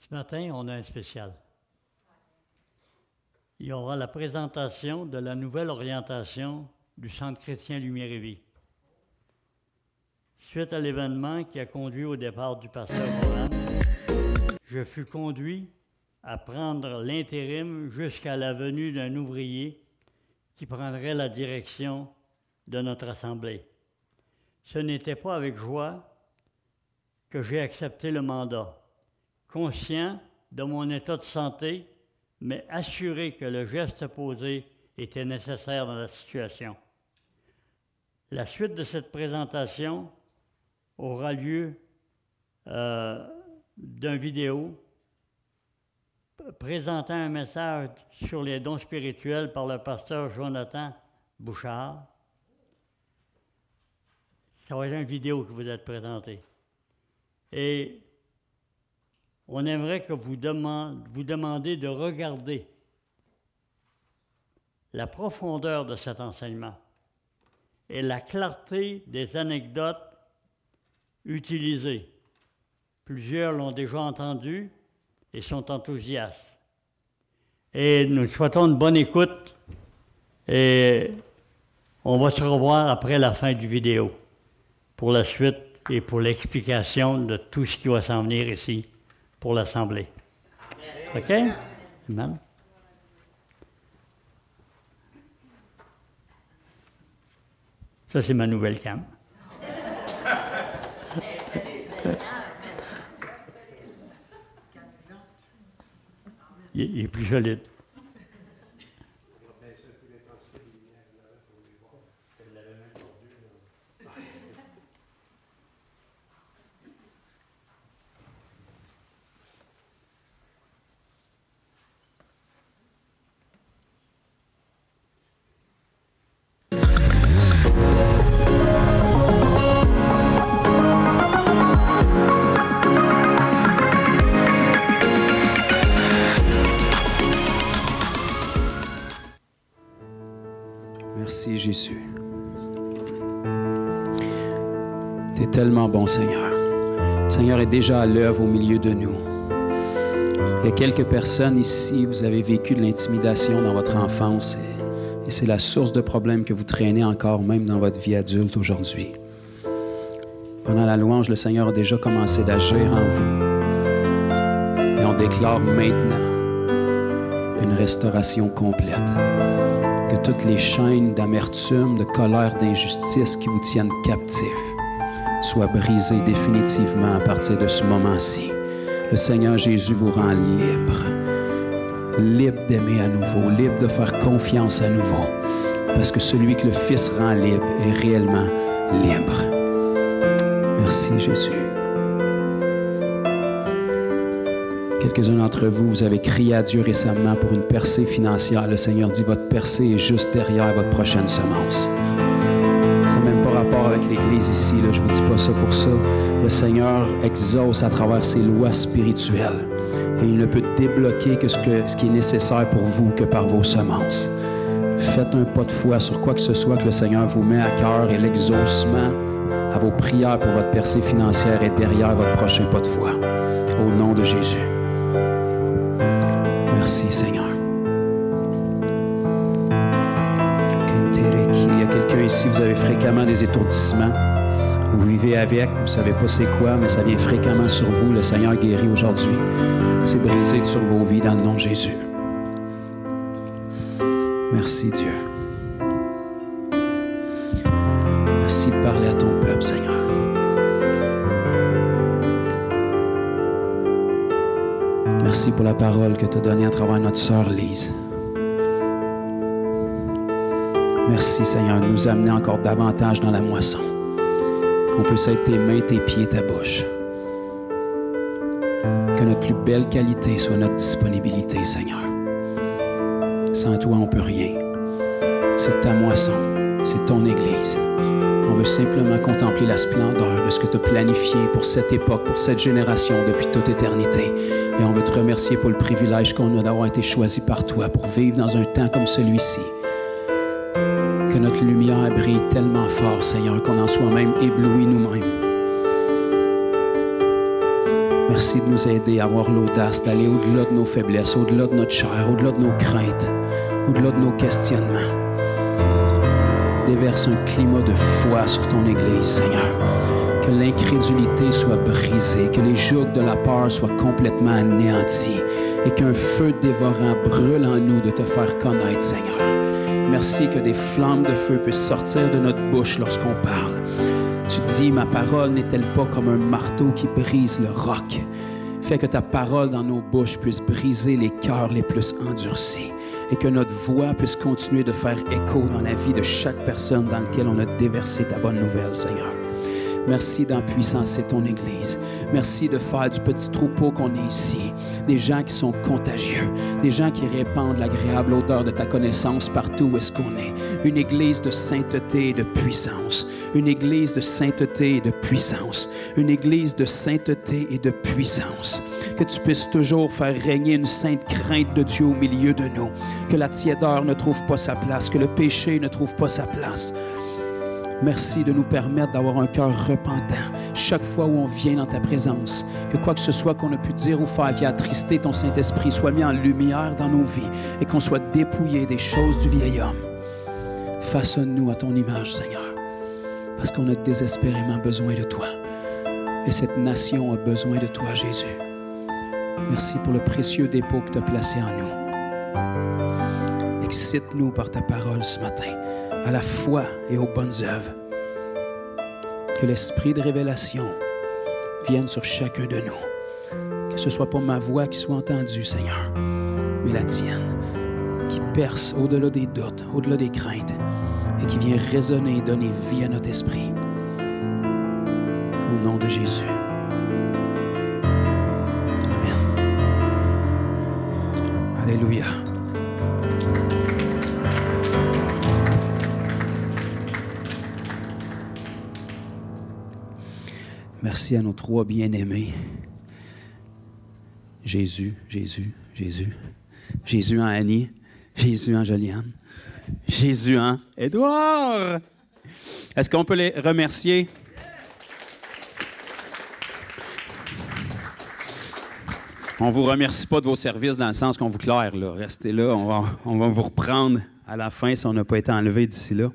Ce matin, on a un spécial. Il y aura la présentation de la nouvelle orientation du Centre chrétien Lumière et Vie. Suite à l'événement qui a conduit au départ du pasteur Moran, je fus conduit à prendre l'intérim jusqu'à la venue d'un ouvrier qui prendrait la direction de notre assemblée. Ce n'était pas avec joie que j'ai accepté le mandat, conscient de mon état de santé, mais assuré que le geste posé était nécessaire dans la situation. La suite de cette présentation aura lieu d'une vidéo présentant un message sur les dons spirituels par le pasteur Jonathan Bouchard. Ça va être une vidéo qui vous êtes présentée. Et on aimerait que vous demandiez de regarder la profondeur de cet enseignement et la clarté des anecdotes utilisées. Plusieurs l'ont déjà entendu et sont enthousiastes. Et nous souhaitons une bonne écoute et on va se revoir après la fin du vidéo pour la suite et pour l'explication de tout ce qui va s'en venir ici pour l'Assemblée. OK? Amen. Ça, c'est ma nouvelle cam. Il est plus solide. Merci Jésus. Tu es tellement bon, Seigneur. Le Seigneur est déjà à l'œuvre au milieu de nous. Il y a quelques personnes ici, vous avez vécu de l'intimidation dans votre enfance et c'est la source de problèmes que vous traînez encore même dans votre vie adulte aujourd'hui. Pendant la louange, le Seigneur a déjà commencé d'agir en vous. Et on déclare maintenant une restauration complète. Que toutes les chaînes d'amertume, de colère, d'injustice qui vous tiennent captifs soient brisées définitivement à partir de ce moment-ci. Le Seigneur Jésus vous rend libre. Libre d'aimer à nouveau, libre de faire confiance à nouveau. Parce que celui que le Fils rend libre est réellement libre. Merci Jésus. Quelques-uns d'entre vous, vous avez crié à Dieu récemment pour une percée financière. Le Seigneur dit, votre percée est juste derrière votre prochaine semence. Ça n'a même pas rapport avec l'Église ici, là, je ne vous dis pas ça pour ça. Le Seigneur exauce à travers ses lois spirituelles. Et il ne peut débloquer que ce qui est nécessaire pour vous que par vos semences. Faites un pas de foi sur quoi que ce soit que le Seigneur vous met à cœur et l'exaucement à vos prières pour votre percée financière est derrière votre prochain pas de foi. Au nom de Jésus. Merci, Seigneur. Il y a quelqu'un ici, vous avez fréquemment des étourdissements. Vous vivez avec, vous ne savez pas c'est quoi, mais ça vient fréquemment sur vous. Le Seigneur guérit aujourd'hui. C'est brisé sur vos vies dans le nom de Jésus. Merci, Dieu. Merci de parler à ton peuple, Seigneur. Merci pour la parole que tu as donnée à travers notre sœur Lise. Merci, Seigneur, de nous amener encore davantage dans la moisson. Qu'on puisse être tes mains, tes pieds, ta bouche. Que notre plus belle qualité soit notre disponibilité, Seigneur. Sans toi, on ne peut rien. C'est ta moisson, c'est ton Église. On veut simplement contempler la splendeur de ce que tu as planifié pour cette époque, pour cette génération, depuis toute éternité. Et on veut te remercier pour le privilège qu'on a d'avoir été choisi par toi pour vivre dans un temps comme celui-ci. Que notre lumière brille tellement fort, Seigneur, qu'on en soit même ébloui nous-mêmes. Merci de nous aider à avoir l'audace d'aller au-delà de nos faiblesses, au-delà de notre chair, au-delà de nos craintes, au-delà de nos questionnements. Déverse un climat de foi sur ton Église, Seigneur. Que l'incrédulité soit brisée, que les jougs de la peur soient complètement anéantis et qu'un feu dévorant brûle en nous de te faire connaître, Seigneur. Merci que des flammes de feu puissent sortir de notre bouche lorsqu'on parle. Tu dis, ma parole n'est-elle pas comme un marteau qui brise le roc? Fais que ta parole dans nos bouches puisse briser les cœurs les plus endurcis et que notre voix puisse continuer de faire écho dans la vie de chaque personne dans laquelle on a déversé ta bonne nouvelle, Seigneur. Merci d'empuissancer ton Église. Merci de faire du petit troupeau qu'on est ici, des gens qui sont contagieux, des gens qui répandent l'agréable odeur de ta connaissance partout où est-ce qu'on est. Une Église de sainteté et de puissance. Une Église de sainteté et de puissance. Une Église de sainteté et de puissance. Que tu puisses toujours faire régner une sainte crainte de Dieu au milieu de nous. Que la tiédeur ne trouve pas sa place, que le péché ne trouve pas sa place. Merci de nous permettre d'avoir un cœur repentant chaque fois où on vient dans ta présence. Que quoi que ce soit qu'on a pu dire ou faire qui a attristé ton Saint-Esprit soit mis en lumière dans nos vies et qu'on soit dépouillé des choses du vieil homme. Façonne-nous à ton image, Seigneur, parce qu'on a désespérément besoin de toi. Et cette nation a besoin de toi, Jésus. Merci pour le précieux dépôt que tu as placé en nous. Excite-nous par ta parole ce matin, à la foi et aux bonnes œuvres. Que l'esprit de révélation vienne sur chacun de nous. Que ce ne soit pas ma voix qui soit entendue, Seigneur, mais la tienne, qui perce au-delà des doutes, au-delà des craintes, et qui vient résonner et donner vie à notre esprit. Au nom de Jésus. Amen. Alléluia. Merci à nos trois bien-aimés. Jésus, Jésus, Jésus. Jésus en Annie. Jésus en Joliane. Jésus en Édouard. Est-ce qu'on peut les remercier? On ne vous remercie pas de vos services dans le sens qu'on vous claire. Là. Restez là, on va vous reprendre à la fin si on n'a pas été enlevé d'ici là.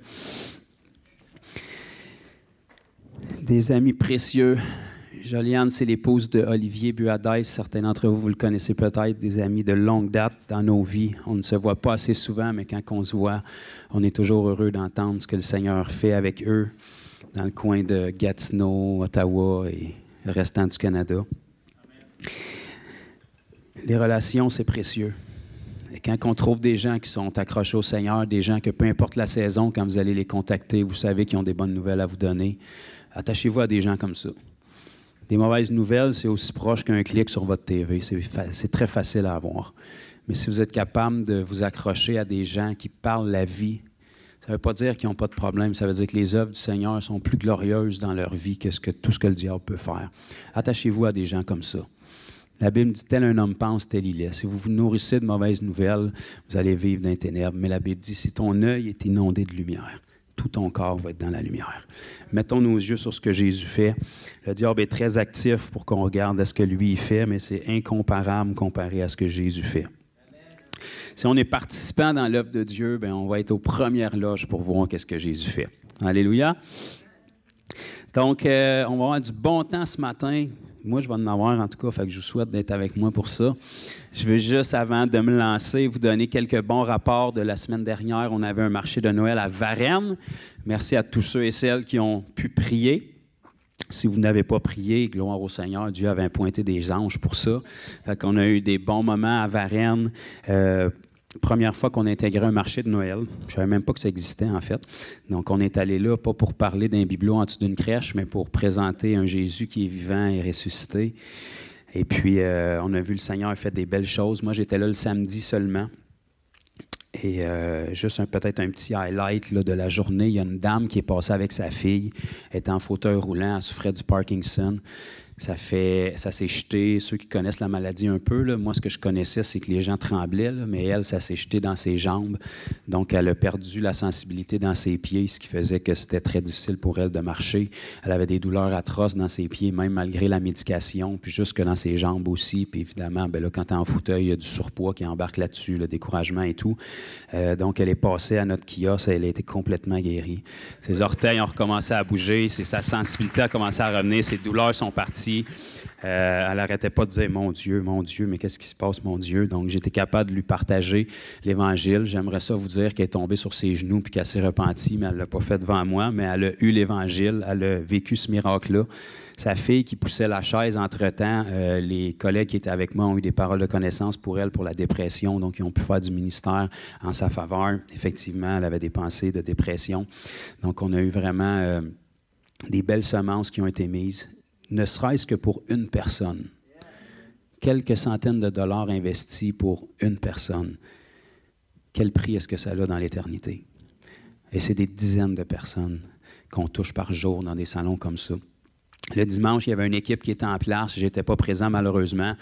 Des amis précieux. Joliane, c'est l'épouse de Olivier Buadès. Certains d'entre vous, vous le connaissez peut-être, des amis de longue date dans nos vies. On ne se voit pas assez souvent, mais quand on se voit, on est toujours heureux d'entendre ce que le Seigneur fait avec eux dans le coin de Gatineau, Ottawa et le restant du Canada. Amen. Les relations, c'est précieux. Et quand on trouve des gens qui sont accrochés au Seigneur, des gens que peu importe la saison, quand vous allez les contacter, vous savez qu'ils ont des bonnes nouvelles à vous donner. Attachez-vous à des gens comme ça. Des mauvaises nouvelles, c'est aussi proche qu'un clic sur votre TV. C'est très facile à avoir. Mais si vous êtes capable de vous accrocher à des gens qui parlent la vie, ça ne veut pas dire qu'ils n'ont pas de problème. Ça veut dire que les œuvres du Seigneur sont plus glorieuses dans leur vie que tout ce que le diable peut faire. Attachez-vous à des gens comme ça. La Bible dit « Tel un homme pense, tel il est ». Si vous vous nourrissez de mauvaises nouvelles, vous allez vivre dans les ténèbres. Mais la Bible dit « Si ton œil est inondé de lumière, tout ton corps va être dans la lumière. » Mettons nos yeux sur ce que Jésus fait. Le diable est très actif pour qu'on regarde à ce que lui fait, mais c'est incomparable comparé à ce que Jésus fait. Si on est participant dans l'œuvre de Dieu, bien, on va être aux premières loges pour voir qu'est-ce que Jésus fait. Alléluia. Donc, on va avoir du bon temps ce matin. Moi, je vais en avoir en tout cas, fait que je vous souhaite d'être avec moi pour ça. Je veux juste, avant de me lancer, vous donner quelques bons rapports de la semaine dernière. On avait un marché de Noël à Varennes. Merci à tous ceux et celles qui ont pu prier. Si vous n'avez pas prié, gloire au Seigneur, Dieu avait pointé des anges pour ça. Fait qu'on a eu des bons moments à Varennes. Première fois qu'on a intégré un marché de Noël. Je ne savais même pas que ça existait, en fait. Donc, on est allé là, pas pour parler d'un bibelot en dessous d'une crèche, mais pour présenter un Jésus qui est vivant et ressuscité. Et puis, on a vu le Seigneur faire des belles choses. Moi, j'étais là le samedi seulement. Et juste peut-être un petit highlight là, de la journée. Il y a une dame qui est passée avec sa fille. Elle était en fauteuil roulant. Elle souffrait du Parkinson. Ça s'est jeté. Ceux qui connaissent la maladie un peu, là, moi, ce que je connaissais, c'est que les gens tremblaient, là, mais elle, ça s'est jeté dans ses jambes. Donc, elle a perdu la sensibilité dans ses pieds, ce qui faisait que c'était très difficile pour elle de marcher. Elle avait des douleurs atroces dans ses pieds, même malgré la médication, puis jusque dans ses jambes aussi. Puis évidemment, ben là, quand tu es en fauteuil, il y a du surpoids qui embarque là-dessus, le découragement et tout. Donc, elle est passée à notre kiosque, elle a été complètement guérie. Ses orteils ont recommencé à bouger, sa sensibilité a commencé à revenir, ses douleurs sont parties. Elle n'arrêtait pas de dire « Mon Dieu, mais qu'est-ce qui se passe, mon Dieu? » Donc, j'étais capable de lui partager l'Évangile. J'aimerais ça vous dire qu'elle est tombée sur ses genoux puis qu'elle s'est repentie, mais elle ne l'a pas fait devant moi, mais elle a eu l'Évangile, elle a vécu ce miracle-là. Sa fille qui poussait la chaise, entre-temps, les collègues qui étaient avec moi ont eu des paroles de connaissance pour elle, pour la dépression, donc ils ont pu faire du ministère en sa faveur. Effectivement, elle avait des pensées de dépression. Donc, on a eu vraiment des belles semences qui ont été mises, ne serait-ce que pour une personne. Quelques centaines de dollars investis pour une personne. Quel prix est-ce que ça a dans l'éternité? Et c'est des dizaines de personnes qu'on touche par jour dans des salons comme ça. Le dimanche, il y avait une équipe qui était en place. Je n'étais pas présent malheureusement.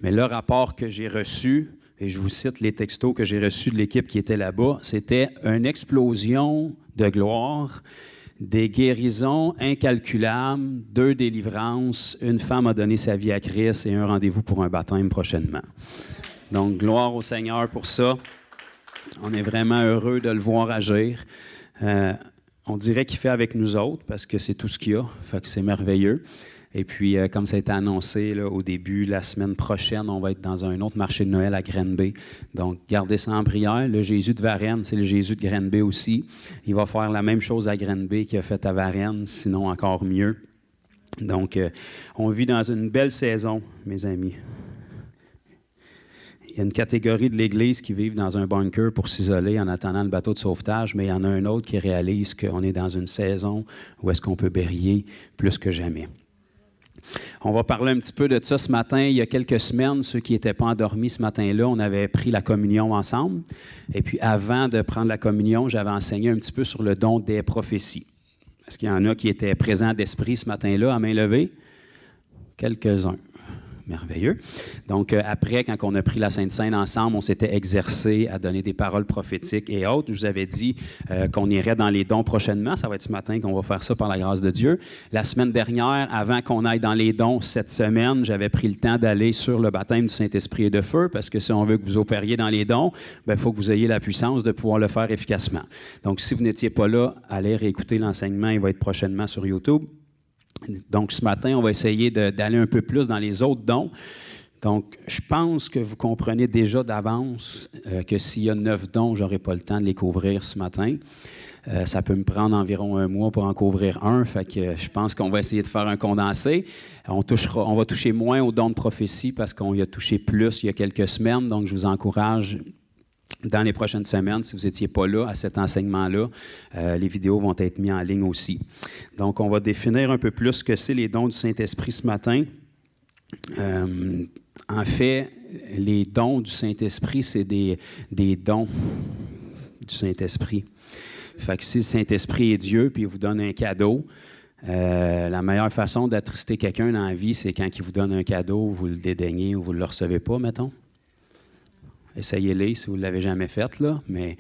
Mais le rapport que j'ai reçu, et je vous cite les textos que j'ai reçus de l'équipe qui était là-bas, c'était une explosion de gloire, des guérisons incalculables, 2 délivrances, une femme a donné sa vie à Christ et un rendez-vous pour un baptême prochainement. Donc, gloire au Seigneur pour ça. On est vraiment heureux de le voir agir. On dirait qu'il fait avec nous autres parce que c'est tout ce qu'il y a. Fait que c'est merveilleux. Et puis, comme ça a été annoncé là, au début, la semaine prochaine, on va être dans un autre marché de Noël à Granby. Donc, gardez ça en prière. Le Jésus de Varennes, c'est le Jésus de Granby aussi. Il va faire la même chose à Granby qu'il a fait à Varennes, sinon encore mieux. Donc, on vit dans une belle saison, mes amis. Il y a une catégorie de l'Église qui vit dans un bunker pour s'isoler en attendant le bateau de sauvetage, mais il y en a un autre qui réalise qu'on est dans une saison où est-ce qu'on peut briller plus que jamais. On va parler un petit peu de ça ce matin. Il y a quelques semaines, ceux qui n'étaient pas endormis ce matin-là, on avait pris la communion ensemble. Et puis avant de prendre la communion, j'avais enseigné un petit peu sur le don des prophéties. Est-ce qu'il y en a qui étaient présents d'esprit ce matin-là, à main levée? Quelques-uns. Merveilleux. Donc, après, quand on a pris la Sainte Seine ensemble, on s'était exercé à donner des paroles prophétiques et autres. Je vous avais dit qu'on irait dans les dons prochainement. Ça va être ce matin qu'on va faire ça par la grâce de Dieu. La semaine dernière, avant qu'on aille dans les dons cette semaine, j'avais pris le temps d'aller sur le baptême du Saint-Esprit et de feu, parce que si on veut que vous opériez dans les dons, il faut que vous ayez la puissance de pouvoir le faire efficacement. Donc, si vous n'étiez pas là, allez réécouter l'enseignement. Il va être prochainement sur YouTube. Donc, ce matin, on va essayer d'aller un peu plus dans les autres dons. Donc, je pense que vous comprenez déjà d'avance que s'il y a 9 dons, je n'aurai pas le temps de les couvrir ce matin. Ça peut me prendre environ 1 mois pour en couvrir un. Fait que je pense qu'on va essayer de faire un condensé. On va toucher moins aux dons de prophétie parce qu'on y a touché plus il y a quelques semaines. Donc, je vous encourage dans les prochaines semaines, si vous n'étiez pas là à cet enseignement-là, les vidéos vont être mises en ligne aussi. Donc, on va définir un peu plus ce que c'est les dons du Saint-Esprit ce matin. En fait, les dons du Saint-Esprit, c'est des dons du Saint-Esprit. Fait que si le Saint-Esprit est Dieu, puis il vous donne un cadeau, la meilleure façon d'attrister quelqu'un dans la vie, c'est quand il vous donne un cadeau, vous le dédaignez ou vous ne le recevez pas, mettons. Essayez-les si vous ne l'avez jamais fait, là. Mais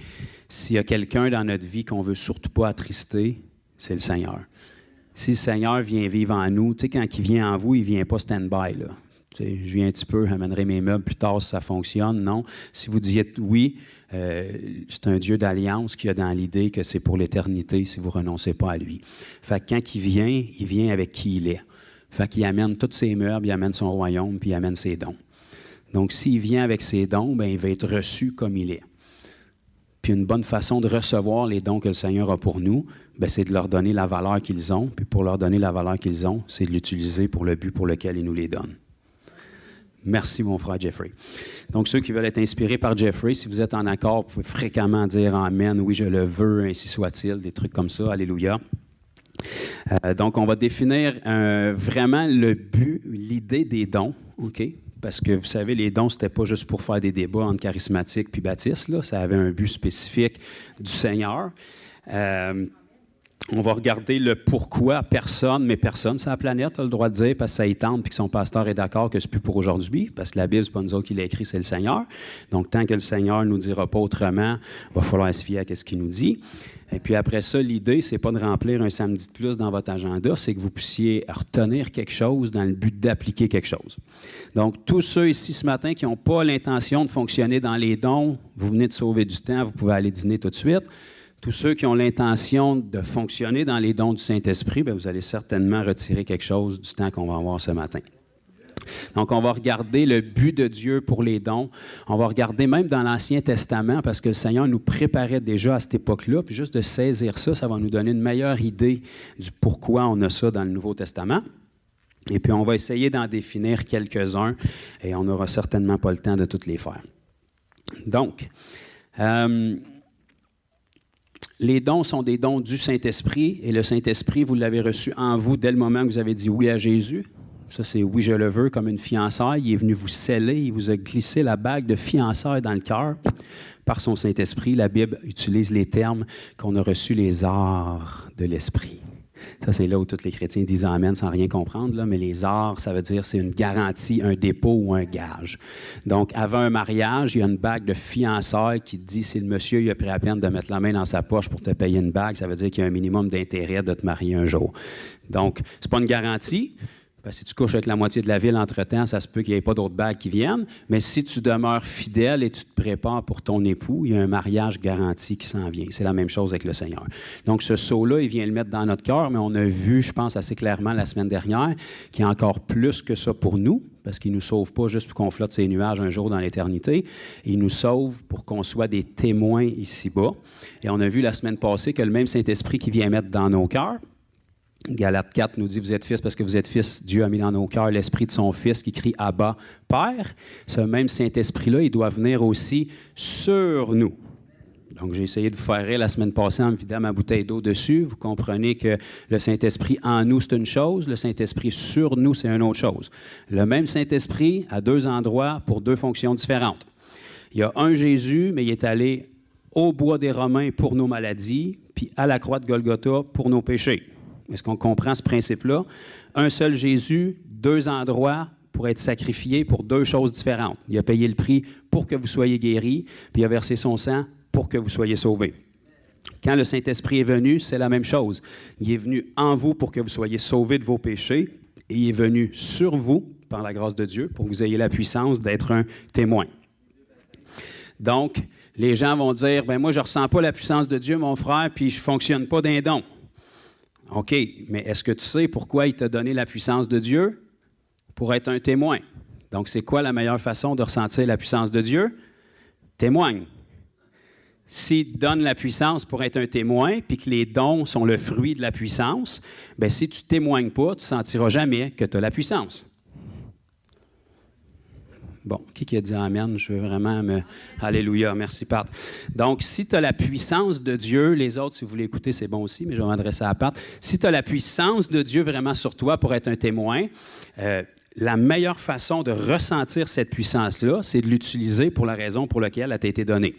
s'il y a quelqu'un dans notre vie qu'on ne veut surtout pas attrister, c'est le Seigneur. Si le Seigneur vient vivre en nous, tu sais, quand il vient en vous, il ne vient pas stand-by, là. Tu sais, je viens un petit peu, j'amènerai mes meubles plus tard si ça fonctionne. Non. Si vous dites oui, c'est un Dieu d'alliance qui a dans l'idée que c'est pour l'éternité si vous ne renoncez pas à lui. Fait que quand il vient avec qui il est. Fait qu'il amène tous ses meubles, il amène son royaume, puis il amène ses dons. Donc, s'il vient avec ses dons, bien, il va être reçu comme il est. Puis une bonne façon de recevoir les dons que le Seigneur a pour nous, bien, c'est de leur donner la valeur qu'ils ont. Puis pour leur donner la valeur qu'ils ont, c'est de l'utiliser pour le but pour lequel il nous les donne. Merci, mon frère Jeffrey. Donc, ceux qui veulent être inspirés par Jeffrey, si vous êtes en accord, vous pouvez fréquemment dire « Amen »,« Oui, je le veux », ainsi soit-il, des trucs comme ça. Alléluia. Donc, on va définir vraiment le but, l'idée des dons, OK? Parce que, vous savez, les dons, ce n'était pas juste pour faire des débats entre charismatiques puis baptistes, là. Ça avait un but spécifique du Seigneur. On va regarder le pourquoi personne, mais personne sur la planète a le droit de dire parce que ça y tente puis que son pasteur est d'accord que c'est plus pour aujourd'hui, parce que la Bible, c'est pas nous autres qui l'a écrit, c'est le Seigneur. Donc, tant que le Seigneur ne nous dira pas autrement, il va falloir se fier à ce qu'il nous dit. Et puis après ça, l'idée, c'est pas de remplir un samedi de plus dans votre agenda, c'est que vous puissiez retenir quelque chose dans le but d'appliquer quelque chose. Donc, tous ceux ici ce matin qui n'ont pas l'intention de fonctionner dans les dons, vous venez de sauver du temps, vous pouvez aller dîner tout de suite. Tous ceux qui ont l'intention de fonctionner dans les dons du Saint-Esprit, bien, vous allez certainement retirer quelque chose du temps qu'on va avoir ce matin. Donc, on va regarder le but de Dieu pour les dons. On va regarder même dans l'Ancien Testament, parce que le Seigneur nous préparait déjà à cette époque-là, puis juste de saisir ça, ça va nous donner une meilleure idée du pourquoi on a ça dans le Nouveau Testament. Et puis, on va essayer d'en définir quelques-uns, et on n'aura certainement pas le temps de tous les faire. Donc, les dons sont des dons du Saint-Esprit, et le Saint-Esprit, vous l'avez reçu en vous dès le moment que vous avez dit oui à Jésus. Ça, c'est « oui, je le veux » comme une fiançaille. Il est venu vous sceller, il vous a glissé la bague de fiançailles dans le cœur. Par son Saint-Esprit, la Bible utilise les termes qu'on a reçus les arts de l'Esprit. Ça, c'est là où tous les chrétiens disent « Amen » sans rien comprendre, là, mais les arts, ça veut dire c'est une garantie, un dépôt ou un gage. Donc, avant un mariage, il y a une bague de fiançailles qui dit si le monsieur il a pris la peine de mettre la main dans sa poche pour te payer une bague, ça veut dire qu'il y a un minimum d'intérêt de te marier un jour. Donc, c'est pas une garantie. Parce que si tu couches avec la moitié de la ville entre-temps, ça se peut qu'il n'y ait pas d'autres bagues qui viennent. Mais si tu demeures fidèle et tu te prépares pour ton époux, il y a un mariage garanti qui s'en vient. C'est la même chose avec le Seigneur. Donc, ce sceau-là, il vient le mettre dans notre cœur, mais on a vu, je pense, assez clairement la semaine dernière, qu'il y a encore plus que ça pour nous, parce qu'il ne nous sauve pas juste pour qu'on flotte ces nuages un jour dans l'éternité. Il nous sauve pour qu'on soit des témoins ici-bas. Et on a vu la semaine passée que le même Saint-Esprit qui vient mettre dans nos cœurs, Galates 4 nous dit « Vous êtes fils parce que vous êtes fils. Dieu a mis dans nos cœurs l'esprit de son Fils qui crie « Abba, Père ». Ce même Saint-Esprit-là, il doit venir aussi sur nous. Donc, j'ai essayé de vous faire rire la semaine passée en me vidant ma bouteille d'eau dessus. Vous comprenez que le Saint-Esprit en nous, c'est une chose. Le Saint-Esprit sur nous, c'est une autre chose. Le même Saint-Esprit à deux endroits pour deux fonctions différentes. Il y a un Jésus, mais il est allé au bois des Romains pour nos maladies, puis à la croix de Golgotha pour nos péchés. Est-ce qu'on comprend ce principe-là? Un seul Jésus, deux endroits pour être sacrifié pour deux choses différentes. Il a payé le prix pour que vous soyez guéris, puis il a versé son sang pour que vous soyez sauvés. Quand le Saint-Esprit est venu, c'est la même chose. Il est venu en vous pour que vous soyez sauvés de vos péchés, et il est venu sur vous, par la grâce de Dieu, pour que vous ayez la puissance d'être un témoin. Donc, les gens vont dire, « Bien, moi, je ne ressens pas la puissance de Dieu, mon frère, puis je ne fonctionne pas d'un don. » OK, mais est-ce que tu sais pourquoi il t'a donné la puissance de Dieu? Pour être un témoin. Donc, c'est quoi la meilleure façon de ressentir la puissance de Dieu? Témoigne. S'il te donne la puissance pour être un témoin, puis que les dons sont le fruit de la puissance, bien, si tu ne témoignes pas, tu ne sentiras jamais que tu as la puissance. Bon, qui a dit Amen? Je veux vraiment me... Alléluia, merci Pat. Donc, si tu as la puissance de Dieu, les autres, si vous voulez écouter, c'est bon aussi, mais je vais m'adresser à Pat. Si tu as la puissance de Dieu vraiment sur toi pour être un témoin, la meilleure façon de ressentir cette puissance-là, c'est de l'utiliser pour la raison pour laquelle elle t'a été donnée.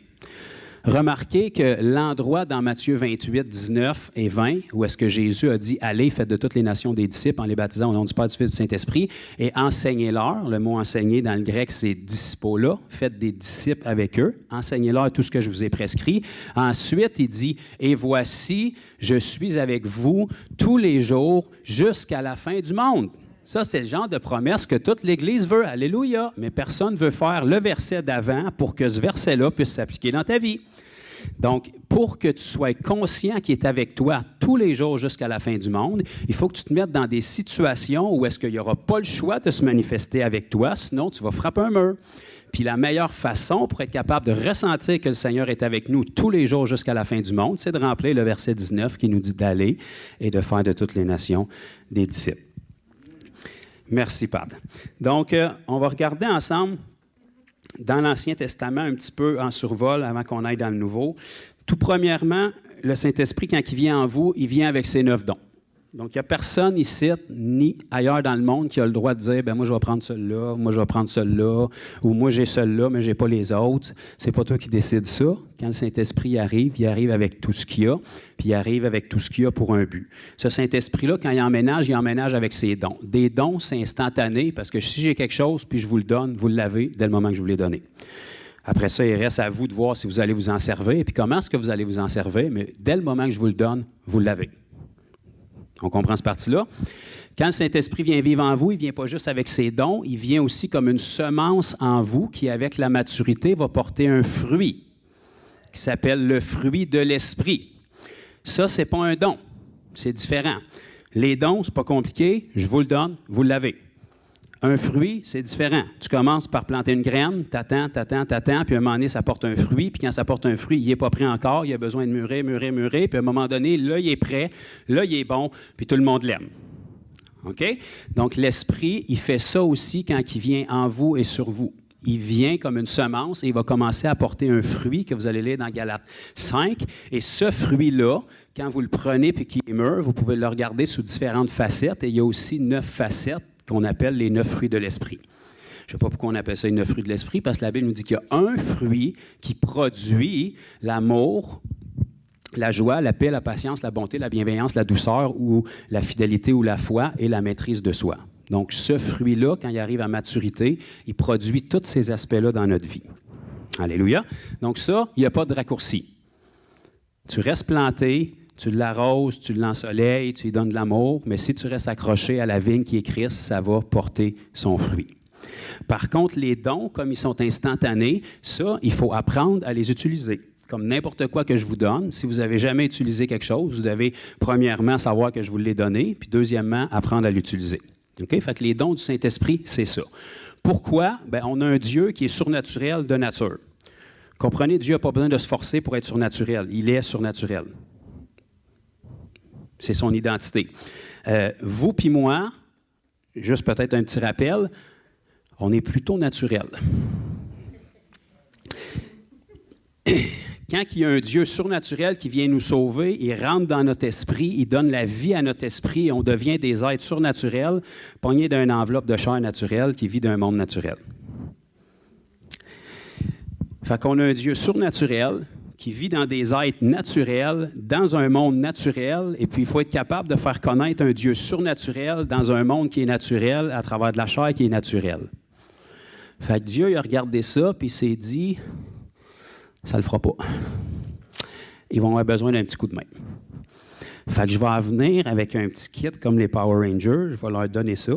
Remarquez que l'endroit dans Matthieu 28, 19 et 20, où est-ce que Jésus a dit « Allez, faites de toutes les nations des disciples en les baptisant au nom du Père, du Fils et du Saint-Esprit et enseignez-leur ». Le mot « enseigner » dans le grec, c'est « discipola ». Faites des disciples avec eux. Enseignez-leur tout ce que je vous ai prescrit. Ensuite, il dit « Et voici, je suis avec vous tous les jours jusqu'à la fin du monde ». Ça, c'est le genre de promesse que toute l'Église veut. Alléluia! Mais personne ne veut faire le verset d'avant pour que ce verset-là puisse s'appliquer dans ta vie. Donc, pour que tu sois conscient qu'il est avec toi tous les jours jusqu'à la fin du monde, il faut que tu te mettes dans des situations où est-ce qu'il n'y aura pas le choix de se manifester avec toi, sinon tu vas frapper un mur. Puis la meilleure façon pour être capable de ressentir que le Seigneur est avec nous tous les jours jusqu'à la fin du monde, c'est de remplir le verset 19 qui nous dit d'aller et de faire de toutes les nations des disciples. Merci, Pat. Donc, on va regarder ensemble dans l'Ancien Testament un petit peu en survol avant qu'on aille dans le Nouveau. Tout premièrement, le Saint-Esprit, quand il vient en vous, il vient avec ses 9 dons. Donc, il n'y a personne ici, ni ailleurs dans le monde, qui a le droit de dire, bien, moi, je vais prendre celui-là, moi, je vais prendre celui-là, ou moi, j'ai celui-là, mais je n'ai pas les autres. C'est pas toi qui décides ça. Quand le Saint-Esprit arrive, il arrive avec tout ce qu'il y a, puis il arrive avec tout ce qu'il y a pour un but. Ce Saint-Esprit-là, quand il emménage avec ses dons. Des dons, c'est instantané, parce que si j'ai quelque chose, puis je vous le donne, vous l'avez dès le moment que je vous l'ai donné. Après ça, il reste à vous de voir si vous allez vous en servir, et puis comment est-ce que vous allez vous en servir, mais dès le moment que je vous le donne, vous l'avez. On comprend cette partie-là? Quand le Saint-Esprit vient vivre en vous, il ne vient pas juste avec ses dons, il vient aussi comme une semence en vous qui, avec la maturité, va porter un fruit qui s'appelle le fruit de l'Esprit. Ça, ce n'est pas un don, c'est différent. Les dons, ce n'est pas compliqué, je vous le donne, vous l'avez. Un fruit, c'est différent. Tu commences par planter une graine, t'attends, puis à un moment donné, ça porte un fruit, puis quand ça porte un fruit, il n'est pas prêt encore, il a besoin de mûrir, puis à un moment donné, là, il est prêt, là, il est bon, puis tout le monde l'aime. OK? Donc, l'Esprit, il fait ça aussi quand il vient en vous et sur vous. Il vient comme une semence et il va commencer à porter un fruit que vous allez lire dans Galates 5. Et ce fruit-là, quand vous le prenez puis qu'il est mûr, vous pouvez le regarder sous différentes facettes. Et il y a aussi 9 facettes qu'on appelle les 9 fruits de l'Esprit. Je ne sais pas pourquoi on appelle ça les 9 fruits de l'Esprit, parce que la Bible nous dit qu'il y a un fruit qui produit l'amour, la joie, la paix, la patience, la bonté, la bienveillance, la douceur ou la fidélité ou la foi et la maîtrise de soi. Donc, ce fruit-là, quand il arrive à maturité, il produit tous ces aspects-là dans notre vie. Alléluia. Donc ça, il n'y a pas de raccourci. Tu restes planté, tu l'arroses, tu l'ensoleilles, tu lui donnes de l'amour, mais si tu restes accroché à la vigne qui est Christ, ça va porter son fruit. Par contre, les dons, comme ils sont instantanés, ça, il faut apprendre à les utiliser. Comme n'importe quoi que je vous donne, si vous n'avez jamais utilisé quelque chose, vous devez premièrement savoir que je vous l'ai donné, puis deuxièmement, apprendre à l'utiliser. OK? Fait que les dons du Saint-Esprit, c'est ça. Pourquoi? Bien, on a un Dieu qui est surnaturel de nature. Comprenez, Dieu n'a pas besoin de se forcer pour être surnaturel. Il est surnaturel. C'est son identité. Vous puis moi, juste peut-être un petit rappel, on est plutôt naturel. Quand il y a un Dieu surnaturel qui vient nous sauver, il rentre dans notre esprit, il donne la vie à notre esprit, et on devient des êtres surnaturels, pognés d'une enveloppe de chair naturelle qui vit d'un monde naturel. Fait qu'on a un Dieu surnaturel qui vit dans des êtres naturels, dans un monde naturel, et puis il faut être capable de faire connaître un Dieu surnaturel dans un monde qui est naturel, à travers de la chair qui est naturelle. Fait que Dieu, il a regardé ça, puis il s'est dit, ça le fera pas. Ils vont avoir besoin d'un petit coup de main. Fait que je vais venir avec un petit kit comme les Power Rangers, je vais leur donner ça.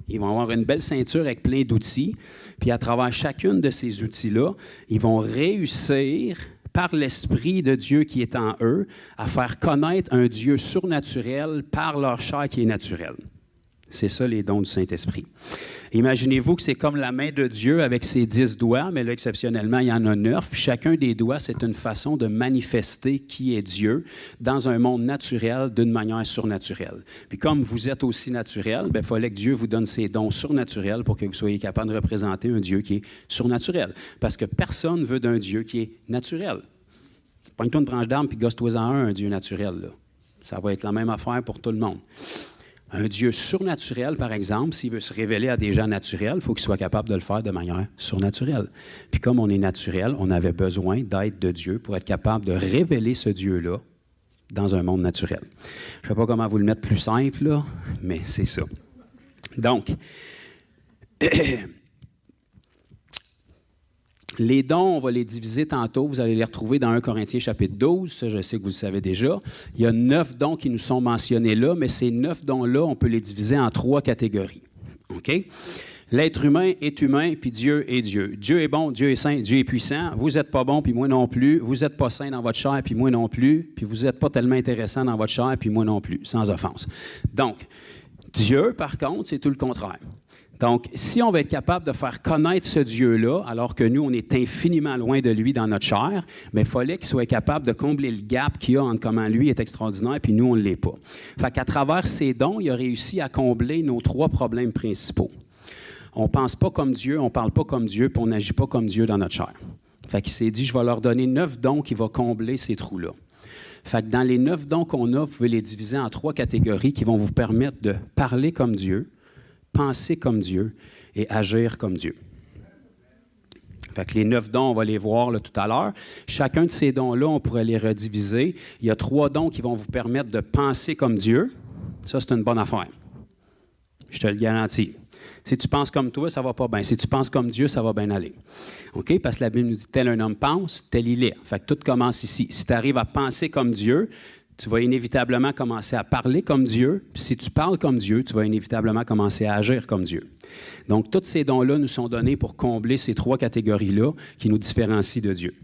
Ils vont avoir une belle ceinture avec plein d'outils, puis à travers chacune de ces outils-là, ils vont réussir, par l'Esprit de Dieu qui est en eux, à faire connaître un Dieu surnaturel par leur chair qui est naturelle. C'est ça, les dons du Saint-Esprit. Imaginez-vous que c'est comme la main de Dieu avec ses 10 doigts, mais là, exceptionnellement, il y en a 9. Puis chacun des doigts, c'est une façon de manifester qui est Dieu dans un monde naturel d'une manière surnaturelle. Puis comme vous êtes aussi naturel, il fallait que Dieu vous donne ses dons surnaturels pour que vous soyez capable de représenter un Dieu qui est surnaturel. Parce que personne ne veut d'un Dieu qui est naturel. Pogne-toi une branche d'arbre puis gosse-toi-en un Dieu naturel. Là. Ça va être la même affaire pour tout le monde. Un Dieu surnaturel, par exemple, s'il veut se révéler à des gens naturels, il faut qu'il soit capable de le faire de manière surnaturelle. Puis comme on est naturel, on avait besoin d'aide de Dieu pour être capable de révéler ce Dieu-là dans un monde naturel. Je ne sais pas comment vous le mettre plus simple, là, mais c'est ça. Donc, les dons, on va les diviser tantôt. Vous allez les retrouver dans 1 Corinthiens chapitre 12. Ça, je sais que vous le savez déjà. Il y a 9 dons qui nous sont mentionnés là, mais ces 9 dons-là, on peut les diviser en 3 catégories. OK? L'être humain est humain, puis Dieu est Dieu. Dieu est bon, Dieu est saint, Dieu est puissant. Vous n'êtes pas bon, puis moi non plus. Vous n'êtes pas saint dans votre chair, puis moi non plus. Puis vous n'êtes pas tellement intéressant dans votre chair, puis moi non plus, sans offense. Donc, Dieu, par contre, c'est tout le contraire. Donc, si on veut être capable de faire connaître ce Dieu-là, alors que nous, on est infiniment loin de lui dans notre chair, mais il fallait qu'il soit capable de combler le gap qu'il y a entre comment lui est extraordinaire puis nous, on ne l'est pas. Fait qu'à travers ses dons, il a réussi à combler nos 3 problèmes principaux. On ne pense pas comme Dieu, on ne parle pas comme Dieu, puis on n'agit pas comme Dieu dans notre chair. Fait qu'il s'est dit, je vais leur donner 9 dons qui vont combler ces trous-là. Fait que dans les 9 dons qu'on a, vous pouvez les diviser en 3 catégories qui vont vous permettre de parler comme Dieu, penser comme Dieu et agir comme Dieu. Fait que les 9 dons, on va les voir là, tout à l'heure. Chacun de ces dons-là, on pourrait les rediviser. Il y a 3 dons qui vont vous permettre de penser comme Dieu. Ça, c'est une bonne affaire. Je te le garantis. Si tu penses comme toi, ça ne va pas bien. Si tu penses comme Dieu, ça va bien aller. OK? Parce que la Bible nous dit, tel un homme pense, tel il est. Fait que tout commence ici. Si tu arrives à penser comme Dieu, tu vas inévitablement commencer à parler comme Dieu. Puis si tu parles comme Dieu, tu vas inévitablement commencer à agir comme Dieu. Donc, tous ces dons-là nous sont donnés pour combler ces 3 catégories-là qui nous différencient de Dieu.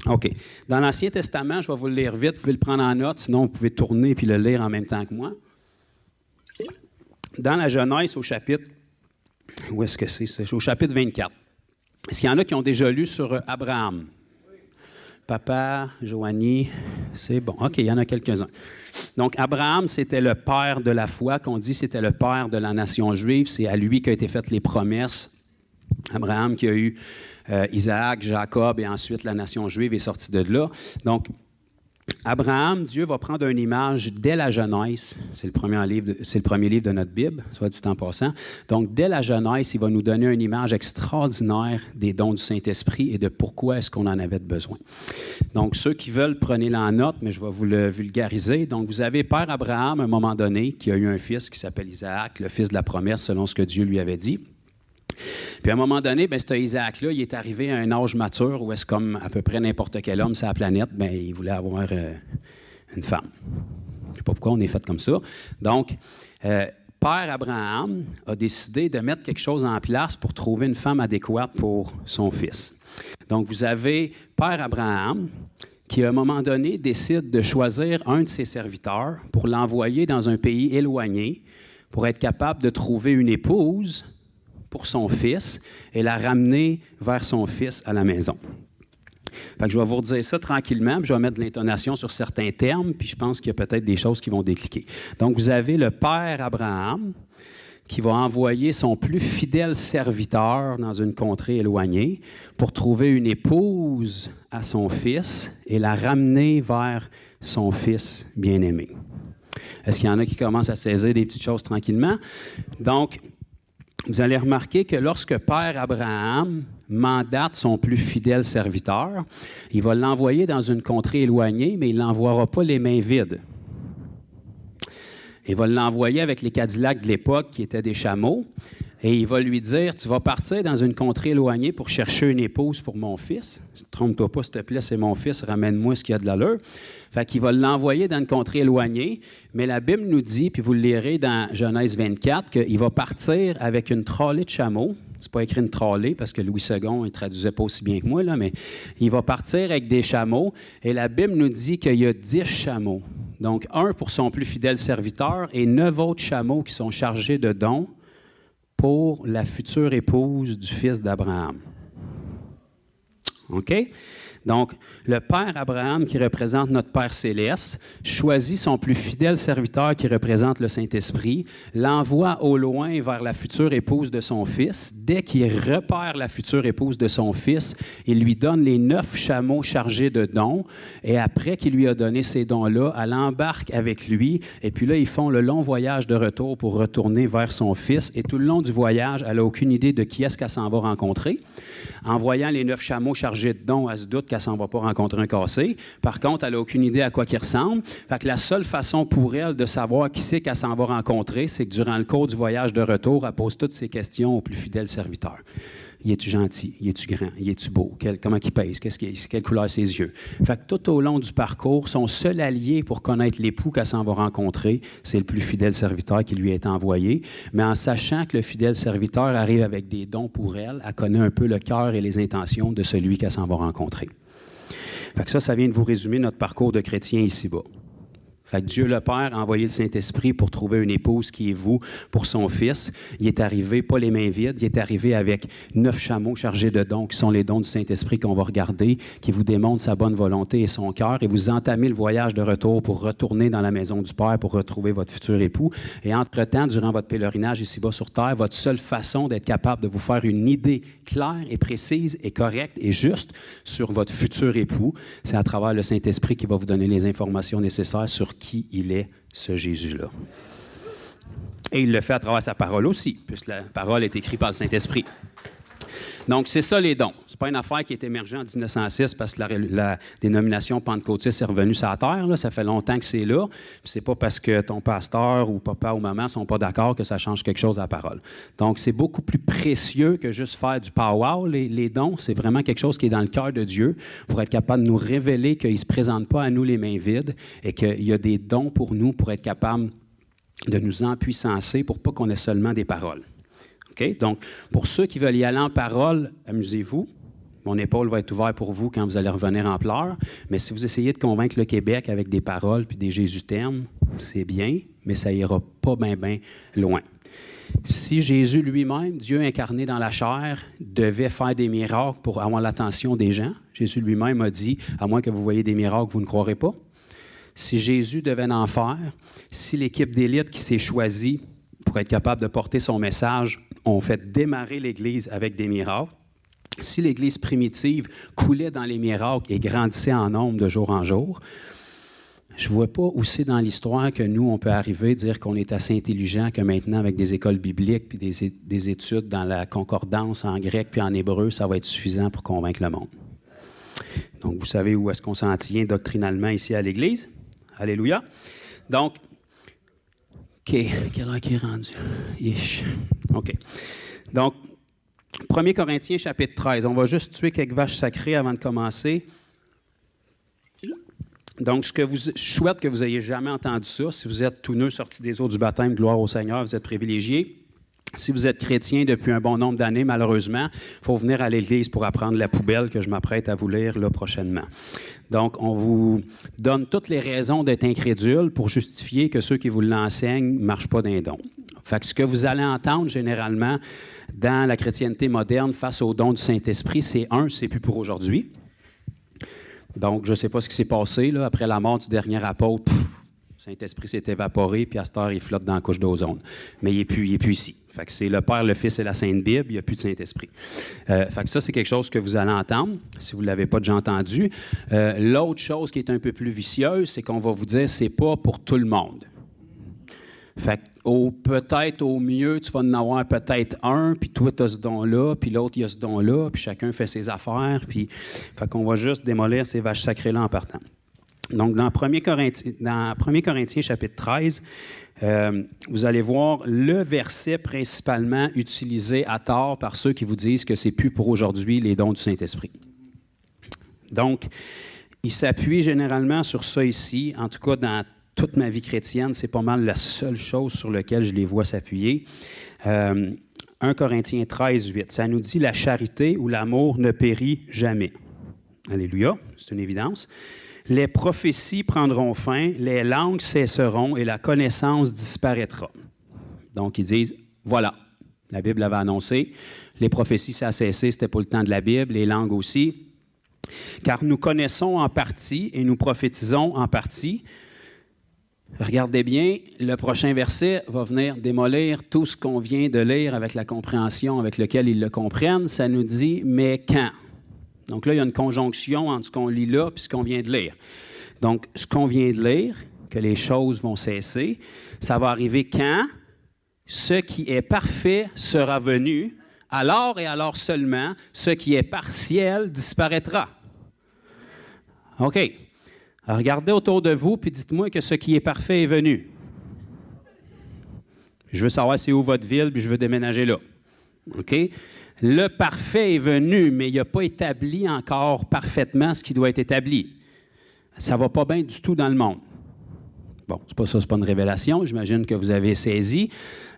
OK. Dans l'Ancien Testament, je vais vous le lire vite. Vous pouvez le prendre en note, sinon vous pouvez tourner et le lire en même temps que moi. Dans la Genèse, au chapitre... Où est-ce que c'est? C'est au chapitre 24. Est-ce qu'il y en a qui ont déjà lu sur Abraham? Papa, Joanie, c'est bon. OK, il y en a quelques-uns. Donc, Abraham, c'était le père de la foi, qu'on dit c'était le père de la nation juive. C'est à lui qu'a été faites les promesses. Abraham qui a eu Isaac, Jacob et ensuite la nation juive est sortie de là. Donc, Abraham, Dieu va prendre une image dès la Genèse. C'est le premier livre de notre Bible, soit dit en passant. Donc, dès la Genèse, il va nous donner une image extraordinaire des dons du Saint-Esprit et de pourquoi est-ce qu'on en avait besoin. Donc, ceux qui veulent, prenez-le en note, mais je vais vous le vulgariser. Donc, vous avez Père Abraham, à un moment donné, qui a eu un fils qui s'appelle Isaac, le fils de la promesse, selon ce que Dieu lui avait dit. Puis à un moment donné, cet Isaac-là, il est arrivé à un âge mature où est-ce comme à peu près n'importe quel homme sur la planète, il voulait avoir une femme. Je ne sais pas pourquoi on est fait comme ça. Donc, Père Abraham a décidé de mettre quelque chose en place pour trouver une femme adéquate pour son fils. Donc, vous avez Père Abraham qui, à un moment donné, décide de choisir un de ses serviteurs pour l'envoyer dans un pays éloigné pour être capable de trouver une épouse pour son fils et la ramener vers son fils à la maison. Fait que je vais vous redire ça tranquillement, puis je vais mettre de l'intonation sur certains termes, puis je pense qu'il y a peut-être des choses qui vont décliquer. Donc, vous avez le père Abraham qui va envoyer son plus fidèle serviteur dans une contrée éloignée pour trouver une épouse à son fils et la ramener vers son fils bien-aimé. Est-ce qu'il y en a qui commencent à saisir des petites choses tranquillement? Donc, vous allez remarquer que lorsque Père Abraham mandate son plus fidèle serviteur, il va l'envoyer dans une contrée éloignée, mais il ne l'envoiera pas les mains vides. Il va l'envoyer avec les Cadillacs de l'époque, qui étaient des chameaux, et il va lui dire, tu vas partir dans une contrée éloignée pour chercher une épouse pour mon fils. Trompe-toi pas, s'il te plaît, c'est mon fils, ramène-moi ce qu'il y a de l'allure. Fait qu'il va l'envoyer dans une contrée éloignée, mais la Bible nous dit, puis vous le lirez dans Genèse 24, qu'il va partir avec une tralée de chameaux. C'est pas écrit une tralée, parce que Louis II, il ne traduisait pas aussi bien que moi, là, mais il va partir avec des chameaux, et la Bible nous dit qu'il y a 10 chameaux. Donc, un pour son plus fidèle serviteur et 9 autres chameaux qui sont chargés de dons pour la future épouse du fils d'Abraham. OK? Donc, le Père Abraham, qui représente notre Père céleste, choisit son plus fidèle serviteur qui représente le Saint-Esprit, l'envoie au loin vers la future épouse de son fils. Dès qu'il repère la future épouse de son fils, il lui donne les 9 chameaux chargés de dons. Et après qu'il lui a donné ces dons-là, elle embarque avec lui. Et puis là, ils font le long voyage de retour pour retourner vers son fils. Et tout le long du voyage, elle n'a aucune idée de qui est-ce qu'elle s'en va rencontrer. En voyant les 9 chameaux chargés de dons, elle se doute qu'elle ne s'en va pas rencontrer un cassé. Par contre, elle n'a aucune idée à quoi il ressemble. Fait que la seule façon pour elle de savoir qui c'est qu'elle s'en va rencontrer, c'est que durant le cours du voyage de retour, elle pose toutes ces questions au plus fidèle serviteur. Y es-tu gentil? Y es-tu grand? Y es-tu beau? Comment il pèse? Quelle couleur ses yeux? Fait que tout au long du parcours, son seul allié pour connaître l'époux qu'elle s'en va rencontrer, c'est le plus fidèle serviteur qui lui est envoyé. Mais en sachant que le fidèle serviteur arrive avec des dons pour elle, elle connaît un peu le cœur et les intentions de celui qu'elle s'en va rencontrer. Fait que ça vient de vous résumer notre parcours de chrétien ici-bas. Fait que Dieu le Père a envoyé le Saint-Esprit pour trouver une épouse qui est vous pour son Fils. Il est arrivé, pas les mains vides, il est arrivé avec 9 chameaux chargés de dons, qui sont les dons du Saint-Esprit qu'on va regarder, qui vous démontrent sa bonne volonté et son cœur, et vous entamez le voyage de retour pour retourner dans la maison du Père, pour retrouver votre futur époux. Et entre-temps, durant votre pèlerinage ici-bas sur terre, votre seule façon d'être capable de vous faire une idée claire et précise et correcte et juste sur votre futur époux, c'est à travers le Saint-Esprit qui va vous donner les informations nécessaires sur qui il est, ce Jésus-là. Et il le fait à travers sa parole aussi, puisque la parole est écrite par le Saint-Esprit. Donc, c'est ça les dons. Ce n'est pas une affaire qui est émergée en 1906 parce que la dénomination pentecôtiste est revenue sur la terre. Là. Ça fait longtemps que c'est là. Ce n'est pas parce que ton pasteur ou papa ou maman ne sont pas d'accord que ça change quelque chose à la parole. Donc, c'est beaucoup plus précieux que juste faire du pow-wow. Les dons, c'est vraiment quelque chose qui est dans le cœur de Dieu pour être capable de nous révéler qu'il ne se présente pas à nous les mains vides et qu'il y a des dons pour nous pour être capable de nous empuissancer pour pas qu'on ait seulement des paroles. Okay? Donc, pour ceux qui veulent y aller en parole, amusez-vous. Mon épaule va être ouverte pour vous quand vous allez revenir en pleurs. Mais si vous essayez de convaincre le Québec avec des paroles puis des Jésus t'aime, c'est bien, mais ça ira pas bien loin. Si Jésus lui-même, Dieu incarné dans la chair, devait faire des miracles pour avoir l'attention des gens, Jésus lui-même a dit, à moins que vous voyez des miracles, vous ne croirez pas. Si Jésus devait en faire, si l'équipe d'élite qui s'est choisie pour être capable de porter son message ont fait démarrer l'Église avec des miracles, si l'Église primitive coulait dans les miracles et grandissait en nombre de jour en jour, je ne vois pas où c'est dans l'histoire que nous, on peut arriver à dire qu'on est assez intelligent que maintenant, avec des écoles bibliques puis des études dans la concordance en grec puis en hébreu, ça va être suffisant pour convaincre le monde. Donc, vous savez où est-ce qu'on s'en tient doctrinalement ici à l'Église? Alléluia. Donc, OK, quelle heure qui est rendu? Ish. OK. Donc, 1 Corinthiens, chapitre 13. On va juste tuer quelques vaches sacrées avant de commencer. Donc, je souhaite que vous n'ayez jamais entendu ça. Si vous êtes tout neuf sortis des eaux du baptême, gloire au Seigneur, vous êtes privilégiés. Si vous êtes chrétien depuis un bon nombre d'années, malheureusement, il faut venir à l'Église pour apprendre la poubelle que je m'apprête à vous lire là, prochainement. Donc, on vous donne toutes les raisons d'être incrédule pour justifier que ceux qui vous l'enseignent ne marchent pas d'un don. Fait que ce que vous allez entendre généralement dans la chrétienté moderne face au don du Saint-Esprit, c'est plus pour aujourd'hui. Donc, je ne sais pas ce qui s'est passé là, après la mort du dernier apôtre. Le Saint-Esprit s'est évaporé, puis à cette heure, il flotte dans la couche d'ozone. Mais il n'est plus ici. Fait que c'est le Père, le Fils et la Sainte Bible, il n'y a plus de Saint-Esprit. Fait que ça, c'est quelque chose que vous allez entendre, si vous ne l'avez pas déjà entendu. L'autre chose qui est un peu plus vicieuse, c'est qu'on va vous dire que ce n'est pas pour tout le monde. Fait que peut-être au mieux, tu vas en avoir peut-être un, puis toi, tu as ce don-là, puis l'autre, il a ce don-là, puis chacun fait ses affaires, puis fait qu'on va juste démolir ces vaches sacrées-là en partant. Donc, dans 1 Corinthiens, chapitre 13, vous allez voir le verset principalement utilisé à tort par ceux qui vous disent que c'est plus pour aujourd'hui les dons du Saint-Esprit. Donc, il s'appuie généralement sur ça ici. En tout cas, dans toute ma vie chrétienne, c'est pas mal la seule chose sur laquelle je les vois s'appuyer. 1 Corinthiens 13, 8. Ça nous dit « La charité ou l'amour ne périt jamais ». Alléluia, c'est une évidence. Les prophéties prendront fin, les langues cesseront et la connaissance disparaîtra. Donc, ils disent, voilà, la Bible avait annoncé, les prophéties, ça a cessé, c'était pas le temps de la Bible, les langues aussi. Car nous connaissons en partie et nous prophétisons en partie. Regardez bien, le prochain verset va venir démolir tout ce qu'on vient de lire avec la compréhension avec laquelle ils le comprennent. Ça nous dit, mais quand? Donc là, il y a une conjonction entre ce qu'on lit là et ce qu'on vient de lire. Donc, ce qu'on vient de lire, que les choses vont cesser, ça va arriver quand ce qui est parfait sera venu, alors et alors seulement, ce qui est partiel disparaîtra. OK. Alors, regardez autour de vous puis dites-moi que ce qui est parfait est venu. Je veux savoir c'est où votre ville puis je veux déménager là. OK? Le parfait est venu, mais il n'a pas établi encore parfaitement ce qui doit être établi. Ça ne va pas bien du tout dans le monde. Bon, c'est pas ça, c'est pas une révélation, j'imagine que vous avez saisi.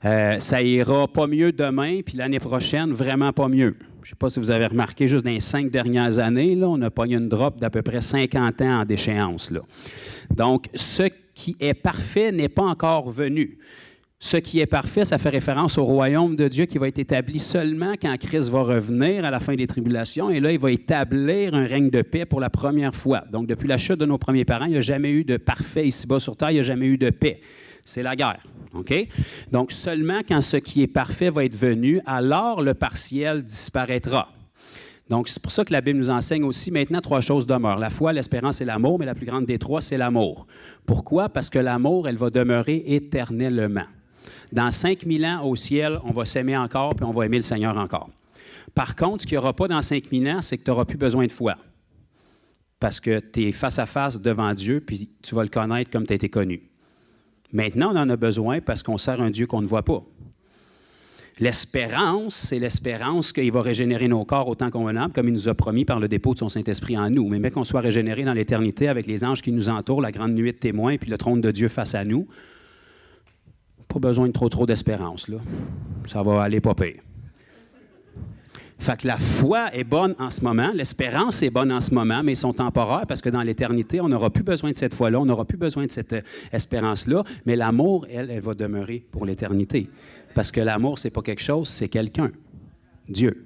Ça ira pas mieux demain, puis l'année prochaine, vraiment pas mieux. Je ne sais pas si vous avez remarqué, juste dans les 5 dernières années, là, on a pogné une drop d'à peu près 50 ans en déchéance. Là. Donc, ce qui est parfait n'est pas encore venu. Ce qui est parfait, ça fait référence au royaume de Dieu qui va être établi seulement quand Christ va revenir à la fin des tribulations. Et là, il va établir un règne de paix pour la première fois. Donc, depuis la chute de nos premiers parents, il n'y a jamais eu de parfait ici-bas sur terre, il n'y a jamais eu de paix. C'est la guerre. OK? Donc, seulement quand ce qui est parfait va être venu, alors le partiel disparaîtra. Donc, c'est pour ça que la Bible nous enseigne aussi maintenant 3 choses demeurent. La foi, l'espérance et l'amour, mais la plus grande des 3, c'est l'amour. Pourquoi? Parce que l'amour, elle va demeurer éternellement. Dans 5000 ans au ciel, on va s'aimer encore puis on va aimer le Seigneur encore. Par contre, ce qu'il n'y aura pas dans 5000 ans, c'est que tu n'auras plus besoin de foi. Parce que tu es face à face devant Dieu puis tu vas le connaître comme tu as été connu. Maintenant, on en a besoin parce qu'on sert un Dieu qu'on ne voit pas. L'espérance, c'est l'espérance qu'il va régénérer nos corps autant convenable, comme il nous a promis par le dépôt de son Saint-Esprit en nous. Mais qu'on soit régénéré dans l'éternité avec les anges qui nous entourent, la grande nuée de témoins puis le trône de Dieu face à nous, pas besoin de trop d'espérance, là. Ça va aller pas pire. Fait que la foi est bonne en ce moment, l'espérance est bonne en ce moment, mais ils sont temporaires parce que dans l'éternité, on n'aura plus besoin de cette foi-là, on n'aura plus besoin de cette espérance-là, mais l'amour, elle va demeurer pour l'éternité. Parce que l'amour, c'est pas quelque chose, c'est quelqu'un, Dieu.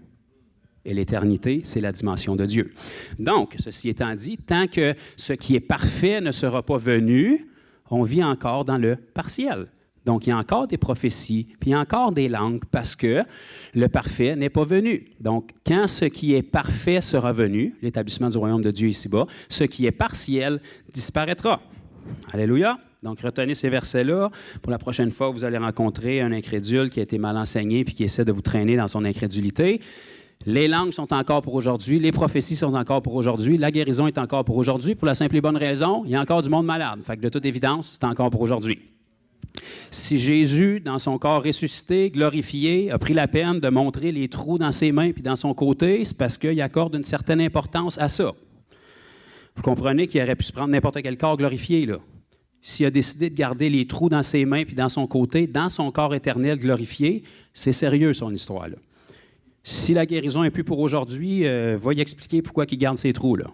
Et l'éternité, c'est la dimension de Dieu. Donc, ceci étant dit, tant que ce qui est parfait ne sera pas venu, on vit encore dans le partiel. Donc, il y a encore des prophéties, puis il y a encore des langues, parce que le parfait n'est pas venu. Donc, quand ce qui est parfait sera venu, l'établissement du royaume de Dieu ici-bas, ce qui est partiel disparaîtra. Alléluia! Donc, retenez ces versets-là. Pour la prochaine fois, vous allez rencontrer un incrédule qui a été mal enseigné puis qui essaie de vous traîner dans son incrédulité. Les langues sont encore pour aujourd'hui, les prophéties sont encore pour aujourd'hui, la guérison est encore pour aujourd'hui, pour la simple et bonne raison, il y a encore du monde malade. Fait que de toute évidence, c'est encore pour aujourd'hui. Si Jésus, dans son corps ressuscité, glorifié, a pris la peine de montrer les trous dans ses mains puis dans son côté, c'est parce qu'il accorde une certaine importance à ça. Vous comprenez qu'il aurait pu se prendre n'importe quel corps glorifié, là. S'il a décidé de garder les trous dans ses mains puis dans son côté, dans son corps éternel glorifié, c'est sérieux, son histoire, là. Si la guérison n'est plus pour aujourd'hui, va y expliquer pourquoi il garde ces trous, là.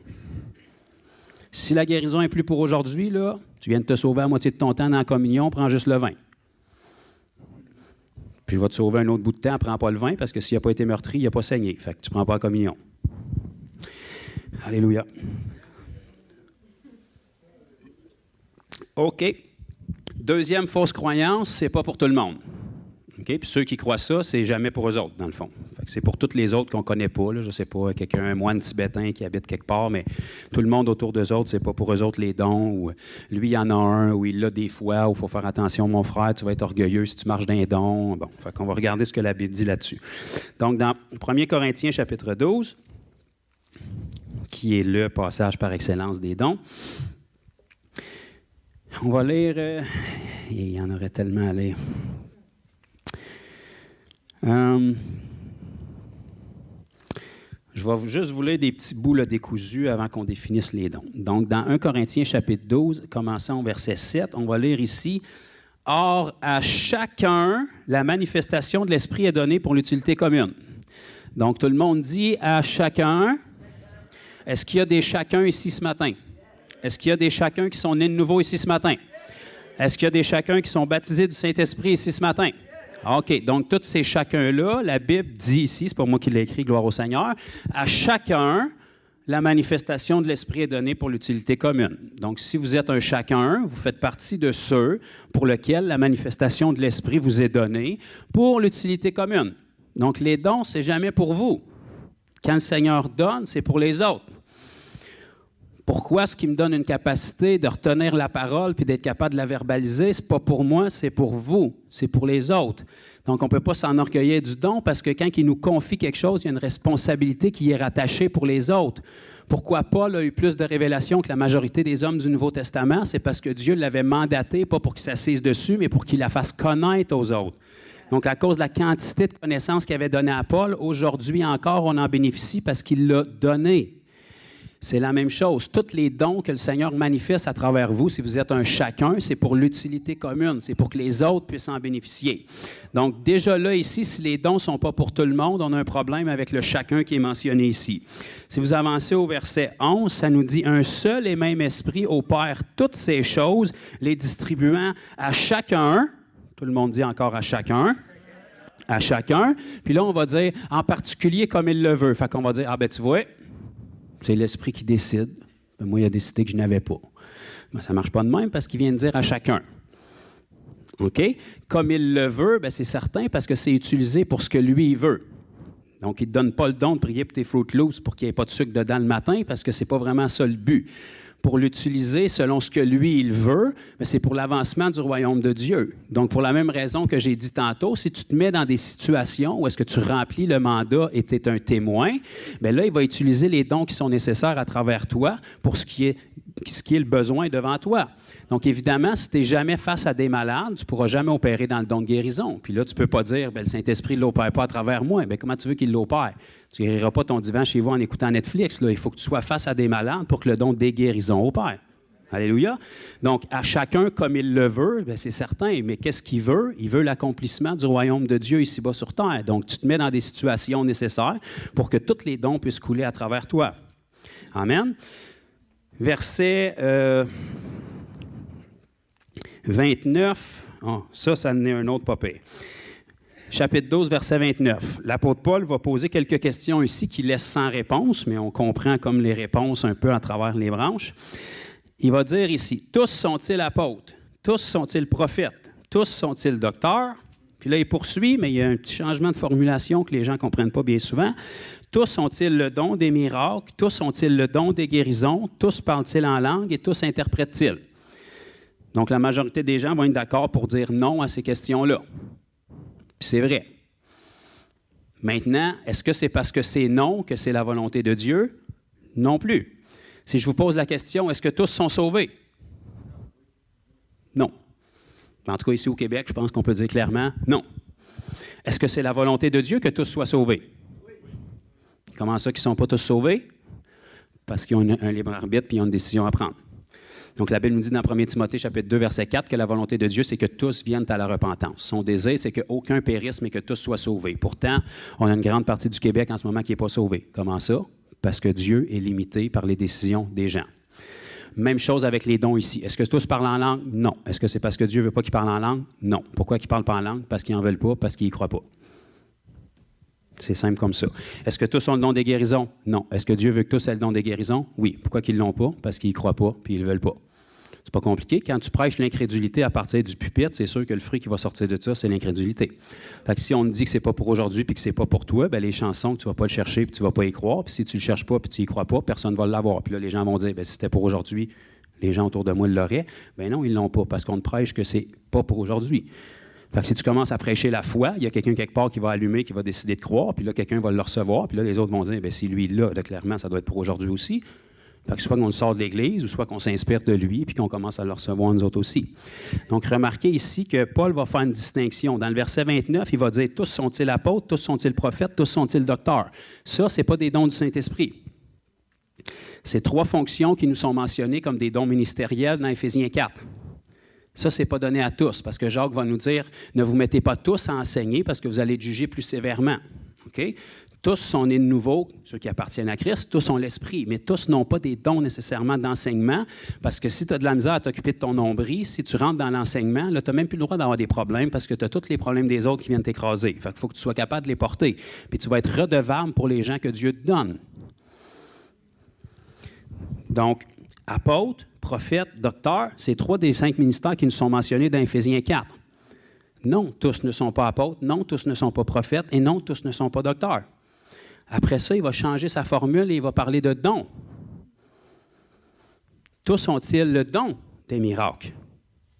Si la guérison n'est plus pour aujourd'hui, là, tu viens de te sauver à moitié de ton temps dans la communion, prends juste le vin. Puis je vais te sauver un autre bout de temps, prends pas le vin, parce que s'il n'a pas été meurtri, il n'a pas saigné. Fait que tu ne prends pas la communion. Alléluia. OK. Deuxième fausse croyance, c'est pas pour tout le monde. Okay? Puis ceux qui croient ça, c'est jamais pour eux autres, dans le fond. Fait que c'est pour tous les autres qu'on ne connaît pas. Là. Je ne sais pas, un moine tibétain qui habite quelque part, mais tout le monde autour d'eux autres, c'est pas pour eux autres les dons. Ou lui, il y en a un, ou il l'a des fois, où il faut faire attention, mon frère, tu vas être orgueilleux si tu marches d'un don. Bon, fait qu'on va regarder ce que la Bible dit là-dessus. Donc, dans 1 Corinthiens, chapitre 12, qui est le passage par excellence des dons, on va lire, il y en aurait tellement à lire. Je vais juste vous lire des petits bouts là, décousus avant qu'on définisse les dons. Donc, dans 1 Corinthiens chapitre 12, commençons au verset 7, on va lire ici « Or, à chacun, la manifestation de l'Esprit est donnée pour l'utilité commune. » Donc, tout le monde dit « à chacun ». Est-ce qu'il y a des chacun ici ce matin? Est-ce qu'il y a des chacun qui sont nés de nouveau ici ce matin? Est-ce qu'il y a des chacun qui sont baptisés du Saint-Esprit ici ce matin? OK, donc tous ces chacun-là, la Bible dit ici, c'est pas moi qui l'ai écrit, gloire au Seigneur, à chacun, la manifestation de l'Esprit est donnée pour l'utilité commune. Donc, si vous êtes un chacun, vous faites partie de ceux pour lesquels la manifestation de l'Esprit vous est donnée pour l'utilité commune. Donc, les dons, c'est jamais pour vous. Quand le Seigneur donne, c'est pour les autres. Pourquoi ce qui me donne une capacité de retenir la parole puis d'être capable de la verbaliser, ce n'est pas pour moi, c'est pour vous, c'est pour les autres. Donc, on ne peut pas s'enorgueillir du don parce que quand il nous confie quelque chose, il y a une responsabilité qui est rattachée pour les autres. Pourquoi Paul a eu plus de révélations que la majorité des hommes du Nouveau Testament? C'est parce que Dieu l'avait mandaté, pas pour qu'il s'assise dessus, mais pour qu'il la fasse connaître aux autres. Donc, à cause de la quantité de connaissances qu'il avait donnée à Paul, aujourd'hui encore, on en bénéficie parce qu'il l'a donné. C'est la même chose. Tous les dons que le Seigneur manifeste à travers vous, si vous êtes un chacun, c'est pour l'utilité commune. C'est pour que les autres puissent en bénéficier. Donc, déjà là, ici, si les dons ne sont pas pour tout le monde, on a un problème avec le chacun qui est mentionné ici. Si vous avancez au verset 11, ça nous dit « Un seul et même esprit opère toutes ces choses, les distribuant à chacun. » Tout le monde dit encore « à chacun. » À chacun. Puis là, on va dire « en particulier comme il le veut ». Fait qu'on va dire « Ah ben tu vois, c'est l'esprit qui décide. Ben, moi, il a décidé que je n'avais pas. » Ben, ça ne marche pas de même parce qu'il vient de dire « à chacun ». OK? Comme il le veut, ben, c'est certain parce que c'est utilisé pour ce que lui, il veut. Donc, il ne te donne pas le don de prier pour tes Fruit Loops pour qu'il n'y ait pas de sucre dedans le matin parce que ce n'est pas vraiment ça le but. Pour l'utiliser selon ce que lui, il veut, mais c'est pour l'avancement du royaume de Dieu. Donc, pour la même raison que j'ai dit tantôt, si tu te mets dans des situations où est-ce que tu remplis le mandat et tu es un témoin, bien là, il va utiliser les dons qui sont nécessaires à travers toi pour ce qui est le besoin devant toi. Donc, évidemment, si tu n'es jamais face à des malades, tu ne pourras jamais opérer dans le don de guérison. Puis là, tu ne peux pas dire, bien, le Saint-Esprit ne l'opère pas à travers moi. Bien, comment tu veux qu'il l'opère? Tu ne guériras pas ton divan chez vous en écoutant Netflix. Là. Il faut que tu sois face à des malades pour que le don des guérisons opère. Alléluia. Donc, à chacun comme il le veut, bien, c'est certain. Mais qu'est-ce qu'il veut? Il veut l'accomplissement du royaume de Dieu ici-bas sur terre. Donc, tu te mets dans des situations nécessaires pour que tous les dons puissent couler à travers toi. Amen. Verset 29. Oh, ça en est un autre papier. Chapitre 12, verset 29. L'apôtre Paul va poser quelques questions ici qui laissent sans réponse, mais on comprend comme les réponses un peu à travers les branches. Il va dire ici, « Tous sont-ils apôtres? Tous sont-ils prophètes? Tous sont-ils docteurs? » Puis là, il poursuit, mais il y a un petit changement de formulation que les gens ne comprennent pas bien souvent. « Tous ont-ils le don des miracles? Tous ont-ils le don des guérisons? Tous parlent-ils en langue et tous interprètent-ils? » Donc, la majorité des gens vont être d'accord pour dire non à ces questions-là. Puis c'est vrai. Maintenant, est-ce que c'est parce que c'est non que c'est la volonté de Dieu? Non plus. Si je vous pose la question, est-ce que tous sont sauvés? Non. En tout cas, ici au Québec, je pense qu'on peut dire clairement non. Est-ce que c'est la volonté de Dieu que tous soient sauvés? Comment ça qu'ils ne sont pas tous sauvés? Parce qu'ils ont un libre arbitre et ils ont une décision à prendre. Donc, la Bible nous dit dans 1 Timothée, chapitre 2, verset 4, que la volonté de Dieu, c'est que tous viennent à la repentance. Son désir, c'est qu'aucun périsse, mais que tous soient sauvés. Pourtant, on a une grande partie du Québec en ce moment qui n'est pas sauvée. Comment ça? Parce que Dieu est limité par les décisions des gens. Même chose avec les dons ici. Est-ce que tous parlent en langue? Non. Est-ce que c'est parce que Dieu ne veut pas qu'ils parlent en langue? Non. Pourquoi ils ne parlent pas en langue? Parce qu'ils n'en veulent pas, parce qu'ils n'y croient pas. C'est simple comme ça. Est-ce que tous ont le don des guérisons? Non. Est-ce que Dieu veut que tous aient le don des guérisons? Oui. Pourquoi qu'ils ne l'ont pas? Parce qu'ils n'y croient pas, puis ils ne le veulent pas. C'est pas compliqué. Quand tu prêches l'incrédulité à partir du pupitre, c'est sûr que le fruit qui va sortir de ça, c'est l'incrédulité. Fait que si on te dit que c'est pas pour aujourd'hui puis que c'est pas pour toi, bien, les chansons, tu vas pas le chercher puis tu vas pas y croire. Puis si tu le cherches pas puis tu y crois pas, personne va l'avoir. Puis là, les gens vont dire, bien, si c'était pour aujourd'hui, les gens autour de moi l'auraient. Bien non, ils l'ont pas parce qu'on te prêche que c'est pas pour aujourd'hui. Fait que si tu commences à prêcher la foi, il y a quelqu'un quelque part qui va allumer, qui va décider de croire, puis là, quelqu'un va le recevoir, puis là, les autres vont dire, bien, si lui là, clairement, ça doit être pour aujourd'hui aussi. Fait que soit qu'on le sort de l'Église, ou soit qu'on s'inspire de lui, puis qu'on commence à le recevoir nous autres aussi. Donc, remarquez ici que Paul va faire une distinction. Dans le verset 29, il va dire « Tous sont-ils apôtres, tous sont-ils prophètes, tous sont-ils docteurs? » Ça, ce n'est pas des dons du Saint-Esprit. C'est 3 fonctions qui nous sont mentionnées comme des dons ministériels dans Éphésiens 4. Ça, ce n'est pas donné à tous, parce que Jacques va nous dire « Ne vous mettez pas tous à enseigner, parce que vous allez être jugés plus sévèrement. Okay? » Tous sont nés de nouveau, ceux qui appartiennent à Christ, tous ont l'Esprit, mais tous n'ont pas des dons nécessairement d'enseignement, parce que si tu as de la misère à t'occuper de ton nombril, si tu rentres dans l'enseignement, là, tu n'as même plus le droit d'avoir des problèmes, parce que tu as tous les problèmes des autres qui viennent t'écraser. Fait qu'il faut que tu sois capable de les porter. Puis tu vas être redevable pour les gens que Dieu te donne. Donc, apôtre, prophète, docteur, c'est 3 des 5 ministères qui nous sont mentionnés dans Éphésiens 4. Non, tous ne sont pas apôtres, non, tous ne sont pas prophètes, et non, tous ne sont pas docteurs. Après ça, il va changer sa formule et il va parler de dons. Tous ont-ils le don des miracles?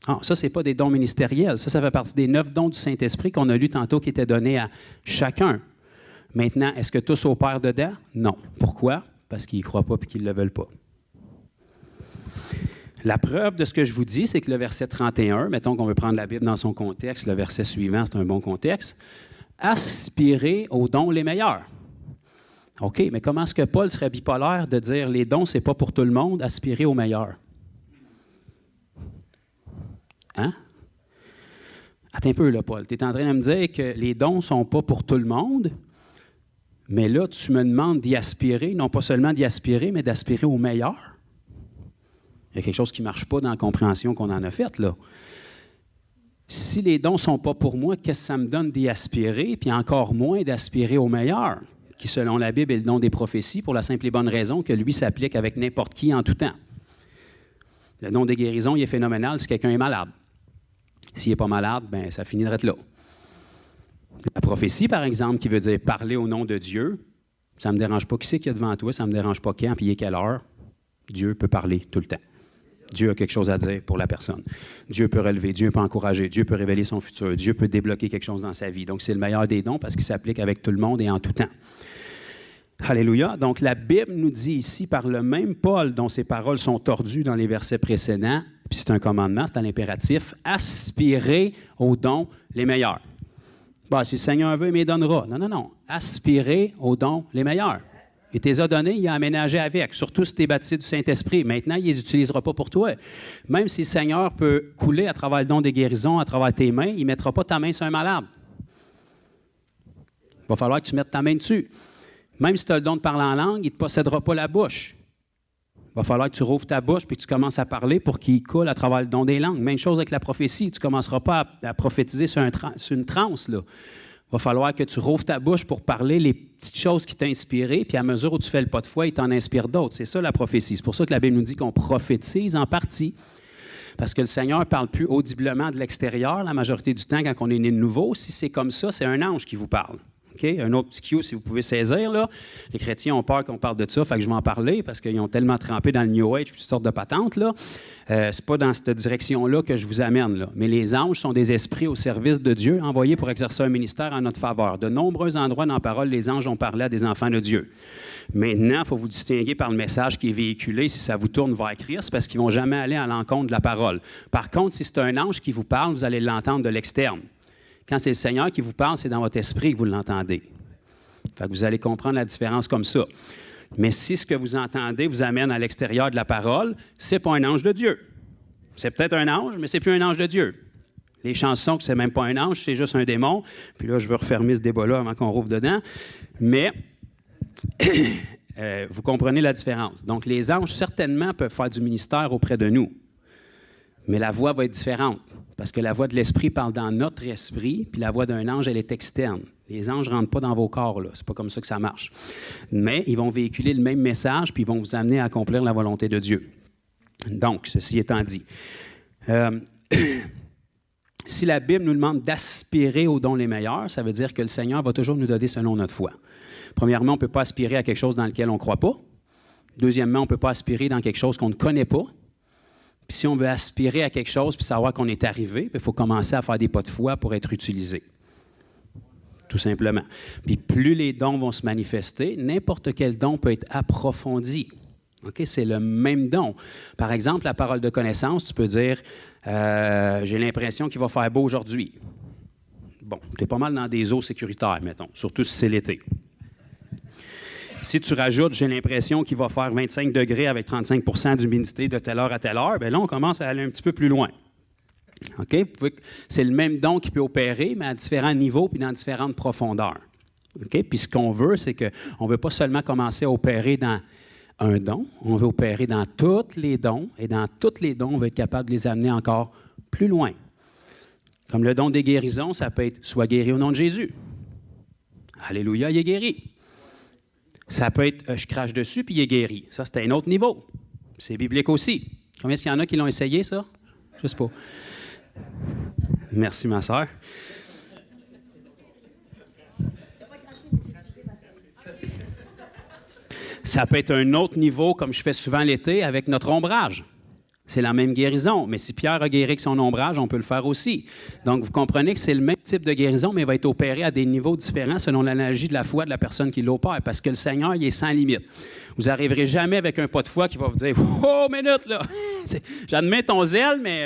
Ah, ça, ce n'est pas des dons ministériels. Ça fait partie des 9 dons du Saint-Esprit qu'on a lus tantôt qui étaient donnés à chacun. Maintenant, est-ce que tous opèrent dedans? Non. Pourquoi? Parce qu'ils n'y croient pas et qu'ils ne le veulent pas. La preuve de ce que je vous dis, c'est que le verset 31, mettons qu'on veut prendre la Bible dans son contexte, le verset suivant, c'est un bon contexte, aspirez aux dons les meilleurs. OK, mais comment est-ce que Paul serait bipolaire de dire les dons, ce n'est pas pour tout le monde, aspirer au meilleur? Hein? Attends un peu, là, Paul. Tu es en train de me dire que les dons ne sont pas pour tout le monde, mais là, tu me demandes d'y aspirer, non pas seulement d'y aspirer, mais d'aspirer au meilleur. Il y a quelque chose qui ne marche pas dans la compréhension qu'on en a faite, là. Si les dons ne sont pas pour moi, qu'est-ce que ça me donne d'y aspirer, puis encore moins d'aspirer au meilleur, qui, selon la Bible, est le don des prophéties, pour la simple et bonne raison que lui s'applique avec n'importe qui en tout temps. Le don des guérisons, il est phénoménal si quelqu'un est malade. S'il n'est pas malade, bien, ça finirait là. La prophétie, par exemple, qui veut dire parler au nom de Dieu, ça ne me dérange pas qui c'est qu'il y a devant toi, ça ne me dérange pas quand, puis il est quelle heure. Dieu peut parler tout le temps. Dieu a quelque chose à dire pour la personne. Dieu peut relever, Dieu peut encourager, Dieu peut révéler son futur, Dieu peut débloquer quelque chose dans sa vie. Donc, c'est le meilleur des dons parce qu'il s'applique avec tout le monde et en tout temps. Alléluia. Donc, la Bible nous dit ici, par le même Paul, dont ses paroles sont tordues dans les versets précédents, puis c'est un commandement, c'est un impératif, aspirez aux dons les meilleurs. Bon, si le Seigneur veut, il me les donnera. Non, non, non. Aspirez aux dons les meilleurs. Il te les a donnés, il a aménagé avec, surtout si tu es baptisé du Saint-Esprit. Maintenant, il ne les utilisera pas pour toi. Même si le Seigneur peut couler à travers le don des guérisons, à travers tes mains, il ne mettra pas ta main sur un malade. Il va falloir que tu mettes ta main dessus. Même si tu as le don de parler en langue, il ne te possédera pas la bouche. Il va falloir que tu rouvres ta bouche puis que tu commences à parler pour qu'il coule à travers le don des langues. Même chose avec la prophétie. Tu ne commenceras pas à prophétiser sur une transe, là. Il va falloir que tu rouvres ta bouche pour parler les petites choses qui t'ont inspiré, puis à mesure où tu fais le pas de foi, il t'en inspire d'autres. C'est ça la prophétie. C'est pour ça que la Bible nous dit qu'on prophétise en partie, parce que le Seigneur ne parle plus audiblement de l'extérieur la majorité du temps quand on est né de nouveau. Si c'est comme ça, c'est un ange qui vous parle. Okay? Un autre petit cue, si vous pouvez saisir, là. Les chrétiens ont peur qu'on parle de ça, fait que je vais en parler parce qu'ils ont tellement trempé dans le New Age, toutes sortes de patentes, là. C'est pas dans cette direction-là que je vous amène, là. Mais les anges sont des esprits au service de Dieu, envoyés pour exercer un ministère en notre faveur. De nombreux endroits dans la parole, les anges ont parlé à des enfants de Dieu. Maintenant, il faut vous distinguer par le message qui est véhiculé si ça vous tourne vers Christ, parce qu'ils ne vont jamais aller à l'encontre de la parole. Par contre, si c'est un ange qui vous parle, vous allez l'entendre de l'externe. Quand c'est le Seigneur qui vous parle, c'est dans votre esprit que vous l'entendez. Fait que vous allez comprendre la différence comme ça. Mais si ce que vous entendez vous amène à l'extérieur de la parole, ce n'est pas un ange de Dieu. C'est peut-être un ange, mais ce n'est plus un ange de Dieu. Les chansons que ce n'est même pas un ange, c'est juste un démon. Puis là, je veux refermer ce débat-là avant qu'on rouvre dedans. Mais vous comprenez la différence. Donc, les anges, certainement, peuvent faire du ministère auprès de nous. Mais la voix va être différente, parce que la voix de l'Esprit parle dans notre esprit, puis la voix d'un ange, elle est externe. Les anges ne rentrent pas dans vos corps, là. C'est pas comme ça que ça marche. Mais ils vont véhiculer le même message, puis ils vont vous amener à accomplir la volonté de Dieu. Donc, ceci étant dit, si la Bible nous demande d'aspirer aux dons les meilleurs, ça veut dire que le Seigneur va toujours nous donner selon notre foi. Premièrement, on ne peut pas aspirer à quelque chose dans lequel on ne croit pas. Deuxièmement, on ne peut pas aspirer dans quelque chose qu'on ne connaît pas. Puis si on veut aspirer à quelque chose puis savoir qu'on est arrivé, il faut commencer à faire des pas de foi pour être utilisé. Tout simplement. Puis plus les dons vont se manifester, n'importe quel don peut être approfondi. Okay? C'est le même don. Par exemple, la parole de connaissance, tu peux dire j'ai l'impression qu'il va faire beau aujourd'hui. Bon, tu es pas mal dans des eaux sécuritaires, mettons, surtout si c'est l'été. Si tu rajoutes, j'ai l'impression qu'il va faire 25 degrés avec 35 % d'humidité de telle heure à telle heure, bien là, on commence à aller un petit peu plus loin. OK? C'est le même don qui peut opérer, mais à différents niveaux puis dans différentes profondeurs. OK? Puis ce qu'on veut, c'est qu'on ne veut pas seulement commencer à opérer dans un don, on veut opérer dans tous les dons, et dans tous les dons, on veut être capable de les amener encore plus loin. Comme le don des guérisons, ça peut être « Sois guéri au nom de Jésus ». Alléluia, il est guéri. Ça peut être « Je crache dessus, puis il est guéri ». Ça, c'est un autre niveau. C'est biblique aussi. Combien est-ce qu'il y en a qui l'ont essayé, ça? Je ne sais pas. Merci, ma sœur. Ça peut être un autre niveau, comme je fais souvent l'été, avec notre ombrage. C'est la même guérison. Mais si Pierre a guéri avec son ombrage, on peut le faire aussi. Donc, vous comprenez que c'est le même type de guérison, mais il va être opéré à des niveaux différents selon l'analogie de la foi de la personne qui l'opère, parce que le Seigneur, il est sans limite. Vous n'arriverez jamais avec un pas de foi qui va vous dire « Oh, minute, là! J'admets ton zèle, mais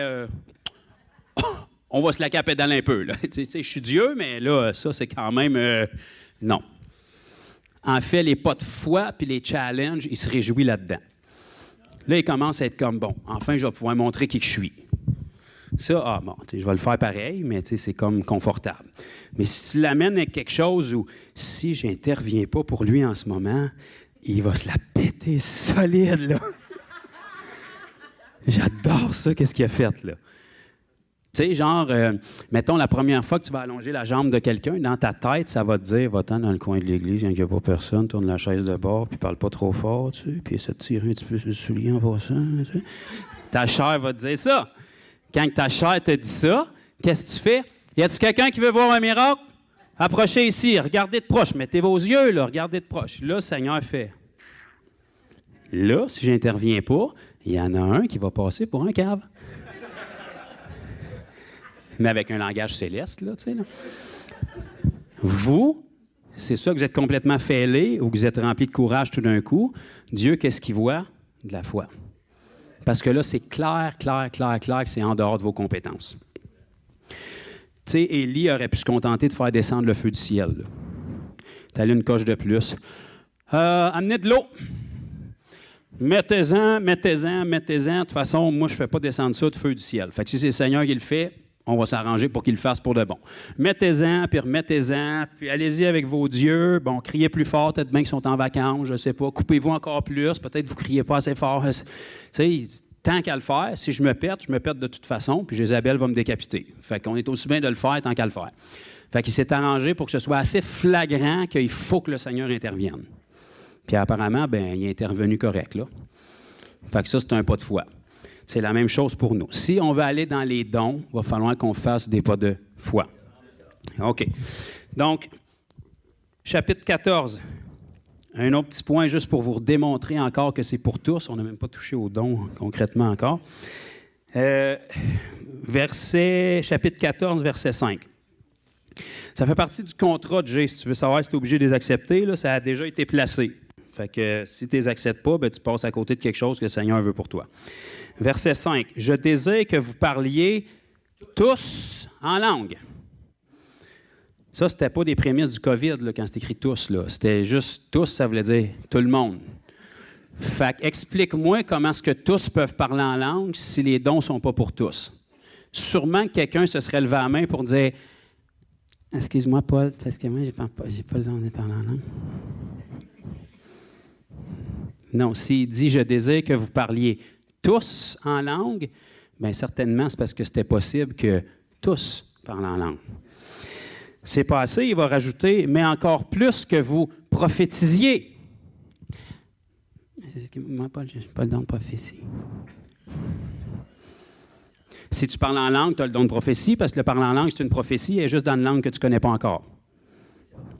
on va se la pédaler un peu. Là. Je suis Dieu, mais là, ça, c'est quand même... non. en fait les pas de foi puis les challenges, il se réjouit là-dedans. Là, il commence à être comme, bon, enfin, je vais pouvoir montrer qui que je suis. Ça, bon, je vais le faire pareil, mais c'est comme confortable. Mais si tu l'amènes avec quelque chose où, si je n'interviens pas pour lui en ce moment, il va se la péter solide, là. J'adore ça, qu'est-ce qu'il a fait, là. Tu sais, genre, mettons, la première fois que tu vas allonger la jambe de quelqu'un, dans ta tête, ça va te dire, va-t'en dans le coin de l'église, il n'y a pas personne, tourne la chaise de bord, puis parle pas trop fort, tu sais, puis essaie de tirer un petit peu sur le soulier en passant, tu sais. Ta chair va te dire ça. Quand ta chair te dit ça, qu'est-ce que tu fais? Y a-t-il quelqu'un qui veut voir un miracle? Approchez ici, regardez de proche, mettez vos yeux, là, regardez de proche. Là, le Seigneur fait. Là, si j'interviens pas, il y en a un qui va passer pour un cave. Mais avec un langage céleste, là, tu sais, là. Vous, c'est ça que vous êtes complètement fêlés ou que vous êtes rempli de courage tout d'un coup. Dieu, qu'est-ce qu'il voit? De la foi. Parce que là, c'est clair que c'est en dehors de vos compétences. Tu sais, Élie aurait pu se contenter de faire descendre le feu du ciel. T'as une coche de plus. Amenez de l'eau. Mettez-en. De toute façon, moi, je ne fais pas descendre ça de feu du ciel. Fait que si c'est le Seigneur qui le fait, on va s'arranger pour qu'il le fasse pour de bon. Mettez-en, puis remettez-en, puis allez-y avec vos dieux. Bon, criez plus fort, peut-être bien qu'ils sont en vacances, je ne sais pas. Coupez-vous encore plus, peut-être vous ne criez pas assez fort. Tu sais, tant qu'à le faire, si je me pète de toute façon, puis Jézabel va me décapiter. Fait qu'on est aussi bien de le faire tant qu'à le faire. Fait qu'il s'est arrangé pour que ce soit assez flagrant qu'il faut que le Seigneur intervienne. Puis apparemment, bien, il est intervenu correct, là. Fait que ça, c'est un pas de foi. C'est la même chose pour nous. Si on veut aller dans les dons, il va falloir qu'on fasse des pas de foi. OK. Donc, chapitre 14. Un autre petit point juste pour vous démontrer encore que c'est pour tous. On n'a même pas touché aux dons concrètement encore. Chapitre 14, verset 5. Ça fait partie du contrat de G. Si tu veux savoir si tu es obligé de les accepter, là, ça a déjà été placé. Fait que si tu ne les acceptes pas, bien, tu passes à côté de quelque chose que le Seigneur veut pour toi. Verset 5. « Je désire que vous parliez tous en langue. » Ça, ce n'était pas des prémices du COVID là, quand c'est écrit « tous ». C'était juste « tous », ça voulait dire « tout le monde ». Fait que explique-moi comment est-ce que tous peuvent parler en langue si les dons ne sont pas pour tous. Sûrement que quelqu'un se serait levé la main pour dire « Excuse-moi, Paul, parce que moi, je n'ai pas le don de parler en langue. » Non, s'il dit « Je désire que vous parliez tous en langue », bien certainement, c'est parce que c'était possible que tous parlent en langue. C'est pas assez, il va rajouter « Mais encore plus que vous prophétisiez. » Moi, Paul, je n'ai pas le don de prophétie. Si tu parles en langue, tu as le don de prophétie, parce que le parler en langue, c'est une prophétie, elle est juste dans une langue que tu ne connais pas encore.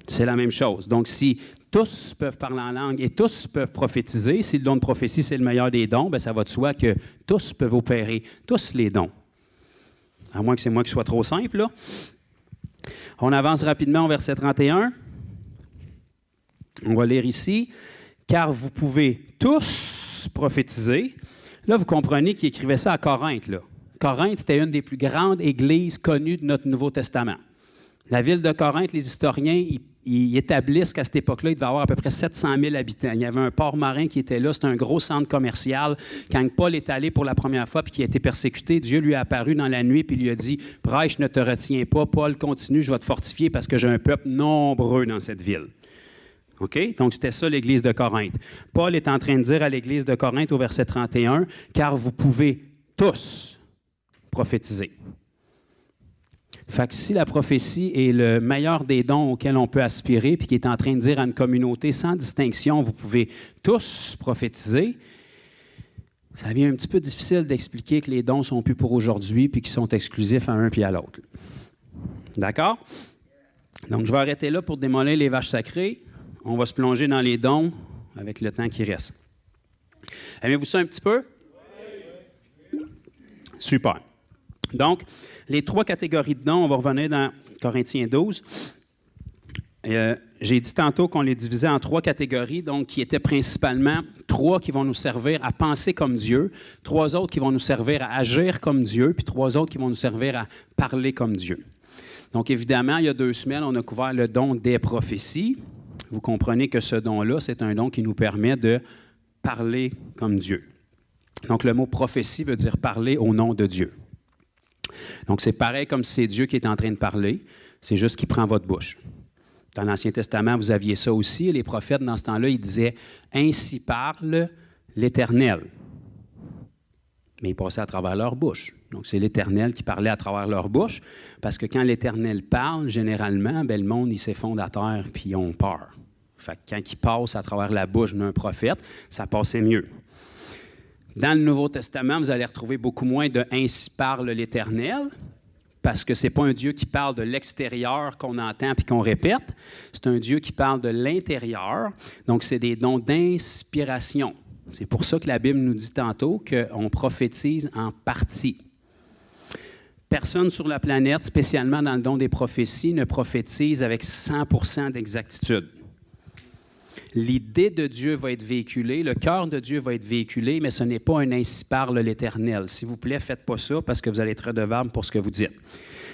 C'est la même chose. Donc, si tous peuvent parler en langue et tous peuvent prophétiser, si le don de prophétie, c'est le meilleur des dons, bien, ça va de soi que tous peuvent opérer, tous les dons. À moins que c'est moi qui sois trop simple, là. On avance rapidement au verset 31. On va lire ici. « Car vous pouvez tous prophétiser. » Là, vous comprenez qu'il écrivait ça à Corinthe, là. Corinthe, c'était une des plus grandes églises connues de notre Nouveau Testament. La ville de Corinthe, les historiens, ils établissent qu'à cette époque-là, il devait y avoir à peu près 700 000 habitants. Il y avait un port marin qui était là, c'était un gros centre commercial. Quand Paul est allé pour la première fois puis qu'il a été persécuté, Dieu lui est apparu dans la nuit puis lui a dit « Prêche, ne te retiens pas, Paul, continue, je vais te fortifier parce que j'ai un peuple nombreux dans cette ville. » OK? Donc, c'était ça l'Église de Corinthe. Paul est en train de dire à l'Église de Corinthe au verset 31 « Car vous pouvez tous prophétiser. » Fait que si la prophétie est le meilleur des dons auxquels on peut aspirer, puis qui est en train de dire à une communauté sans distinction, vous pouvez tous prophétiser, ça devient un petit peu difficile d'expliquer que les dons sont plus pour aujourd'hui, puis qu'ils sont exclusifs à un puis à l'autre. D'accord? Donc, je vais arrêter là pour démolir les vaches sacrées. On va se plonger dans les dons avec le temps qui reste. Aimez-vous ça un petit peu? Super. Donc, les 3 catégories de dons, on va revenir dans Corinthiens 12. J'ai dit tantôt qu'on les divisait en 3 catégories, donc qui étaient principalement 3 qui vont nous servir à penser comme Dieu, 3 autres qui vont nous servir à agir comme Dieu, puis 3 autres qui vont nous servir à parler comme Dieu. Donc, évidemment, il y a 2 semaines, on a couvert le don des prophéties. vous comprenez que ce don-là, c'est un don qui nous permet de parler comme Dieu. Donc, le mot prophétie veut dire parler au nom de Dieu. Donc, c'est pareil comme si c'est Dieu qui est en train de parler, c'est juste qu'il prend votre bouche. Dans l'Ancien Testament, vous aviez ça aussi. Les prophètes, dans ce temps-là, ils disaient « Ainsi parle l'Éternel ». Mais ils passaient à travers leur bouche. Donc, c'est l'Éternel qui parlait à travers leur bouche, parce que quand l'Éternel parle, généralement, bien, le monde, il s'effondre à terre, puis ils ont peur. Fait que quand il passe à travers la bouche d'un prophète, ça passait mieux. Dans le Nouveau Testament, vous allez retrouver beaucoup moins de « Ainsi parle l'Éternel », parce que ce n'est pas un Dieu qui parle de l'extérieur qu'on entend puis qu'on répète, c'est un Dieu qui parle de l'intérieur. Donc, c'est des dons d'inspiration. C'est pour ça que la Bible nous dit tantôt qu'on prophétise en partie. Personne sur la planète, spécialement dans le don des prophéties, ne prophétise avec 100% d'exactitude. L'idée de Dieu va être véhiculée, le cœur de Dieu va être véhiculé, mais ce n'est pas un « ainsi parle l'Éternel ». S'il vous plaît, faites pas ça parce que vous allez être redevable pour ce que vous dites.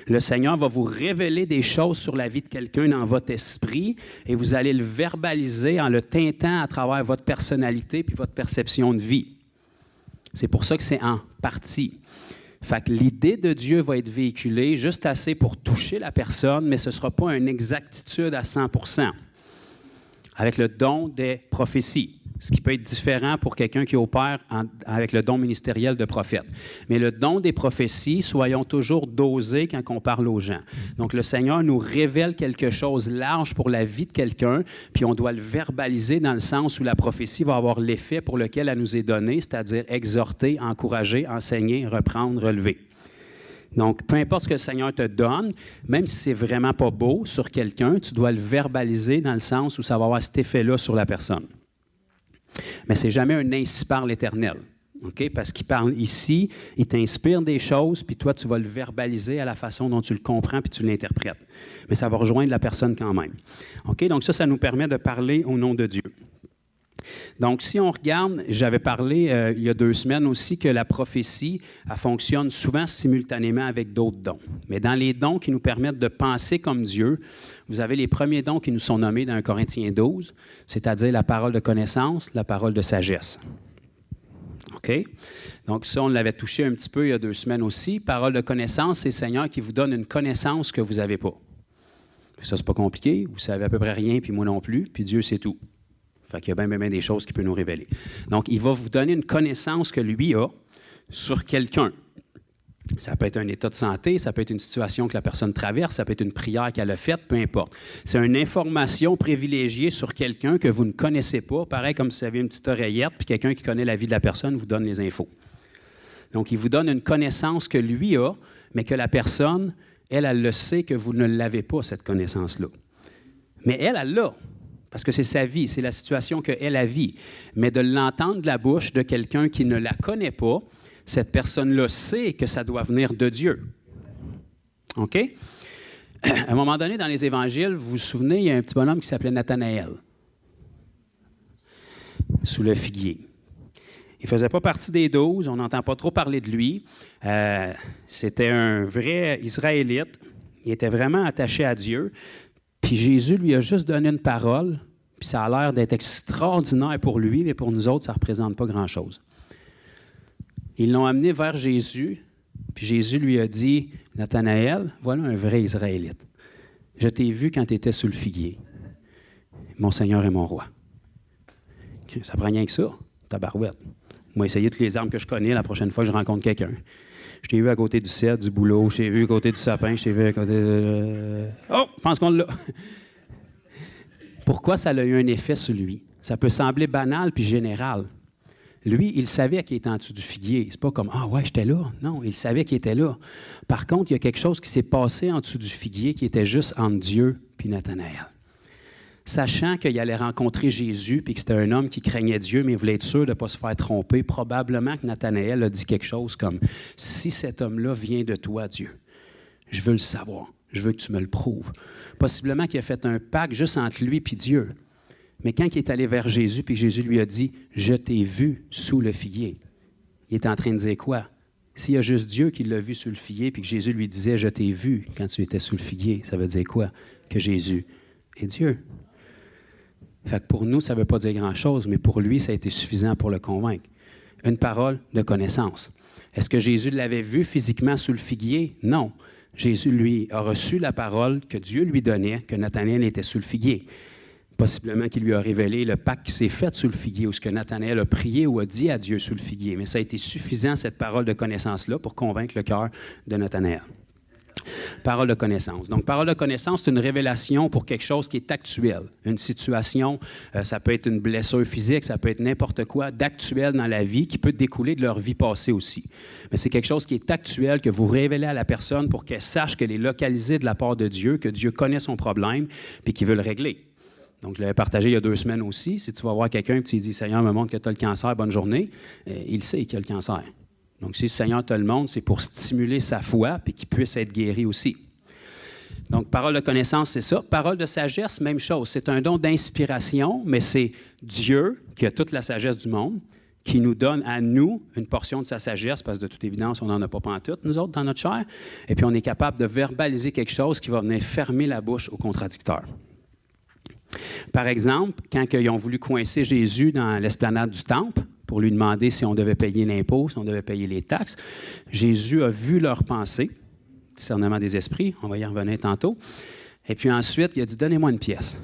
Le Seigneur va vous révéler des choses sur la vie de quelqu'un dans votre esprit et vous allez le verbaliser en le teintant à travers votre personnalité puis votre perception de vie. C'est pour ça que c'est en partie. Fait que l'idée de Dieu va être véhiculée juste assez pour toucher la personne, mais ce ne sera pas une exactitude à 100%. Avec le don des prophéties, ce qui peut être différent pour quelqu'un qui opère avec le don ministériel de prophète. Mais le don des prophéties, soyons toujours dosés quand on parle aux gens. Donc, le Seigneur nous révèle quelque chose large pour la vie de quelqu'un, puis on doit le verbaliser dans le sens où la prophétie va avoir l'effet pour lequel elle nous est donnée, c'est-à-dire exhorter, encourager, enseigner, reprendre, relever. Donc, peu importe ce que le Seigneur te donne, même si c'est vraiment pas beau sur quelqu'un, tu dois le verbaliser dans le sens où ça va avoir cet effet-là sur la personne. Mais ce n'est jamais un « ainsi parle l'Éternel ». Okay? Parce qu'il parle ici, il t'inspire des choses, puis toi, tu vas le verbaliser à la façon dont tu le comprends puis tu l'interprètes. Mais ça va rejoindre la personne quand même. Okay? Donc ça nous permet de parler au nom de Dieu. Donc, si on regarde, j'avais parlé il y a 2 semaines aussi que la prophétie, elle fonctionne souvent simultanément avec d'autres dons. Mais dans les dons qui nous permettent de penser comme Dieu, vous avez les premiers dons qui nous sont nommés dans 1 Corinthiens 12, c'est-à-dire la parole de connaissance, la parole de sagesse. OK? Donc, ça, on l'avait touché un petit peu il y a 2 semaines aussi. Parole de connaissance, c'est le Seigneur qui vous donne une connaissance que vous n'avez pas. Ça, c'est pas compliqué. Vous savez à peu près rien, puis moi non plus, puis Dieu, c'est tout. Fait qu'il y a bien des choses qu'il peut nous révéler. Donc, il va vous donner une connaissance que lui a sur quelqu'un. Ça peut être un état de santé, ça peut être une situation que la personne traverse, ça peut être une prière qu'elle a faite, peu importe. C'est une information privilégiée sur quelqu'un que vous ne connaissez pas, pareil comme si vous avez une petite oreillette, puis quelqu'un qui connaît la vie de la personne vous donne les infos. Donc, il vous donne une connaissance que lui a, mais que la personne, elle le sait que vous ne l'avez pas, cette connaissance-là. Mais elle l'a. Parce que c'est sa vie, c'est la situation qu'elle a vit. Mais de l'entendre de la bouche de quelqu'un qui ne la connaît pas, cette personne-là sait que ça doit venir de Dieu. OK? À un moment donné, dans les Évangiles, vous vous souvenez, il y a un petit bonhomme qui s'appelait Nathanaël, sous le figuier. Il ne faisait pas partie des 12, on n'entend pas trop parler de lui. C'était un vrai Israélite. Il était vraiment attaché à Dieu. Puis Jésus lui a juste donné une parole, puis ça a l'air d'être extraordinaire pour lui, mais pour nous autres, ça ne représente pas grand-chose. Ils l'ont amené vers Jésus, puis Jésus lui a dit, « Nathanaël, voilà un vrai Israélite. Je t'ai vu quand tu étais sous le figuier. Mon Seigneur et mon roi. » Ça prend rien que ça, tabarouette. Moi, essayer toutes les armes que je connais la prochaine fois que je rencontre quelqu'un. Je t'ai vu à côté du cèdre, du bouleau, je t'ai vu à côté du sapin, je t'ai vu à côté de... Oh, je pense qu'on l'a. Pourquoi ça a eu un effet sur lui? Ça peut sembler banal puis général. Lui, il savait qu'il était en dessous du figuier. C'est pas comme « Ah ouais, j'étais là ». Non, il savait qu'il était là. Par contre, il y a quelque chose qui s'est passé en dessous du figuier qui était juste entre Dieu puis Nathanaël. Sachant qu'il allait rencontrer Jésus puis que c'était un homme qui craignait Dieu, mais il voulait être sûr de ne pas se faire tromper, probablement que Nathanaël a dit quelque chose comme « Si cet homme-là vient de toi, Dieu, je veux le savoir, je veux que tu me le prouves. » Possiblement qu'il a fait un pacte juste entre lui et Dieu. Mais quand il est allé vers Jésus puis Jésus lui a dit « Je t'ai vu sous le figuier », il est en train de dire quoi? S'il y a juste Dieu qui l'a vu sous le figuier puis que Jésus lui disait « Je t'ai vu quand tu étais sous le figuier », ça veut dire quoi? Que Jésus est Dieu. Fait que pour nous, ça ne veut pas dire grand-chose, mais pour lui, ça a été suffisant pour le convaincre. Une parole de connaissance. Est-ce que Jésus l'avait vu physiquement sous le figuier? Non. Jésus, lui, a reçu la parole que Dieu lui donnait, que Nathanaël était sous le figuier. Possiblement qu'il lui a révélé le pacte qui s'est fait sous le figuier, ou ce que Nathanaël a prié ou a dit à Dieu sous le figuier. Mais ça a été suffisant, cette parole de connaissance-là, pour convaincre le cœur de Nathanaël. Parole de connaissance. Donc, parole de connaissance, c'est une révélation pour quelque chose qui est actuel. Une situation, ça peut être une blessure physique, ça peut être n'importe quoi d'actuel dans la vie qui peut découler de leur vie passée aussi. Mais c'est quelque chose qui est actuel, que vous révélez à la personne pour qu'elle sache qu'elle est localisée de la part de Dieu, que Dieu connaît son problème puis qu'il veut le régler. Donc, je l'avais partagé il y a 2 semaines aussi. Si tu vas voir quelqu'un et tu lui dis « Seigneur, me montre que tu as le cancer, bonne journée », il sait qu'il a le cancer. Donc, si le Seigneur te le montre, c'est pour stimuler sa foi et qu'il puisse être guéri aussi. Donc, parole de connaissance, c'est ça. Parole de sagesse, même chose. C'est un don d'inspiration, mais c'est Dieu, qui a toute la sagesse du monde, qui nous donne à nous une portion de sa sagesse, parce que de toute évidence, on n'en a pas pantoute, nous autres, dans notre chair. Et puis, on est capable de verbaliser quelque chose qui va venir fermer la bouche au contradicteur. Par exemple, quand ils ont voulu coincer Jésus dans l'esplanade du temple, pour lui demander si on devait payer l'impôt, si on devait payer les taxes. Jésus a vu leurs pensées, discernement des esprits, on va y revenir tantôt. Et puis ensuite, il a dit, donnez-moi une pièce.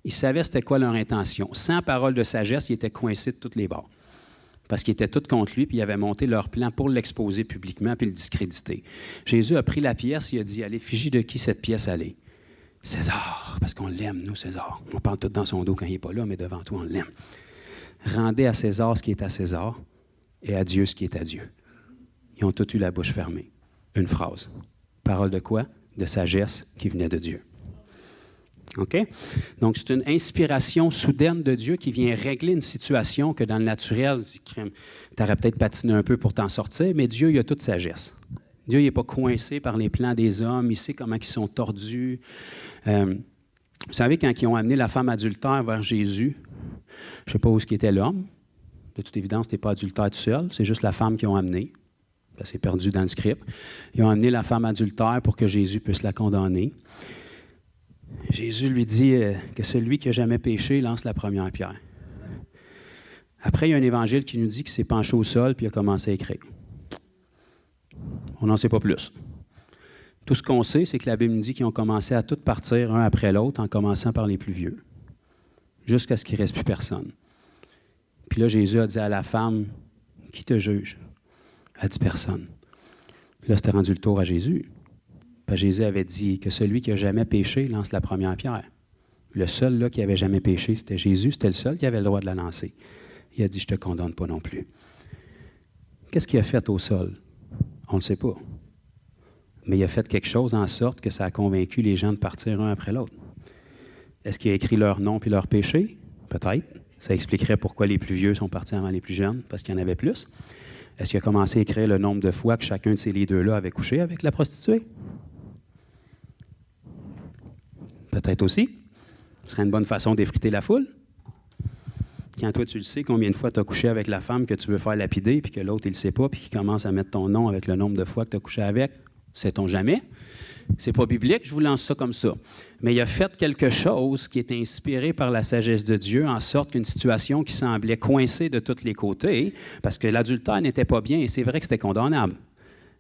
Il savait c'était quoi leur intention. Sans parole de sagesse, il était coincé de toutes les bords. Parce qu'ils étaient tous contre lui, puis il avait monté leur plan pour l'exposer publiquement, puis le discréditer. Jésus a pris la pièce, il a dit, allez, effigie de qui cette pièce allait? César, parce qu'on l'aime, nous, César. On parle tout dans son dos quand il n'est pas là, mais devant toi, on l'aime. Rendez à César ce qui est à César et à Dieu ce qui est à Dieu. Ils ont tous eu la bouche fermée. Une phrase. Parole de quoi? De sagesse qui venait de Dieu. OK? Donc, c'est une inspiration soudaine de Dieu qui vient régler une situation que dans le naturel, tu aurais peut-être patiné un peu pour t'en sortir, mais Dieu, il a toute sagesse. Dieu, il n'est pas coincé par les plans des hommes, il sait comment ils sont tordus. Vous savez, quand ils ont amené la femme adultère vers Jésus, je ne sais pas où était l'homme. De toute évidence, ce n'était pas adultère tout seul. C'est juste la femme qu'ils ont amenée. Ça s'est perdu dans le script. Ils ont amené la femme adultère pour que Jésus puisse la condamner. Jésus lui dit que celui qui n'a jamais péché lance la première pierre. Après, il y a un évangile qui nous dit qu'il s'est penché au sol puis il a commencé à écrire. On n'en sait pas plus. Tout ce qu'on sait, c'est que la Bible nous dit qu'ils ont commencé à tous partir un après l'autre en commençant par les plus vieux. Jusqu'à ce qu'il ne reste plus personne. Puis là, Jésus a dit à la femme, « Qui te juge? » Elle a dit « Personne. » Puis là, c'était rendu le tour à Jésus. Puis Jésus avait dit que celui qui n'a jamais péché lance la première pierre. Le seul là qui n'avait jamais péché, c'était Jésus. C'était le seul qui avait le droit de la lancer. Il a dit « Je ne te condamne pas non plus. » Qu'est-ce qu'il a fait au sol? On ne le sait pas. Mais il a fait quelque chose en sorte que ça a convaincu les gens de partir un après l'autre. Est-ce qu'il a écrit leur nom puis leur péché? Peut-être. Ça expliquerait pourquoi les plus vieux sont partis avant les plus jeunes, parce qu'il y en avait plus. Est-ce qu'il a commencé à écrire le nombre de fois que chacun de ces leaders-là avait couché avec la prostituée? Peut-être aussi. Ce serait une bonne façon d'effriter la foule. Quand toi, tu le sais, combien de fois tu as couché avec la femme que tu veux faire lapider, puis que l'autre, il ne le sait pas, puis qu'il commence à mettre ton nom avec le nombre de fois que tu as couché avec, sait-on jamais? C'est pas biblique, je vous lance ça comme ça. Mais il a fait quelque chose qui est inspiré par la sagesse de Dieu, en sorte qu'une situation qui semblait coincée de tous les côtés, parce que l'adultère n'était pas bien, et c'est vrai que c'était condamnable.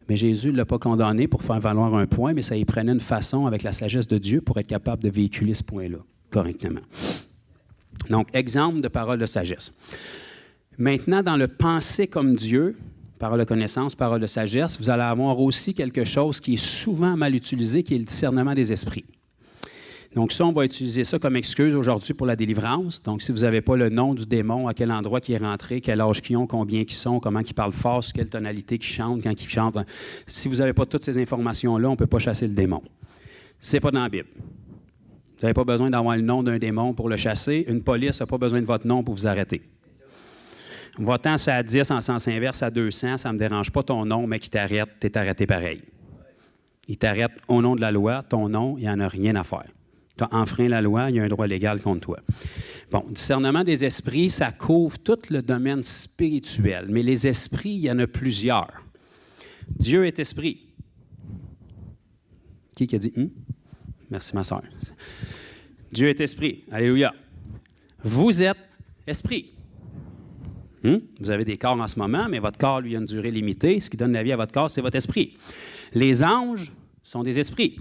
Mais Jésus ne l'a pas condamné pour faire valoir un point, mais ça y prenait une façon avec la sagesse de Dieu pour être capable de véhiculer ce point-là correctement. Donc, exemple de parole de sagesse. Maintenant, dans le penser comme Dieu, parole de connaissance, parole de sagesse, vous allez avoir aussi quelque chose qui est souvent mal utilisé, qui est le discernement des esprits. Donc ça, on va utiliser ça comme excuse aujourd'hui pour la délivrance. Donc, si vous n'avez pas le nom du démon, à quel endroit il est rentré, quel âge qu'ils ont, combien ils sont, comment ils parlent fort, sur quelle tonalité qu'ils chantent, quand ils chantent, si vous n'avez pas toutes ces informations-là, on ne peut pas chasser le démon. Ce n'est pas dans la Bible. Vous n'avez pas besoin d'avoir le nom d'un démon pour le chasser. Une police n'a pas besoin de votre nom pour vous arrêter. Va-t'en, c'est à 10 en sens inverse, à 200, ça ne me dérange pas ton nom, mais qui t'arrête, tu es arrêté pareil. Il t'arrête au nom de la loi, ton nom, il n'y en a rien à faire. Tu as enfreint la loi, il y a un droit légal contre toi. Bon, discernement des esprits, ça couvre tout le domaine spirituel, mais les esprits, il y en a plusieurs. Dieu est esprit. Qui a dit « Merci, ma soeur ». Dieu est esprit. Alléluia. Vous êtes esprit. Vous avez des corps en ce moment, mais votre corps, lui, a une durée limitée. Ce qui donne la vie à votre corps, c'est votre esprit. Les anges sont des esprits.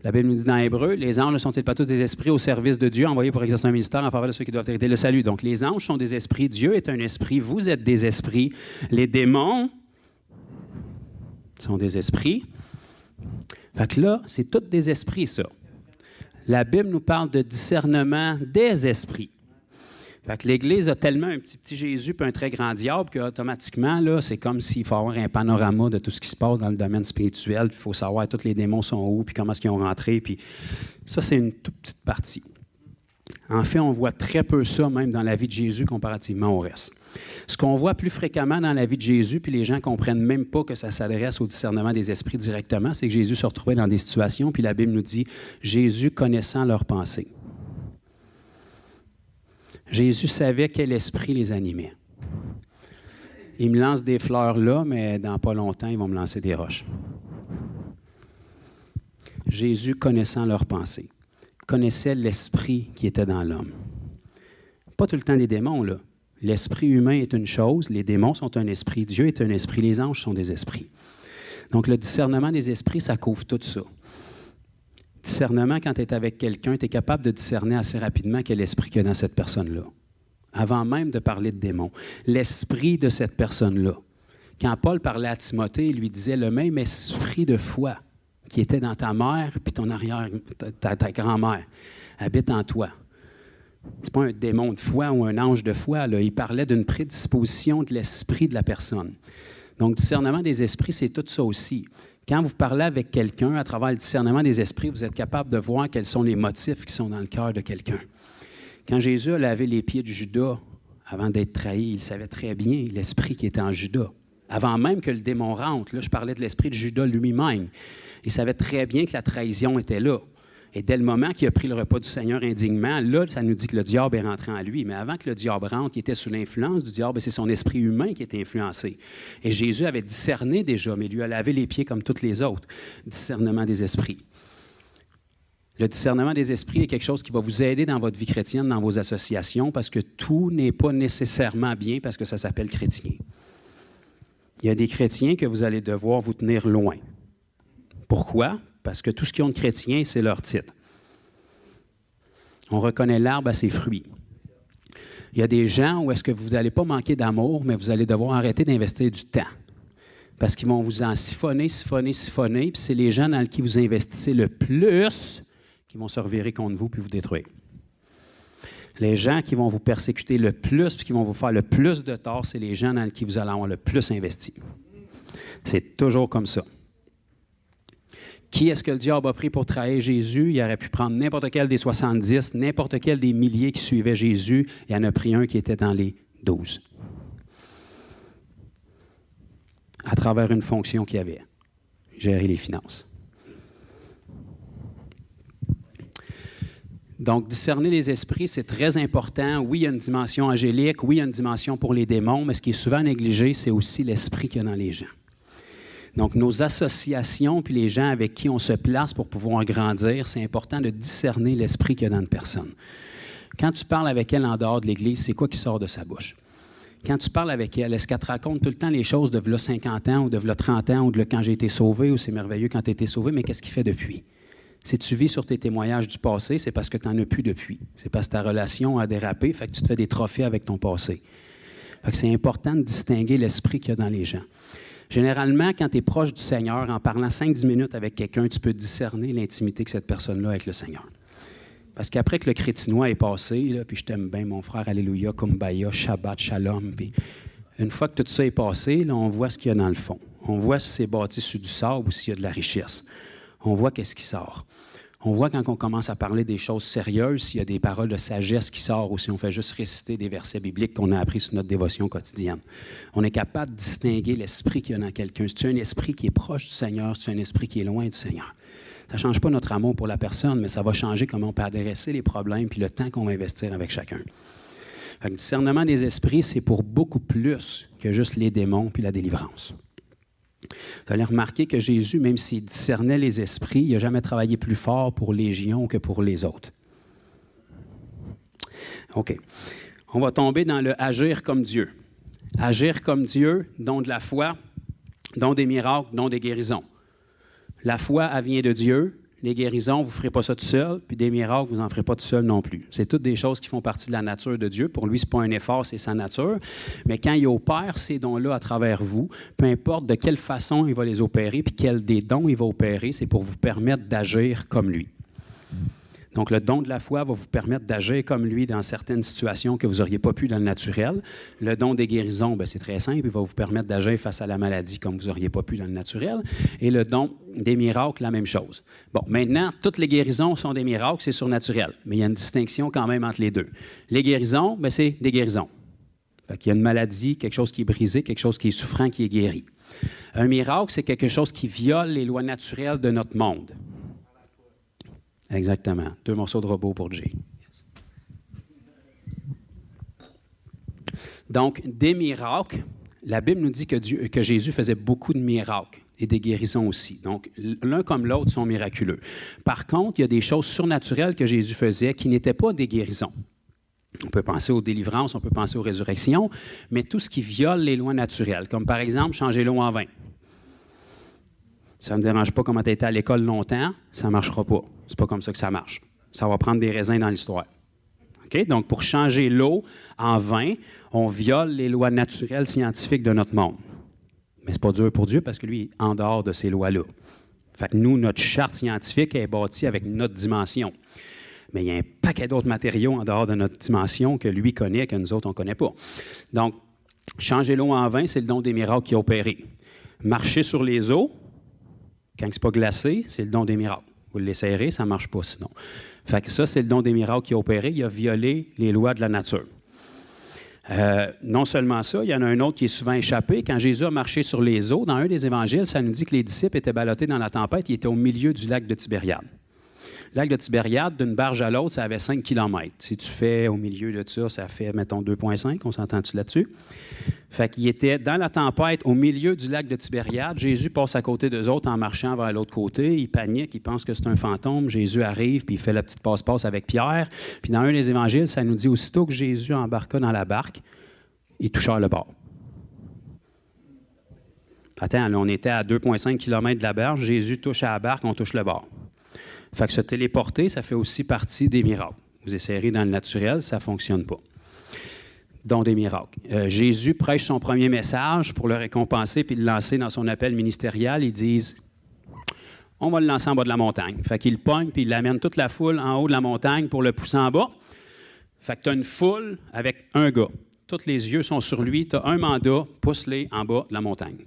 La Bible nous dit dans Hébreu, les anges ne sont-ils pas tous des esprits au service de Dieu, envoyés pour exercer un ministère en faveur de ceux qui doivent hériter le salut? Donc, les anges sont des esprits, Dieu est un esprit, vous êtes des esprits. Les démons sont des esprits. Fait que là, c'est tous des esprits, ça. La Bible nous parle de discernement des esprits. Fait que l'Église a tellement un petit Jésus puis un très grand diable qu'automatiquement, là, c'est comme s'il faut avoir un panorama de tout ce qui se passe dans le domaine spirituel. Il faut savoir tous les démons sont où, puis comment est-ce qu'ils ont rentré. Puis ça, c'est une toute petite partie. En fait, on voit très peu ça même dans la vie de Jésus comparativement au reste. Ce qu'on voit plus fréquemment dans la vie de Jésus, puis les gens ne comprennent même pas que ça s'adresse au discernement des esprits directement, c'est que Jésus se retrouvait dans des situations, puis la Bible nous dit « Jésus connaissant leurs pensées ». Jésus savait quel esprit les animait. Il me lance des fleurs là, mais dans pas longtemps, ils vont me lancer des roches. Jésus, connaissant leurs pensées, connaissait l'esprit qui était dans l'homme. Pas tout le temps des démons, là. L'esprit humain est une chose, les démons sont un esprit, Dieu est un esprit, les anges sont des esprits. Donc, le discernement des esprits, ça couvre tout ça. Discernement, quand tu es avec quelqu'un, tu es capable de discerner assez rapidement quel esprit qu'il y a dans cette personne-là. Avant même de parler de démons. L'esprit de cette personne-là. Quand Paul parlait à Timothée, il lui disait le même esprit de foi qui était dans ta mère puis ton ta grand-mère habite en toi. Ce n'est pas un démon de foi ou un ange de foi, là. Il parlait d'une prédisposition de l'esprit de la personne. Donc, discernement des esprits, c'est tout ça aussi. Quand vous parlez avec quelqu'un, à travers le discernement des esprits, vous êtes capable de voir quels sont les motifs qui sont dans le cœur de quelqu'un. Quand Jésus a lavé les pieds de Judas avant d'être trahi, il savait très bien l'esprit qui était en Judas. Avant même que le démon rentre, là, je parlais de l'esprit de Judas lui-même. Il savait très bien que la trahison était là. Et dès le moment qu'il a pris le repas du Seigneur indignement, là, ça nous dit que le diable est rentré en lui. Mais avant que le diable rentre, il était sous l'influence du diable et c'est son esprit humain qui était influencé. Et Jésus avait discerné déjà, mais lui a lavé les pieds comme tous les autres. Discernement des esprits. Le discernement des esprits est quelque chose qui va vous aider dans votre vie chrétienne, dans vos associations, parce que tout n'est pas nécessairement bien parce que ça s'appelle chrétien. Il y a des chrétiens que vous allez devoir vous tenir loin. Pourquoi? Parce que tout ce qu'ils ont de chrétien, c'est leur titre. On reconnaît l'arbre à ses fruits. Il y a des gens où est-ce que vous n'allez pas manquer d'amour, mais vous allez devoir arrêter d'investir du temps. Parce qu'ils vont vous en siphonner, puis c'est les gens dans qui vous investissez le plus qui vont se revirer contre vous puis vous détruire. Les gens qui vont vous persécuter le plus puis qui vont vous faire le plus de tort, c'est les gens dans qui vous allez avoir le plus investi. C'est toujours comme ça. Qui est-ce que le diable a pris pour trahir Jésus? Il aurait pu prendre n'importe quel des 70, n'importe quel des milliers qui suivaient Jésus. Il en a pris un qui était dans les 12. À travers une fonction qu'il avait, gérer les finances. Donc, discerner les esprits, c'est très important. Oui, il y a une dimension angélique, oui, il y a une dimension pour les démons, mais ce qui est souvent négligé, c'est aussi l'esprit qu'il y a dans les gens. Donc, nos associations puis les gens avec qui on se place pour pouvoir grandir, c'est important de discerner l'esprit qu'il y a dans une personne. Quand tu parles avec elle en dehors de l'Église, c'est quoi qui sort de sa bouche? Quand tu parles avec elle, est-ce qu'elle te raconte tout le temps les choses de v'là 50 ans ou de v'là 30 ans ou de quand j'ai été sauvé ou c'est merveilleux quand tu as été sauvé, mais qu'est-ce qu'il fait depuis? Si tu vis sur tes témoignages du passé, c'est parce que tu n'en as plus depuis. C'est parce que ta relation a dérapé, fait que tu te fais des trophées avec ton passé. Fait que c'est important de distinguer l'esprit qu'il y a dans les gens. Généralement, quand tu es proche du Seigneur, en parlant 5-10 minutes avec quelqu'un, tu peux discerner l'intimité que cette personne-là a avec le Seigneur. Parce qu'après que le crétinois est passé, là, puis je t'aime bien, mon frère, alléluia, kumbaya, shabbat, shalom, puis une fois que tout ça est passé, là, on voit ce qu'il y a dans le fond. On voit si c'est bâti sur du sable ou s'il y a de la richesse. On voit qu'est-ce qui sort. On voit quand on commence à parler des choses sérieuses, s'il y a des paroles de sagesse qui sortent ou si on fait juste réciter des versets bibliques qu'on a appris sur notre dévotion quotidienne. On est capable de distinguer l'esprit qu'il y a dans quelqu'un. C'est un esprit qui est proche du Seigneur, c'est un esprit qui est loin du Seigneur. Ça ne change pas notre amour pour la personne, mais ça va changer comment on peut adresser les problèmes puis le temps qu'on va investir avec chacun. Fait que le discernement des esprits, c'est pour beaucoup plus que juste les démons puis la délivrance. Vous allez remarquer que Jésus, même s'il discernait les esprits, il n'a jamais travaillé plus fort pour Légion que pour les autres. OK. On va tomber dans le agir comme Dieu. Agir comme Dieu, don de la foi, don des miracles, don des guérisons. La foi, elle vient de Dieu. Les guérisons, vous ne ferez pas ça tout seul, puis des miracles, vous n'en ferez pas tout seul non plus. C'est toutes des choses qui font partie de la nature de Dieu. Pour lui, ce n'est pas un effort, c'est sa nature. Mais quand il opère ces dons-là à travers vous, peu importe de quelle façon il va les opérer, puis quel des dons il va opérer, c'est pour vous permettre d'agir comme lui. Donc, le don de la foi va vous permettre d'agir comme lui dans certaines situations que vous n'auriez pas pu dans le naturel. Le don des guérisons, bien, c'est très simple. Il va vous permettre d'agir face à la maladie comme vous n'auriez pas pu dans le naturel. Et le don des miracles, la même chose. Bon, maintenant, toutes les guérisons sont des miracles, c'est surnaturel. Mais il y a une distinction quand même entre les deux. Les guérisons, bien, c'est des guérisons. Fait qu'il y a une maladie, quelque chose qui est brisé, quelque chose qui est souffrant, qui est guéri. Un miracle, c'est quelque chose qui viole les lois naturelles de notre monde. Exactement. 2 morceaux de robot pour Jay. Donc, des miracles, la Bible nous dit que Jésus faisait beaucoup de miracles et des guérisons aussi. Donc, l'un comme l'autre sont miraculeux. Par contre, il y a des choses surnaturelles que Jésus faisait qui n'étaient pas des guérisons. On peut penser aux délivrances, on peut penser aux résurrections, mais tout ce qui viole les lois naturelles, comme par exemple changer l'eau en vin. Ça ne me dérange pas comment tu as été à l'école longtemps, ça ne marchera pas. C'est pas comme ça que ça marche. Ça va prendre des raisins dans l'histoire. Okay? Donc, pour changer l'eau en vin, on viole les lois naturelles scientifiques de notre monde. Mais ce n'est pas dur pour Dieu parce que lui, il est en dehors de ces lois-là. Fait que nous, notre charte scientifique est bâtie avec notre dimension. Mais il y a un paquet d'autres matériaux en dehors de notre dimension que lui connaît, que nous autres, on ne connaît pas. Donc, changer l'eau en vin, c'est le don des miracles qui a opéré. Marcher sur les eaux, quand ce n'est pas glacé, c'est le don des miracles. Vous le serrez, ça ne marche pas sinon. Fait que ça, c'est le don des miracles qui a opéré. Il a violé les lois de la nature. Non seulement ça, il y en a un autre qui est souvent échappé. Quand Jésus a marché sur les eaux, dans un des évangiles, ça nous dit que les disciples étaient ballottés dans la tempête. Ils étaient au milieu du lac de Tibériade. Le lac de Tibériade, d'une berge à l'autre, ça avait 5 km. Si tu fais au milieu de ça, ça fait, mettons, 2,5. On s'entend-tu là-dessus? Fait qu'il était dans la tempête, au milieu du lac de Tibériade. Jésus passe à côté d'eux autres en marchant vers l'autre côté. Il panique, il pense que c'est un fantôme. Jésus arrive, puis il fait la petite passe-passe avec Pierre. Puis dans un des évangiles, ça nous dit aussitôt que Jésus embarqua dans la barque, il toucha le bord. Attends, là, on était à 2,5 km de la berge. Jésus touche à la barque, on touche le bord. Fait que se téléporter, ça fait aussi partie des miracles. Vous essayerez dans le naturel, ça ne fonctionne pas. Don des miracles. Jésus prêche son premier message pour le récompenser puis le lancer dans son appel ministériel. Ils disent, on va le lancer en bas de la montagne. Fait qu'il le pogne puis il amène toute la foule en haut de la montagne pour le pousser en bas. Fait que tu as une foule avec un gars. Tous les yeux sont sur lui. Tu as un mandat, pousse-les en bas de la montagne.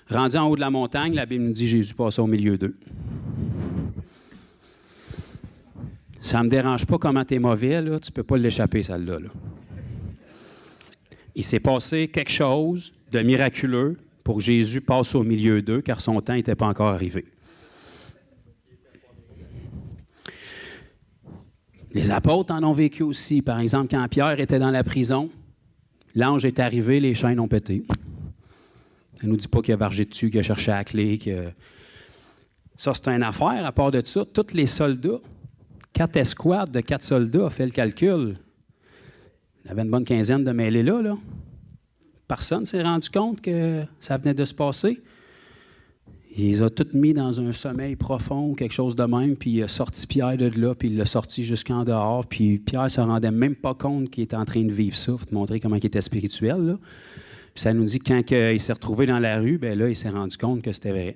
Rendu en haut de la montagne, la Bible nous dit Jésus passe au milieu d'eux. Ça ne me dérange pas comment tu es mauvais, là. Tu ne peux pas l'échapper, celle-là. Là. Il s'est passé quelque chose de miraculeux pour que Jésus passe au milieu d'eux, car son temps n'était pas encore arrivé. Les apôtres en ont vécu aussi. Par exemple, quand Pierre était dans la prison, l'ange est arrivé, les chaînes ont pété. Ça ne nous dit pas qu'il a vargé dessus, qu'il a cherché à la clé. Ça, c'est une affaire. À part de ça, tous les soldats, 4 escouades de 4 soldats, a fait le calcul. Il y avait une bonne quinzaine de mêlés là. Personne ne s'est rendu compte que ça venait de se passer. Il les a tous mis dans un sommeil profond, quelque chose de même, puis il a sorti Pierre de là, puis il l'a sorti jusqu'en dehors, puis Pierre ne se rendait même pas compte qu'il était en train de vivre ça, pour te montrer comment il était spirituel. Là. Puis ça nous dit que quand il s'est retrouvé dans la rue, bien là, il s'est rendu compte que c'était vrai.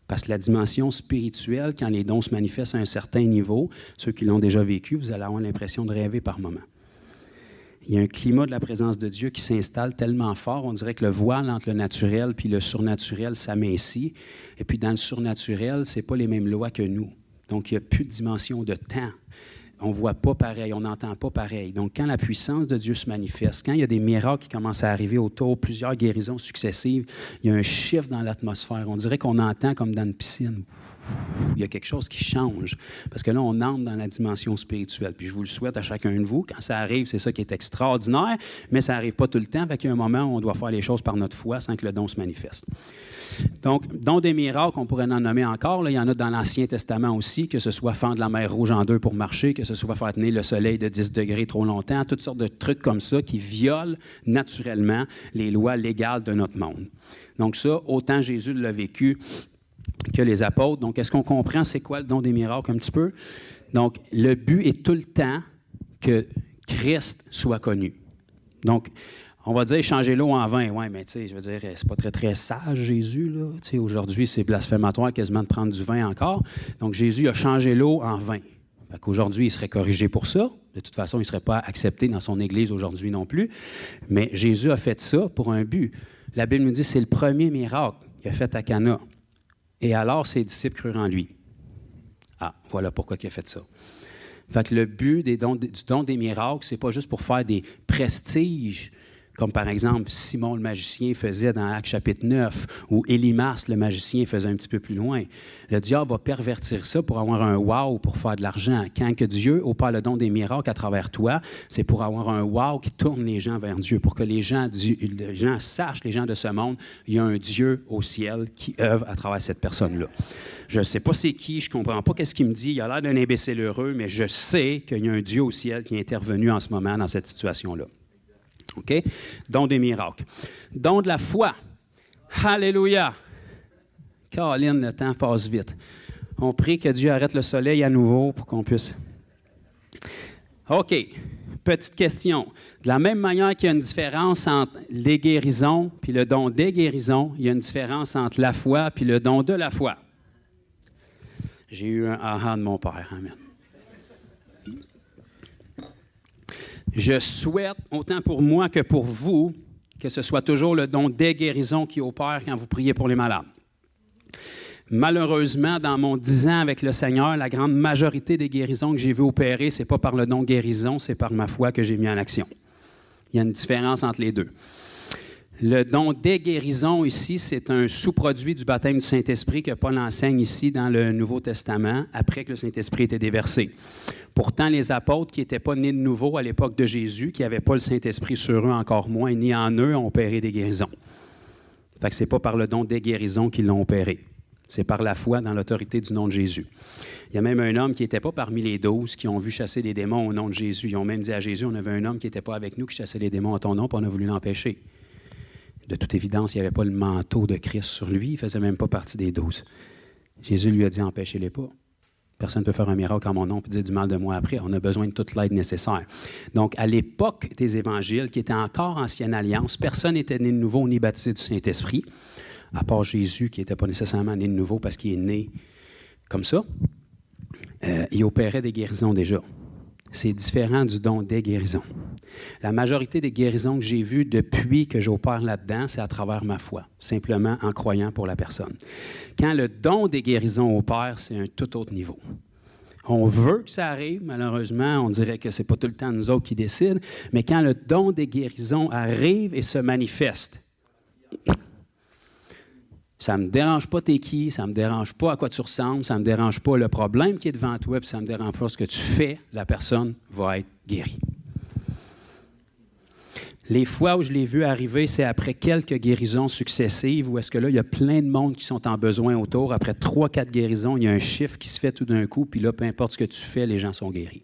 Parce que la dimension spirituelle, quand les dons se manifestent à un certain niveau, ceux qui l'ont déjà vécu, vous allez avoir l'impression de rêver par moment. Il y a un climat de la présence de Dieu qui s'installe tellement fort, on dirait que le voile entre le naturel puis le surnaturel s'amincit. Et puis dans le surnaturel, ce n'est pas les mêmes lois que nous. Donc il n'y a plus de dimension de temps. On ne voit pas pareil, on n'entend pas pareil. Donc quand la puissance de Dieu se manifeste, quand il y a des miracles qui commencent à arriver autour, plusieurs guérisons successives, il y a un chiffre dans l'atmosphère. On dirait qu'on entend comme dans une piscine. il y a quelque chose qui change. Parce que là, on entre dans la dimension spirituelle. Puis je vous le souhaite à chacun de vous. Quand ça arrive, c'est ça qui est extraordinaire, mais ça n'arrive pas tout le temps. Fait qu'il y a un moment où on doit faire les choses par notre foi sans que le don se manifeste. Donc, don des miracles, on pourrait en nommer encore. Là, il y en a dans l'Ancien Testament aussi, que ce soit fendre la mer Rouge en deux pour marcher, que ce soit faire tenir le soleil de 10 degrés trop longtemps, toutes sortes de trucs comme ça qui violent naturellement les lois légales de notre monde. Donc ça, autant Jésus l'a vécu que les apôtres. Donc, est-ce qu'on comprend c'est quoi le don des miracles un petit peu? Donc, le but est tout le temps que Christ soit connu. Donc, on va dire changer l'eau en vin. Oui, mais tu sais, je veux dire, c'est pas très, très sage, Jésus, là. Tu sais, aujourd'hui, c'est blasphématoire quasiment de prendre du vin encore. Donc, Jésus a changé l'eau en vin. Fait qu'aujourd'hui, il serait corrigé pour ça. De toute façon, il ne serait pas accepté dans son Église aujourd'hui non plus. Mais Jésus a fait ça pour un but. La Bible nous dit que c'est le premier miracle qu'il a fait à Cana. Et alors, ses disciples crurent en lui. Ah, voilà pourquoi il a fait ça. Fait que le but du don des miracles, c'est pas juste pour faire des prestiges, comme par exemple Simon le magicien faisait dans Actes chapitre 9, ou Élymas le magicien faisait un petit peu plus loin. Le diable va pervertir ça pour avoir un wow, pour faire de l'argent. Quand que Dieu opère le don des miracles à travers toi, c'est pour avoir un wow qui tourne les gens vers Dieu, pour que les gens sachent, les gens de ce monde, il y a un Dieu au ciel qui œuvre à travers cette personne-là. Je ne sais pas c'est qui, je ne comprends pas qu'est-ce qu'il me dit, il a l'air d'un imbécile heureux, mais je sais qu'il y a un Dieu au ciel qui est intervenu en ce moment dans cette situation-là. OK? Don des miracles. Don de la foi. Alléluia! Caroline, le temps passe vite. On prie que Dieu arrête le soleil à nouveau pour qu'on puisse... OK. Petite question. De la même manière qu'il y a une différence entre les guérisons puis le don des guérisons, il y a une différence entre la foi puis le don de la foi. J'ai eu un aha de mon Père. Amen. Je souhaite, autant pour moi que pour vous, que ce soit toujours le don des guérisons qui opère quand vous priez pour les malades. Malheureusement, dans mon 10 ans avec le Seigneur, la grande majorité des guérisons que j'ai vues opérer, ce n'est pas par le don guérison, c'est par ma foi que j'ai mis en action. Il y a une différence entre les deux. Le don des guérisons ici, c'est un sous-produit du baptême du Saint-Esprit que Paul enseigne ici dans le Nouveau Testament, après que le Saint-Esprit était déversé. Pourtant, les apôtres qui n'étaient pas nés de nouveau à l'époque de Jésus, qui n'avaient pas le Saint-Esprit sur eux encore moins, ni en eux, ont opéré des guérisons. Fait que ce n'est pas par le don des guérisons qu'ils l'ont opéré. C'est par la foi dans l'autorité du nom de Jésus. Il y a même un homme qui n'était pas parmi les 12 qui ont vu chasser des démons au nom de Jésus. Ils ont même dit à Jésus, on avait un homme qui n'était pas avec nous qui chassait les démons à ton nom, puis on a voulu l'empêcher. De toute évidence, il n'y avait pas le manteau de Christ sur lui. Il ne faisait même pas partie des 12. Jésus lui a dit, empêchez-les pas. Personne ne peut faire un miracle en mon nom et dire du mal de moi après. On a besoin de toute l'aide nécessaire. Donc, à l'époque des évangiles, qui était encore ancienne alliance, personne n'était né de nouveau ni baptisé du Saint-Esprit, à part Jésus, qui n'était pas nécessairement né de nouveau parce qu'il est né comme ça. Il opérait des guérisons déjà. C'est différent du don des guérisons. La majorité des guérisons que j'ai vues depuis que j'opère là-dedans, c'est à travers ma foi, simplement en croyant pour la personne. Quand le don des guérisons opère, c'est un tout autre niveau. On veut que ça arrive, malheureusement, on dirait que ce n'est pas tout le temps nous autres qui décident, mais quand le don des guérisons arrive et se manifeste, ça ne me dérange pas t'es qui, ça ne me dérange pas à quoi tu ressembles, ça ne me dérange pas le problème qui est devant toi, puis ça ne me dérange pas ce que tu fais, la personne va être guérie. Les fois où je l'ai vu arriver, c'est après quelques guérisons successives, où est-ce que là, il y a plein de monde qui sont en besoin autour. Après 3-4 guérisons, il y a un chiffre qui se fait tout d'un coup, puis là, peu importe ce que tu fais, les gens sont guéris.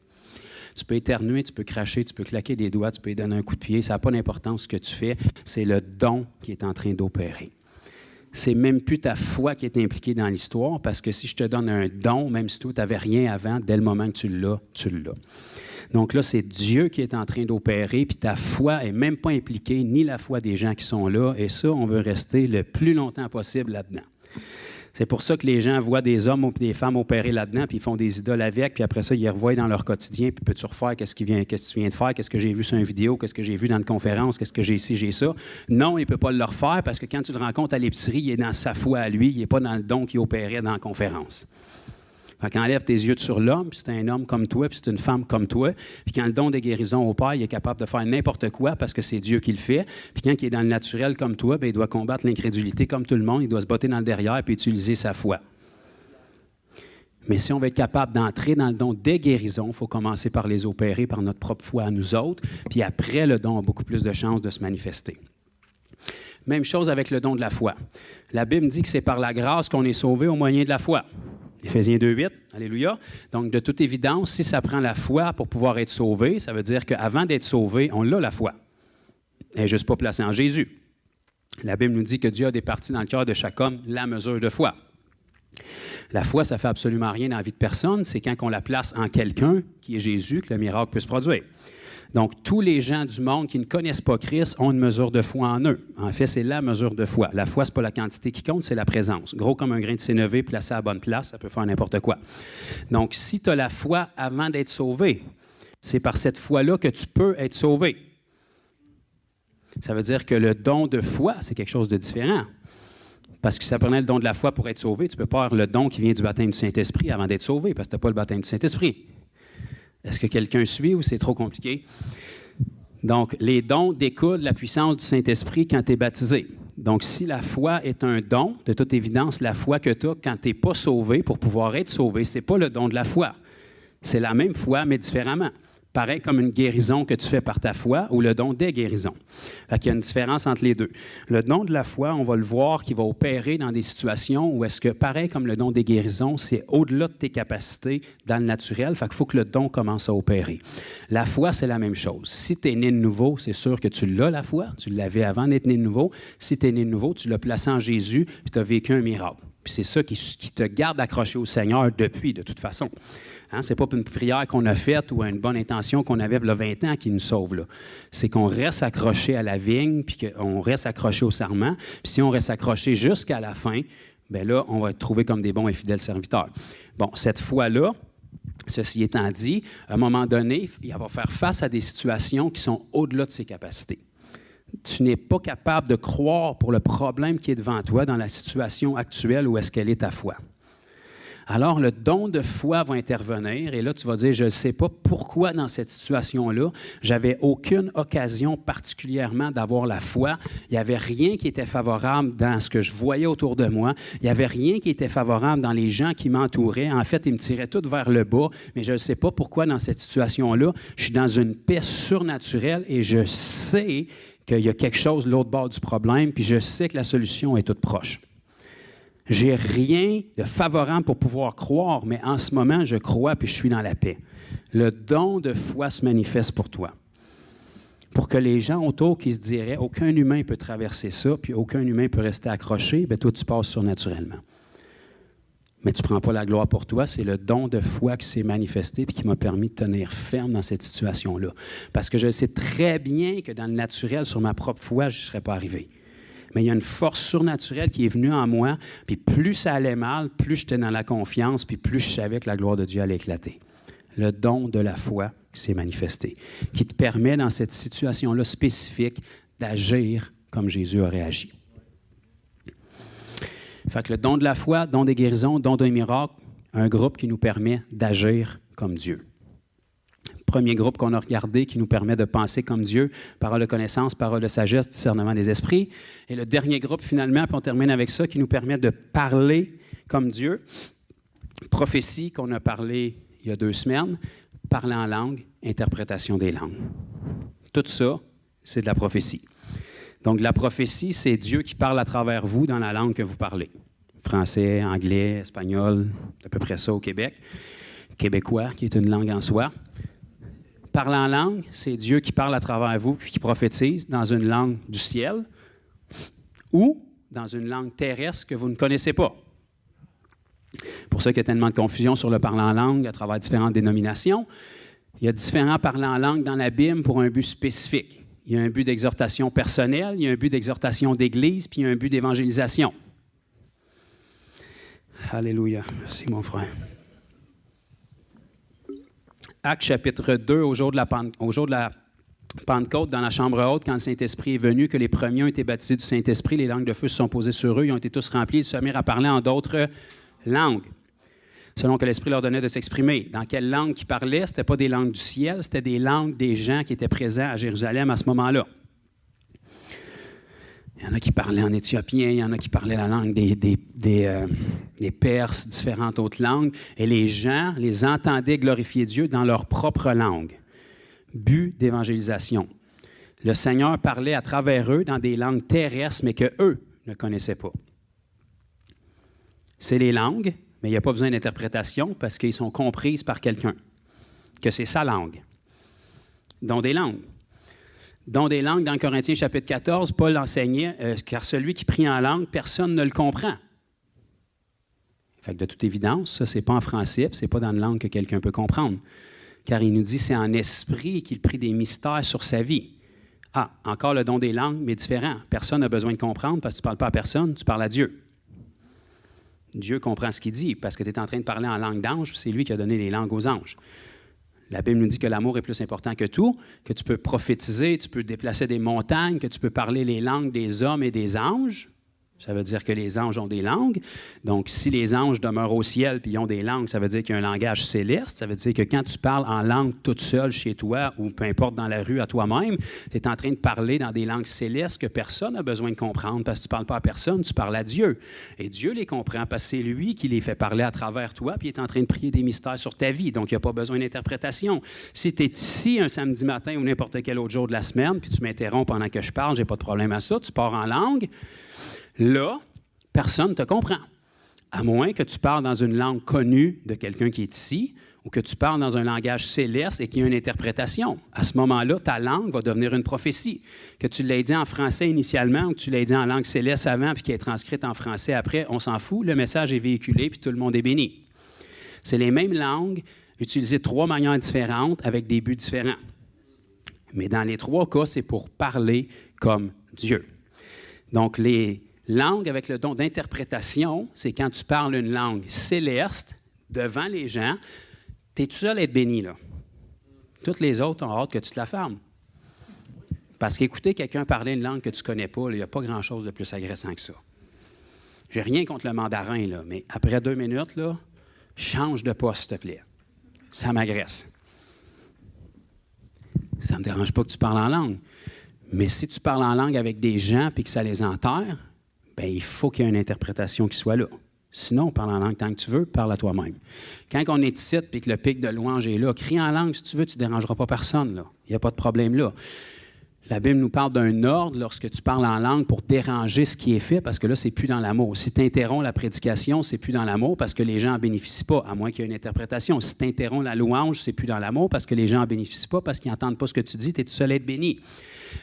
Tu peux éternuer, tu peux cracher, tu peux claquer des doigts, tu peux lui donner un coup de pied, ça n'a pas d'importance ce que tu fais, c'est le don qui est en train d'opérer. C'est même plus ta foi qui est impliquée dans l'histoire, parce que si je te donne un don, même si toi, tu n'avais rien avant, dès le moment que tu l'as, tu l'as. Donc là, c'est Dieu qui est en train d'opérer, puis ta foi n'est même pas impliquée, ni la foi des gens qui sont là, et ça, on veut rester le plus longtemps possible là-dedans. C'est pour ça que les gens voient des hommes ou des femmes opérer là-dedans, puis ils font des idoles avec, puis après ça, ils revoient dans leur quotidien, puis peux-tu refaire qu'est-ce que tu viens de faire, qu'est-ce que j'ai vu sur une vidéo, qu'est-ce que j'ai vu dans une conférence, qu'est-ce que j'ai ici, j'ai ça. Non, il ne peut pas le refaire, parce que quand tu le rencontres à l'épicerie, il est dans sa foi à lui, il n'est pas dans le don qu'il opérait dans la conférence. Fait qu'enlève tes yeux sur l'homme, puis c'est un homme comme toi, puis c'est une femme comme toi. Puis quand le don de guérison opère, il est capable de faire n'importe quoi parce que c'est Dieu qui le fait. Puis quand il est dans le naturel comme toi, bien, il doit combattre l'incrédulité comme tout le monde. Il doit se botter dans le derrière puis utiliser sa foi. Mais si on veut être capable d'entrer dans le don des guérisons, il faut commencer par les opérer par notre propre foi à nous autres, puis après, le don a beaucoup plus de chances de se manifester. Même chose avec le don de la foi. La Bible dit que c'est par la grâce qu'on est sauvé au moyen de la foi. Éphésiens 2,8, alléluia. Donc, de toute évidence, si ça prend la foi pour pouvoir être sauvé, ça veut dire qu'avant d'être sauvé, on a la foi. Elle n'est juste pas placée en Jésus. La Bible nous dit que Dieu a départi dans le cœur de chaque homme la mesure de foi. La foi, ça ne fait absolument rien dans la vie de personne. C'est quand on la place en quelqu'un, qui est Jésus, que le miracle peut se produire. Donc, tous les gens du monde qui ne connaissent pas Christ ont une mesure de foi en eux. En fait, c'est la mesure de foi. La foi, ce n'est pas la quantité qui compte, c'est la présence. Gros comme un grain de sénévé placé à la bonne place, ça peut faire n'importe quoi. Donc, si tu as la foi avant d'être sauvé, c'est par cette foi-là que tu peux être sauvé. Ça veut dire que le don de foi, c'est quelque chose de différent. Parce que si ça prenait le don de la foi pour être sauvé, tu ne peux pas avoir le don qui vient du baptême du Saint-Esprit avant d'être sauvé, parce que tu n'as pas le baptême du Saint-Esprit. Est-ce que quelqu'un suit ou c'est trop compliqué? Donc, les dons découlent de la puissance du Saint-Esprit quand tu es baptisé. Donc, si la foi est un don, de toute évidence, la foi que tu as quand tu n'es pas sauvé, pour pouvoir être sauvé, ce n'est pas le don de la foi. C'est la même foi, mais différemment. Pareil comme une guérison que tu fais par ta foi ou le don des guérisons. Fait qu'il y a une différence entre les deux. Le don de la foi, on va le voir qui va opérer dans des situations où est-ce que, pareil comme le don des guérisons, c'est au-delà de tes capacités dans le naturel. Fait qu'il faut que le don commence à opérer. La foi, c'est la même chose. Si tu es né de nouveau, c'est sûr que tu l'as, la foi. Tu l'avais avant d'être né de nouveau. Si tu es né de nouveau, tu l'as placé en Jésus puis tu as vécu un miracle. Puis c'est ça qui te garde accroché au Seigneur depuis, de toute façon. Hein? Ce n'est pas une prière qu'on a faite ou une bonne intention qu'on avait il y a 20 ans qui nous sauve. Là. C'est qu'on reste accroché à la vigne, puis qu'on reste accroché au serment. Puis si on reste accroché jusqu'à la fin, bien là, on va être trouvé comme des bons et fidèles serviteurs. Bon, cette foi-là, ceci étant dit, à un moment donné, il va faire face à des situations qui sont au-delà de ses capacités. Tu n'es pas capable de croire pour le problème qui est devant toi dans la situation actuelle où est-ce qu'elle est ta foi. Alors, le don de foi va intervenir et là, tu vas dire, je ne sais pas pourquoi dans cette situation-là, j'avais aucune occasion particulièrement d'avoir la foi. Il n'y avait rien qui était favorable dans ce que je voyais autour de moi. Il n'y avait rien qui était favorable dans les gens qui m'entouraient. En fait, ils me tiraient tout vers le bas, mais je ne sais pas pourquoi dans cette situation-là, je suis dans une paix surnaturelle et je sais qu'il y a quelque chose de l'autre bord du problème, puis je sais que la solution est toute proche. J'ai rien de favorable pour pouvoir croire, mais en ce moment, je crois puis je suis dans la paix. Le don de foi se manifeste pour toi. Pour que les gens autour qui se diraient « aucun humain peut traverser ça, puis aucun humain peut rester accroché », bien toi, tu passes surnaturellement. Mais tu ne prends pas la gloire pour toi, c'est le don de foi qui s'est manifesté et qui m'a permis de tenir ferme dans cette situation-là. Parce que je sais très bien que dans le naturel, sur ma propre foi, je ne serais pas arrivé. Mais il y a une force surnaturelle qui est venue en moi, puis plus ça allait mal, plus j'étais dans la confiance, puis plus je savais que la gloire de Dieu allait éclater. Le don de la foi qui s'est manifesté, qui te permet dans cette situation-là spécifique d'agir comme Jésus aurait agi. Fait que le don de la foi, don des guérisons, don d'un miracle, un groupe qui nous permet d'agir comme Dieu. Premier groupe qu'on a regardé qui nous permet de penser comme Dieu, parole de connaissance, parole de sagesse, discernement des esprits. Et le dernier groupe, finalement, puis on termine avec ça, qui nous permet de parler comme Dieu. Prophétie qu'on a parlé il y a 2 semaines, parler en langue, interprétation des langues. Tout ça, c'est de la prophétie. Donc, la prophétie, c'est Dieu qui parle à travers vous dans la langue que vous parlez. Français, anglais, espagnol, à peu près ça au Québec. Québécois, qui est une langue en soi. Parler en langue, c'est Dieu qui parle à travers vous puis qui prophétise dans une langue du ciel ou dans une langue terrestre que vous ne connaissez pas. Pour ça qu'il y a tellement de confusion sur le parler en langue à travers différentes dénominations. Il y a différents parlers en langue dans la Bible pour un but spécifique. Il y a un but d'exhortation personnelle, il y a un but d'exhortation d'Église, puis il y a un but d'évangélisation. Alléluia. Merci, mon frère. Actes chapitre 2, au jour de la Pentecôte, dans la chambre haute, quand le Saint-Esprit est venu, que les premiers ont été baptisés du Saint-Esprit, les langues de feu se sont posées sur eux, ils ont été tous remplis, ils se mirent à parler en d'autres langues, selon que l'Esprit leur donnait de s'exprimer. Dans quelle langue ils parlaient? Ce n'était pas des langues du ciel, c'était des langues des gens qui étaient présents à Jérusalem à ce moment-là. Il y en a qui parlaient en éthiopien, il y en a qui parlaient la langue des Perses, différentes autres langues. Et les gens les entendaient glorifier Dieu dans leur propre langue. But d'évangélisation. Le Seigneur parlait à travers eux dans des langues terrestres, mais qu'eux ne connaissaient pas. C'est les langues, mais il n'y a pas besoin d'interprétation parce qu'ils sont comprises par quelqu'un, que c'est sa langue. Dont des langues. Dont des langues, dans Corinthiens chapitre 14, Paul enseignait, car celui qui prie en langue, personne ne le comprend. Fait que de toute évidence, ça, ce n'est pas en français, ce n'est pas dans une langue que quelqu'un peut comprendre. Car il nous dit, c'est en esprit qu'il prie des mystères sur sa vie. Ah, encore le don des langues, mais différent. Personne n'a besoin de comprendre parce que tu ne parles pas à personne, tu parles à Dieu. Dieu comprend ce qu'il dit parce que tu es en train de parler en langue d'ange, c'est lui qui a donné les langues aux anges. La Bible nous dit que l'amour est plus important que tout, que tu peux prophétiser, tu peux déplacer des montagnes, que tu peux parler les langues des hommes et des anges. Ça veut dire que les anges ont des langues. Donc, si les anges demeurent au ciel et ils ont des langues, ça veut dire qu'il y a un langage céleste. Ça veut dire que quand tu parles en langue toute seule chez toi ou peu importe dans la rue à toi-même, tu es en train de parler dans des langues célestes que personne n'a besoin de comprendre parce que tu ne parles pas à personne, tu parles à Dieu. Et Dieu les comprend parce que c'est lui qui les fait parler à travers toi puis il est en train de prier des mystères sur ta vie. Donc, il n'y a pas besoin d'interprétation. Si tu es ici un samedi matin ou n'importe quel autre jour de la semaine puis tu m'interromps pendant que je parle, je n'ai pas de problème à ça, tu pars en langue. Là, personne ne te comprend, à moins que tu parles dans une langue connue de quelqu'un qui est ici ou que tu parles dans un langage céleste et qu'il y a une interprétation. À ce moment-là, ta langue va devenir une prophétie. Que tu l'aies dit en français initialement ou que tu l'aies dit en langue céleste avant puis qu'elle est transcrite en français après, on s'en fout, le message est véhiculé puis tout le monde est béni. C'est les mêmes langues utilisées de 3 manières différentes avec des buts différents. Mais dans les 3 cas, c'est pour parler comme Dieu. Donc, les langue avec le don d'interprétation, c'est quand tu parles une langue céleste devant les gens, tu es tout seul à être béni, là. Toutes les autres ont hâte que tu te la fermes. Parce qu'écouter quelqu'un parler une langue que tu ne connais pas, il n'y a pas grand-chose de plus agressant que ça. J'ai rien contre le mandarin, là, mais après 2 minutes, là, change de poste, s'il te plaît. Ça m'agresse. Ça ne me dérange pas que tu parles en langue. Mais si tu parles en langue avec des gens et que ça les enterre, bien, il faut qu'il y ait une interprétation qui soit là. Sinon, parle en langue tant que tu veux, parle à toi-même. Quand on est ici et que le pic de louange est là, crie en langue si tu veux, tu ne dérangeras pas personne, là. Il n'y a pas de problème là. La Bible nous parle d'un ordre lorsque tu parles en langue pour déranger ce qui est fait, parce que là, ce n'est plus dans l'amour. Si tu interromps la prédication, ce n'est plus dans l'amour parce que les gens n'en bénéficient pas, à moins qu'il y ait une interprétation. Si tu interromps la louange, ce n'est plus dans l'amour parce que les gens n'en bénéficient pas, parce qu'ils n'entendent pas ce que tu dis, tu es tout seul à être béni.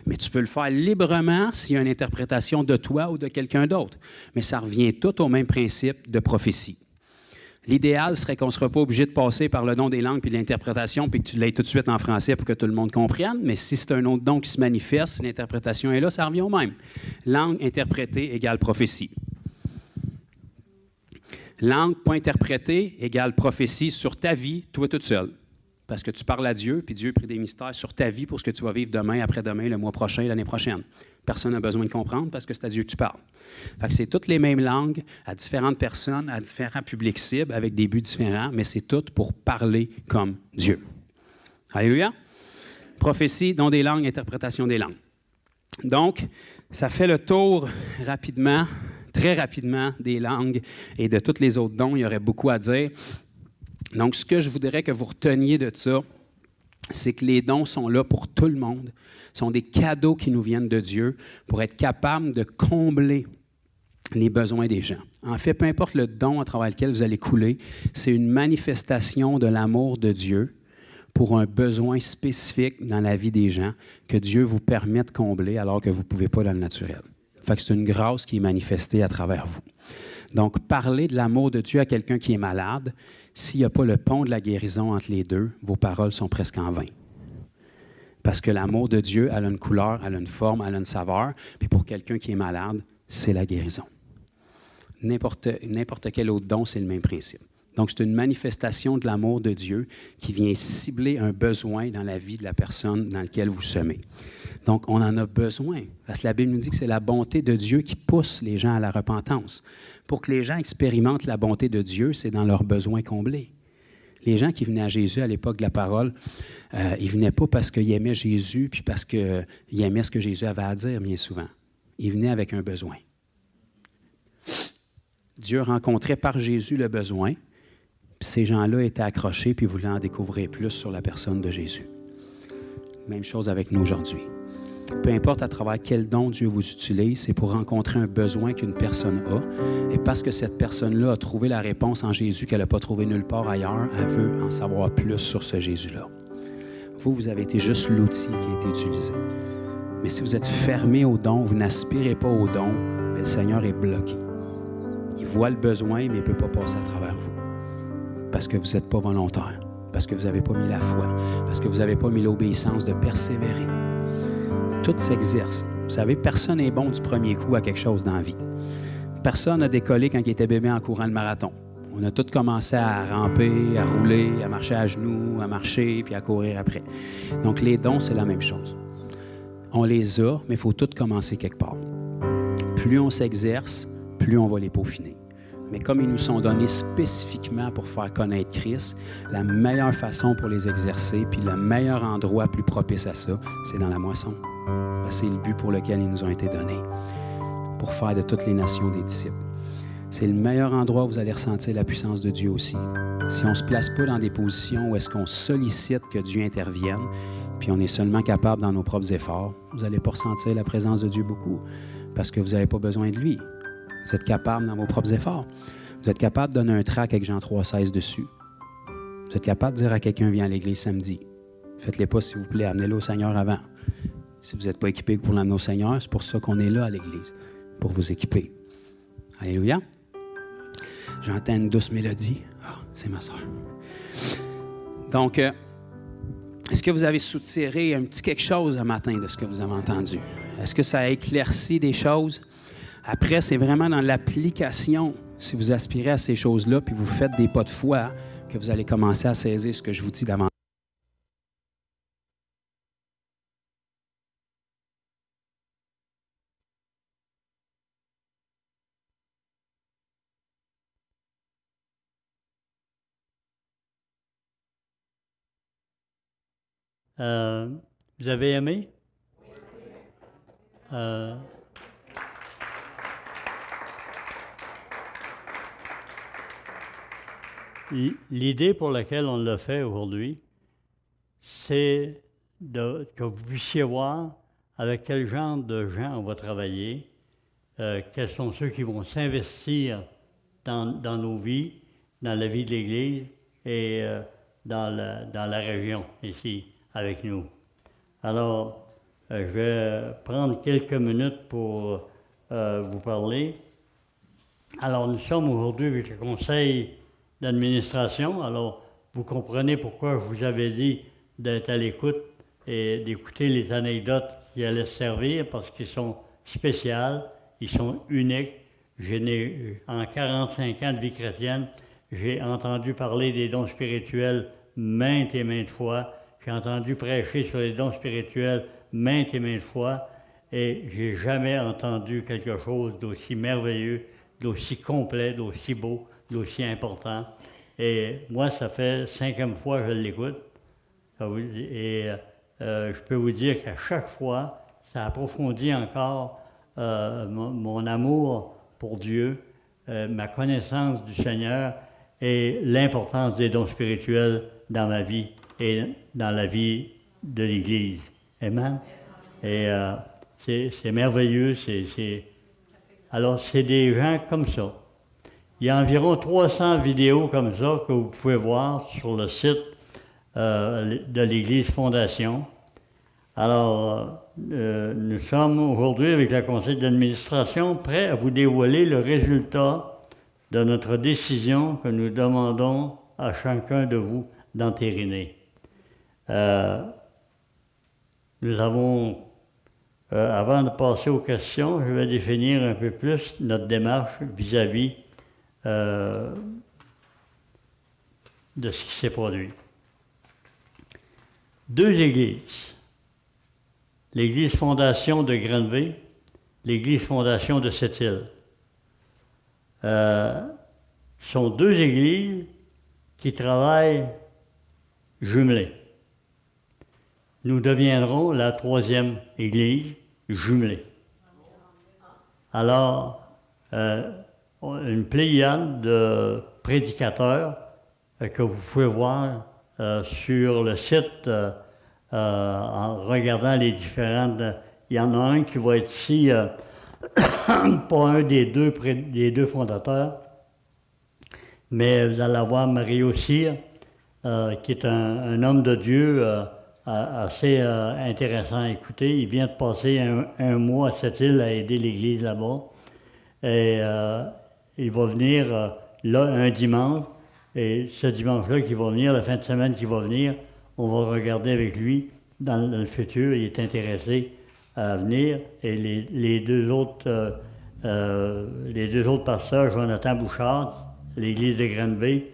Mais tu peux le faire librement s'il y a une interprétation de toi ou de quelqu'un d'autre. Mais ça revient tout au même principe de prophétie. L'idéal serait qu'on ne soit pas obligé de passer par le don des langues puis de l'interprétation puis que tu l'aies tout de suite en français pour que tout le monde comprenne. Mais si c'est un autre don qui se manifeste, si l'interprétation est là, ça revient au même. Langue interprétée égale prophétie. Langue pas interprétée égale prophétie sur ta vie, toi toute seule. Parce que tu parles à Dieu, puis Dieu prie des mystères sur ta vie pour ce que tu vas vivre demain, après-demain, le mois prochain, l'année prochaine. Personne n'a besoin de comprendre parce que c'est à Dieu que tu parles. Fait que c'est toutes les mêmes langues à différentes personnes, à différents publics cibles, avec des buts différents, mais c'est tout pour parler comme Dieu. Alléluia. Prophétie, don des langues, interprétation des langues. Donc, ça fait le tour rapidement, très rapidement, des langues et de tous les autres dons. Il y aurait beaucoup à dire. Donc, ce que je voudrais que vous reteniez de ça, c'est que les dons sont là pour tout le monde. Ce sont des cadeaux qui nous viennent de Dieu pour être capables de combler les besoins des gens. En fait, peu importe le don à travers lequel vous allez couler, c'est une manifestation de l'amour de Dieu pour un besoin spécifique dans la vie des gens que Dieu vous permet de combler alors que vous ne pouvez pas dans le naturel. Fait que c'est une grâce qui est manifestée à travers vous. Donc, parler de l'amour de Dieu à quelqu'un qui est malade, s'il n'y a pas le pont de la guérison entre les deux, vos paroles sont presque en vain. Parce que l'amour de Dieu, elle a une couleur, elle a une forme, elle a une saveur. Puis pour quelqu'un qui est malade, c'est la guérison. N'importe quel autre don, c'est le même principe. Donc, c'est une manifestation de l'amour de Dieu qui vient cibler un besoin dans la vie de la personne dans laquelle vous semez. Donc, on en a besoin. Parce que la Bible nous dit que c'est la bonté de Dieu qui pousse les gens à la repentance. Pour que les gens expérimentent la bonté de Dieu, c'est dans leurs besoins comblés. Les gens qui venaient à Jésus à l'époque de la parole, ils ne venaient pas parce qu'ils aimaient Jésus puis parce qu'ils aimaient ce que Jésus avait à dire bien souvent. Ils venaient avec un besoin. Dieu rencontrait par Jésus le besoin, puis ces gens-là étaient accrochés puis voulaient en découvrir plus sur la personne de Jésus. Même chose avec nous aujourd'hui. Peu importe à travers quel don Dieu vous utilise, c'est pour rencontrer un besoin qu'une personne a. Et parce que cette personne-là a trouvé la réponse en Jésus qu'elle n'a pas trouvé nulle part ailleurs, elle veut en savoir plus sur ce Jésus-là. Vous avez été juste l'outil qui a été utilisé. Mais si vous êtes fermé au don, vous n'aspirez pas au don, bien, le Seigneur est bloqué. Il voit le besoin, mais il ne peut pas passer à travers vous. Parce que vous n'êtes pas volontaire, parce que vous n'avez pas mis la foi, parce que vous n'avez pas mis l'obéissance de persévérer. Tout s'exerce. Vous savez, personne n'est bon du premier coup à quelque chose dans la vie. Personne n'a décollé quand il était bébé en courant le marathon. On a tous commencé à ramper, à rouler, à marcher à genoux, à marcher, puis à courir après. Donc, les dons, c'est la même chose. On les a, mais il faut tous commencer quelque part. Plus on s'exerce, plus on va les peaufiner. Mais comme ils nous sont donnés spécifiquement pour faire connaître Christ, la meilleure façon pour les exercer, puis le meilleur endroit plus propice à ça, c'est dans la moisson. C'est le but pour lequel ils nous ont été donnés, pour faire de toutes les nations des disciples. C'est le meilleur endroit où vous allez ressentir la puissance de Dieu aussi. Si on ne se place pas dans des positions où est-ce qu'on sollicite que Dieu intervienne, puis on est seulement capable dans nos propres efforts, vous n'allez pas ressentir la présence de Dieu beaucoup, parce que vous n'avez pas besoin de lui. Vous êtes capable dans vos propres efforts. Vous êtes capable de donner un tract avec Jean 3,16 dessus. Vous êtes capable de dire à quelqu'un, viens à l'église samedi. Faites-les pas, s'il vous plaît, amenez-le au Seigneur avant. Si vous n'êtes pas équipé pour l'amener au Seigneur, c'est pour ça qu'on est là à l'église, pour vous équiper. Alléluia. J'entends une douce mélodie. Ah, c'est ma soeur. Donc, est-ce que vous avez soutiré un petit quelque chose ce matin de ce que vous avez entendu? Est-ce que ça a éclairci des choses? Après, c'est vraiment dans l'application, si vous aspirez à ces choses-là, puis vous faites des pas de foi, que vous allez commencer à saisir ce que je vous dis davantage. Vous avez aimé? L'idée pour laquelle on l'a fait aujourd'hui, c'est que vous puissiez voir avec quel genre de gens on va travailler, quels sont ceux qui vont s'investir dans nos vies, dans la vie de l'Église et dans la région ici avec nous. Alors, je vais prendre quelques minutes pour vous parler. Alors, nous sommes aujourd'hui avec le conseil d'administration. Alors, vous comprenez pourquoi je vous avais dit d'être à l'écoute et d'écouter les anecdotes qui allaient servir parce qu'ils sont spéciales, ils sont uniques. En 45 ans de vie chrétienne, j'ai entendu parler des dons spirituels maintes et maintes fois. J'ai entendu prêcher sur les dons spirituels maintes et maintes fois et j'ai jamais entendu quelque chose d'aussi merveilleux, d'aussi complet, d'aussi beau, d'aussi important. Et moi, ça fait 5e fois que je l'écoute. Et je peux vous dire qu'à chaque fois, ça approfondit encore mon amour pour Dieu, ma connaissance du Seigneur et l'importance des dons spirituels dans ma vie et dans la vie de l'Église. Amen? Et c'est merveilleux. Alors, c'est des gens comme ça. Il y a environ 300 vidéos comme ça que vous pouvez voir sur le site de l'Église Fondation. Alors, nous sommes aujourd'hui avec le conseil d'administration prêts à vous dévoiler le résultat de notre décision que nous demandons à chacun de vous d'entériner. Nous avons, avant de passer aux questions, je vais définir un peu plus notre démarche vis-à-vis de ce qui s'est produit. 2 églises, l'Église Fondation de Grenville, l'Église Fondation de Sept-Îles, sont 2 églises qui travaillent jumelées. Nous deviendrons la 3e église jumelée. Alors, une pléiade de prédicateurs que vous pouvez voir sur le site en regardant les différentes... Il y en a un qui va être ici, pas un des deux fondateurs, mais vous allez avoir Mario Cyr, qui est un homme de Dieu assez intéressant à écouter. Il vient de passer un mois à cette île à aider l'Église là-bas. Et il va venir là un dimanche. Et ce dimanche-là qui va venir, la fin de semaine qui va venir, on va regarder avec lui dans le futur. Il est intéressé à venir. Et les deux autres pasteurs, Jonathan Bouchard, l'Église de Granby,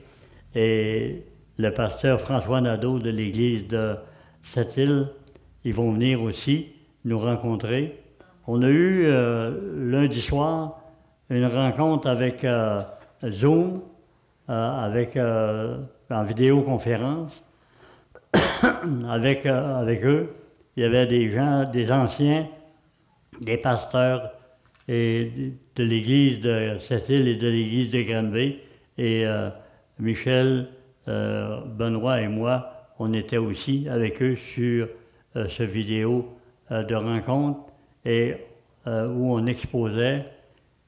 et le pasteur François Nadeau de l'Église de cette île, ils vont venir aussi nous rencontrer. On a eu lundi soir une rencontre avec Zoom, en vidéoconférence, avec eux. Il y avait des gens, des anciens, des pasteurs et de l'Église de cette île et de l'Église de Granby. Et Michel, Benoît et moi, on était aussi avec eux sur ce vidéo de rencontre et où on exposait.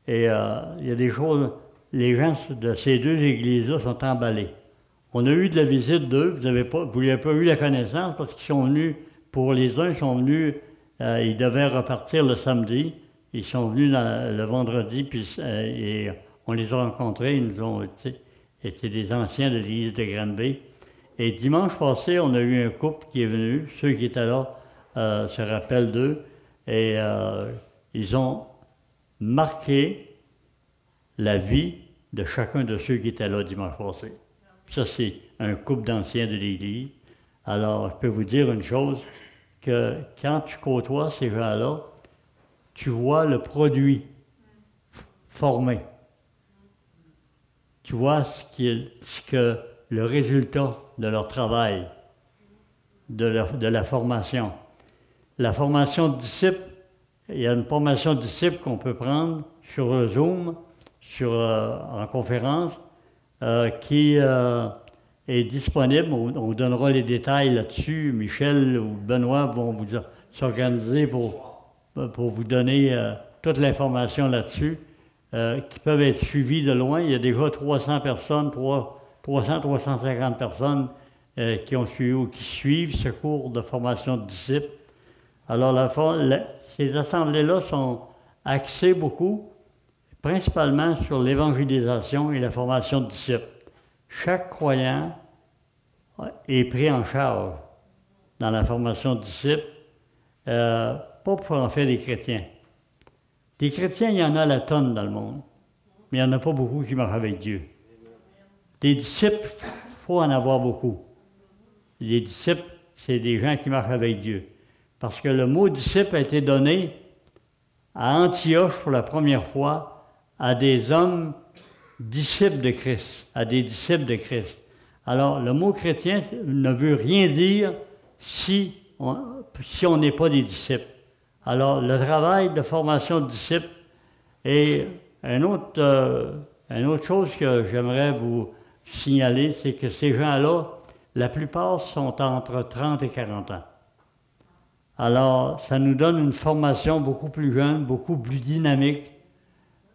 Et il y a des choses, les gens de ces deux églises-là sont emballés. On a eu de la visite d'eux, vous n'avez pas eu la connaissance parce qu'ils sont venus, pour les uns, ils sont venus, ils devaient repartir le samedi, ils sont venus le vendredi, puis et on les a rencontrés, ils nous ont, c'était des anciens de l'église de Granby. Et dimanche passé, on a eu un couple qui est venu, ceux qui étaient là se rappellent d'eux, et ils ont marqué la vie de chacun de ceux qui étaient là dimanche passé. Ça, c'est un couple d'anciens de l'Église. Alors, je peux vous dire une chose, que quand tu côtoies ces gens-là, tu vois le produit formé. Tu vois le résultat de leur travail, de la formation. La formation de disciples, il y a une formation de disciples qu'on peut prendre sur Zoom, en conférence, qui est disponible. On vous donnera les détails là-dessus. Michel ou Benoît vont vous s'organiser pour vous donner toute l'information là-dessus, qui peuvent être suivies de loin. Il y a déjà 300 personnes, 350 personnes qui ont suivi ou qui suivent ce cours de formation de disciples. Alors, ces assemblées-là sont axées beaucoup, principalement sur l'évangélisation et la formation de disciples. Chaque croyant est pris en charge dans la formation de disciples, pas pour en faire des chrétiens. Des chrétiens, il y en a à la tonne dans le monde, mais il n'y en a pas beaucoup qui marchent avec Dieu. Des disciples, il faut en avoir beaucoup. Les disciples, c'est des gens qui marchent avec Dieu. Parce que le mot disciple a été donné à Antioche pour la première fois à des hommes disciples de Christ, à des disciples de Christ. Alors, le mot chrétien ne veut rien dire si on n'est pas des disciples. Alors, le travail de formation de disciples est une autre chose que j'aimerais vous signaler, c'est que ces gens-là, la plupart sont entre 30 et 40 ans. Alors, ça nous donne une formation beaucoup plus jeune, beaucoup plus dynamique.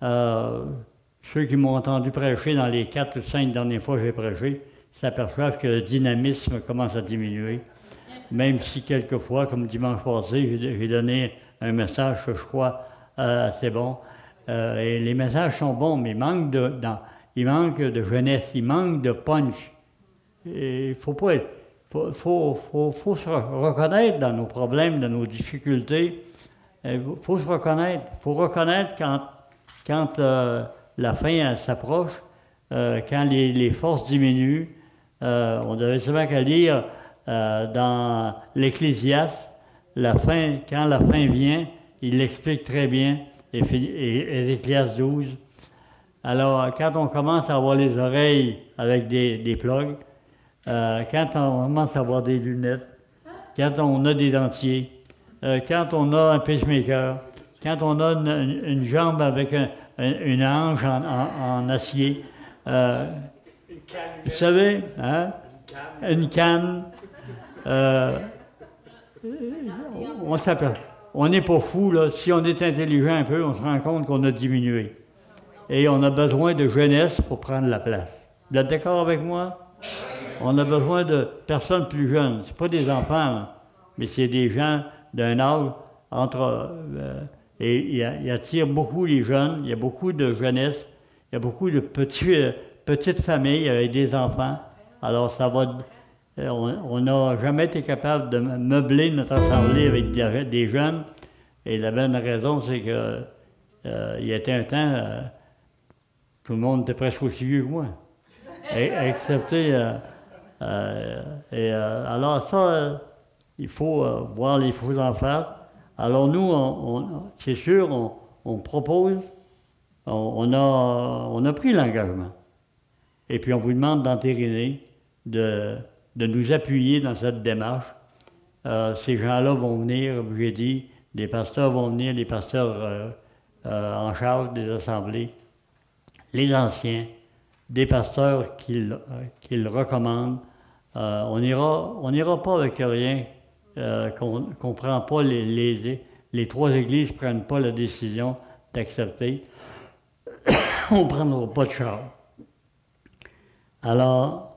Ceux qui m'ont entendu prêcher dans les 4 ou 5 dernières fois que j'ai prêché s'aperçoivent que le dynamisme commence à diminuer. Même si quelquefois, comme dimanche passé, j'ai donné un message que je crois assez bon. Et les messages sont bons, mais il manque de jeunesse, il manque de punch. Il faut se reconnaître dans nos problèmes, dans nos difficultés. Il faut se reconnaître. Il faut reconnaître quand la fin s'approche, quand les forces diminuent. On devait seulement qu'à lire dans l'Ecclésiaste, quand la fin vient, il l'explique très bien, Ecclésiaste 12. Alors, quand on commence à avoir les oreilles avec des plugs, quand on commence à avoir des lunettes, quand on a des dentiers, quand on a un pacemaker, quand on a une jambe avec une hanche en acier, vous savez, hein? Une canne, on s'appelle. On n'est pas fou, là. Si on est intelligent un peu, on se rend compte qu'on a diminué. Et on a besoin de jeunesse pour prendre la place. Vous êtes d'accord avec moi? On a besoin de personnes plus jeunes. Ce pas des enfants, là, mais c'est des gens d'un âge entre... et il attire beaucoup les jeunes, il y a beaucoup de jeunesse, il y a beaucoup de petites familles avec des enfants. Alors ça va... On n'a jamais été capable de meubler notre assemblée avec des jeunes. Et la bonne raison, c'est que il y a un temps, tout le monde était presque aussi vieux que moi. Excepté... alors ça, il faut voir les choses en face. Alors nous, c'est sûr, on propose, on a pris l'engagement. Et puis on vous demande d'entériner, de nous appuyer dans cette démarche. Ces gens-là vont venir, comme j'ai dit, les pasteurs vont venir, les pasteurs en charge des assemblées, les anciens, des pasteurs qui le recommandent. On n'ira pas avec rien, qu'on ne prend pas, les trois églises ne prennent pas la décision d'accepter. On ne prendra pas de charge. Alors,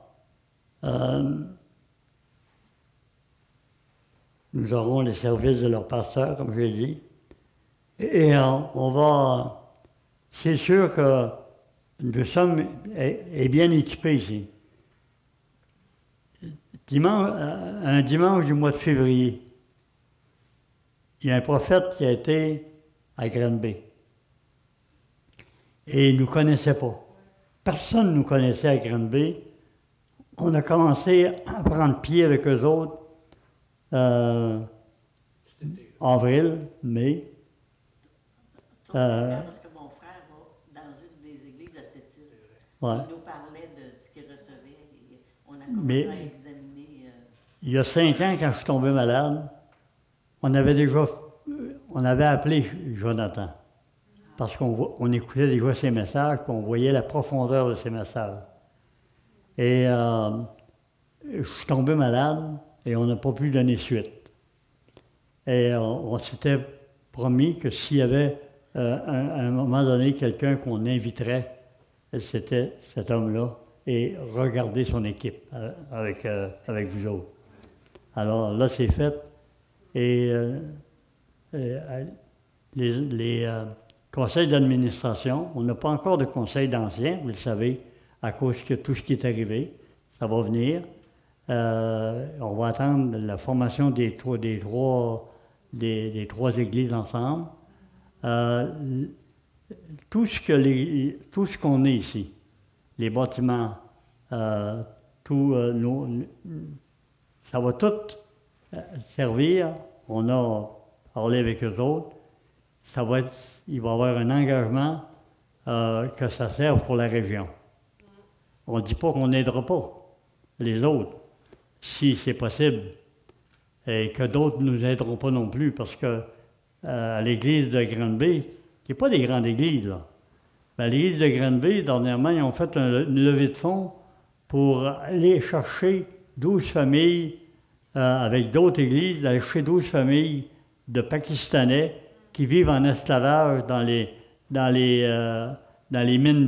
nous aurons les services de leurs pasteurs, comme j'ai dit, et on va... C'est sûr que nous sommes bien équipés ici. Un dimanche du mois de février, il y a un prophète qui a été à Granby. Et il ne nous connaissait pas. Personne ne nous connaissait à Granby. On a commencé à prendre pied avec eux autres avril, mai. Parce que mon frère va dans une des églises à cette île. Ouais. Il nous parlait de ce qu'il recevait. Et on a commencé à examiner. Il y a 5 ans, quand je suis tombé malade, on avait appelé Jonathan. Parce qu'on écoutait déjà ses messages, puis on voyait la profondeur de ses messages. Et je suis tombé malade et on n'a pas pu donner suite. Et on s'était promis que s'il y avait à un moment donné quelqu'un qu'on inviterait, c'était cet homme-là, et regarder son équipe avec vous autres. Alors là, c'est fait. Et les conseils d'administration, on n'a pas encore de conseil d'anciens, vous le savez, à cause de tout ce qui est arrivé. Ça va venir. On va attendre la formation des trois églises ensemble. Tout ce qu'on est ici, les bâtiments, ça va tout servir. On a parlé avec eux autres. Il va y avoir un engagement que ça serve pour la région. On ne dit pas qu'on n'aidera pas les autres, si c'est possible, et que d'autres ne nous aideront pas non plus, parce que à l'église de Granby, qui n'est pas des grandes églises, là, à l'église de Granby, dernièrement, ils ont fait une levée de fonds pour aller chercher 12 familles, avec d'autres églises, aller chercher 12 familles de Pakistanais qui vivent en esclavage dans les mines,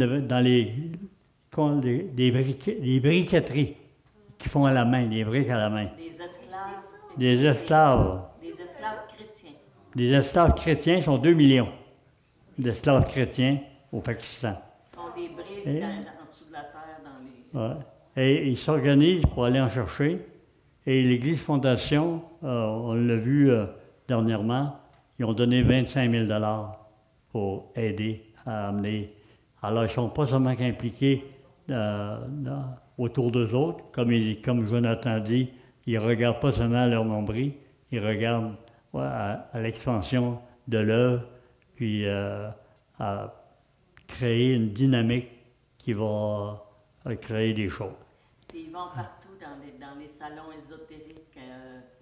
les briqueteries qui font à la main, des briques à la main. Des esclaves. Des esclaves chrétiens. Des esclaves chrétiens sont 2 millions d'esclaves chrétiens au Pakistan. Ils font des briques en dessous de la terre dans les... Ouais. Et ils s'organisent pour aller en chercher. Et l'Église Fondation, on l'a vu dernièrement, ils ont donné 25 000 $ pour aider à amener. Alors, ils ne sont pas seulement impliqués autour d'eux autres, comme Jonathan dit, ils ne regardent pas seulement leur nombril, ils regardent à l'expansion de l'œuvre, puis à créer une dynamique qui va créer des choses. Puis ils vont partout dans les salons ésotériques,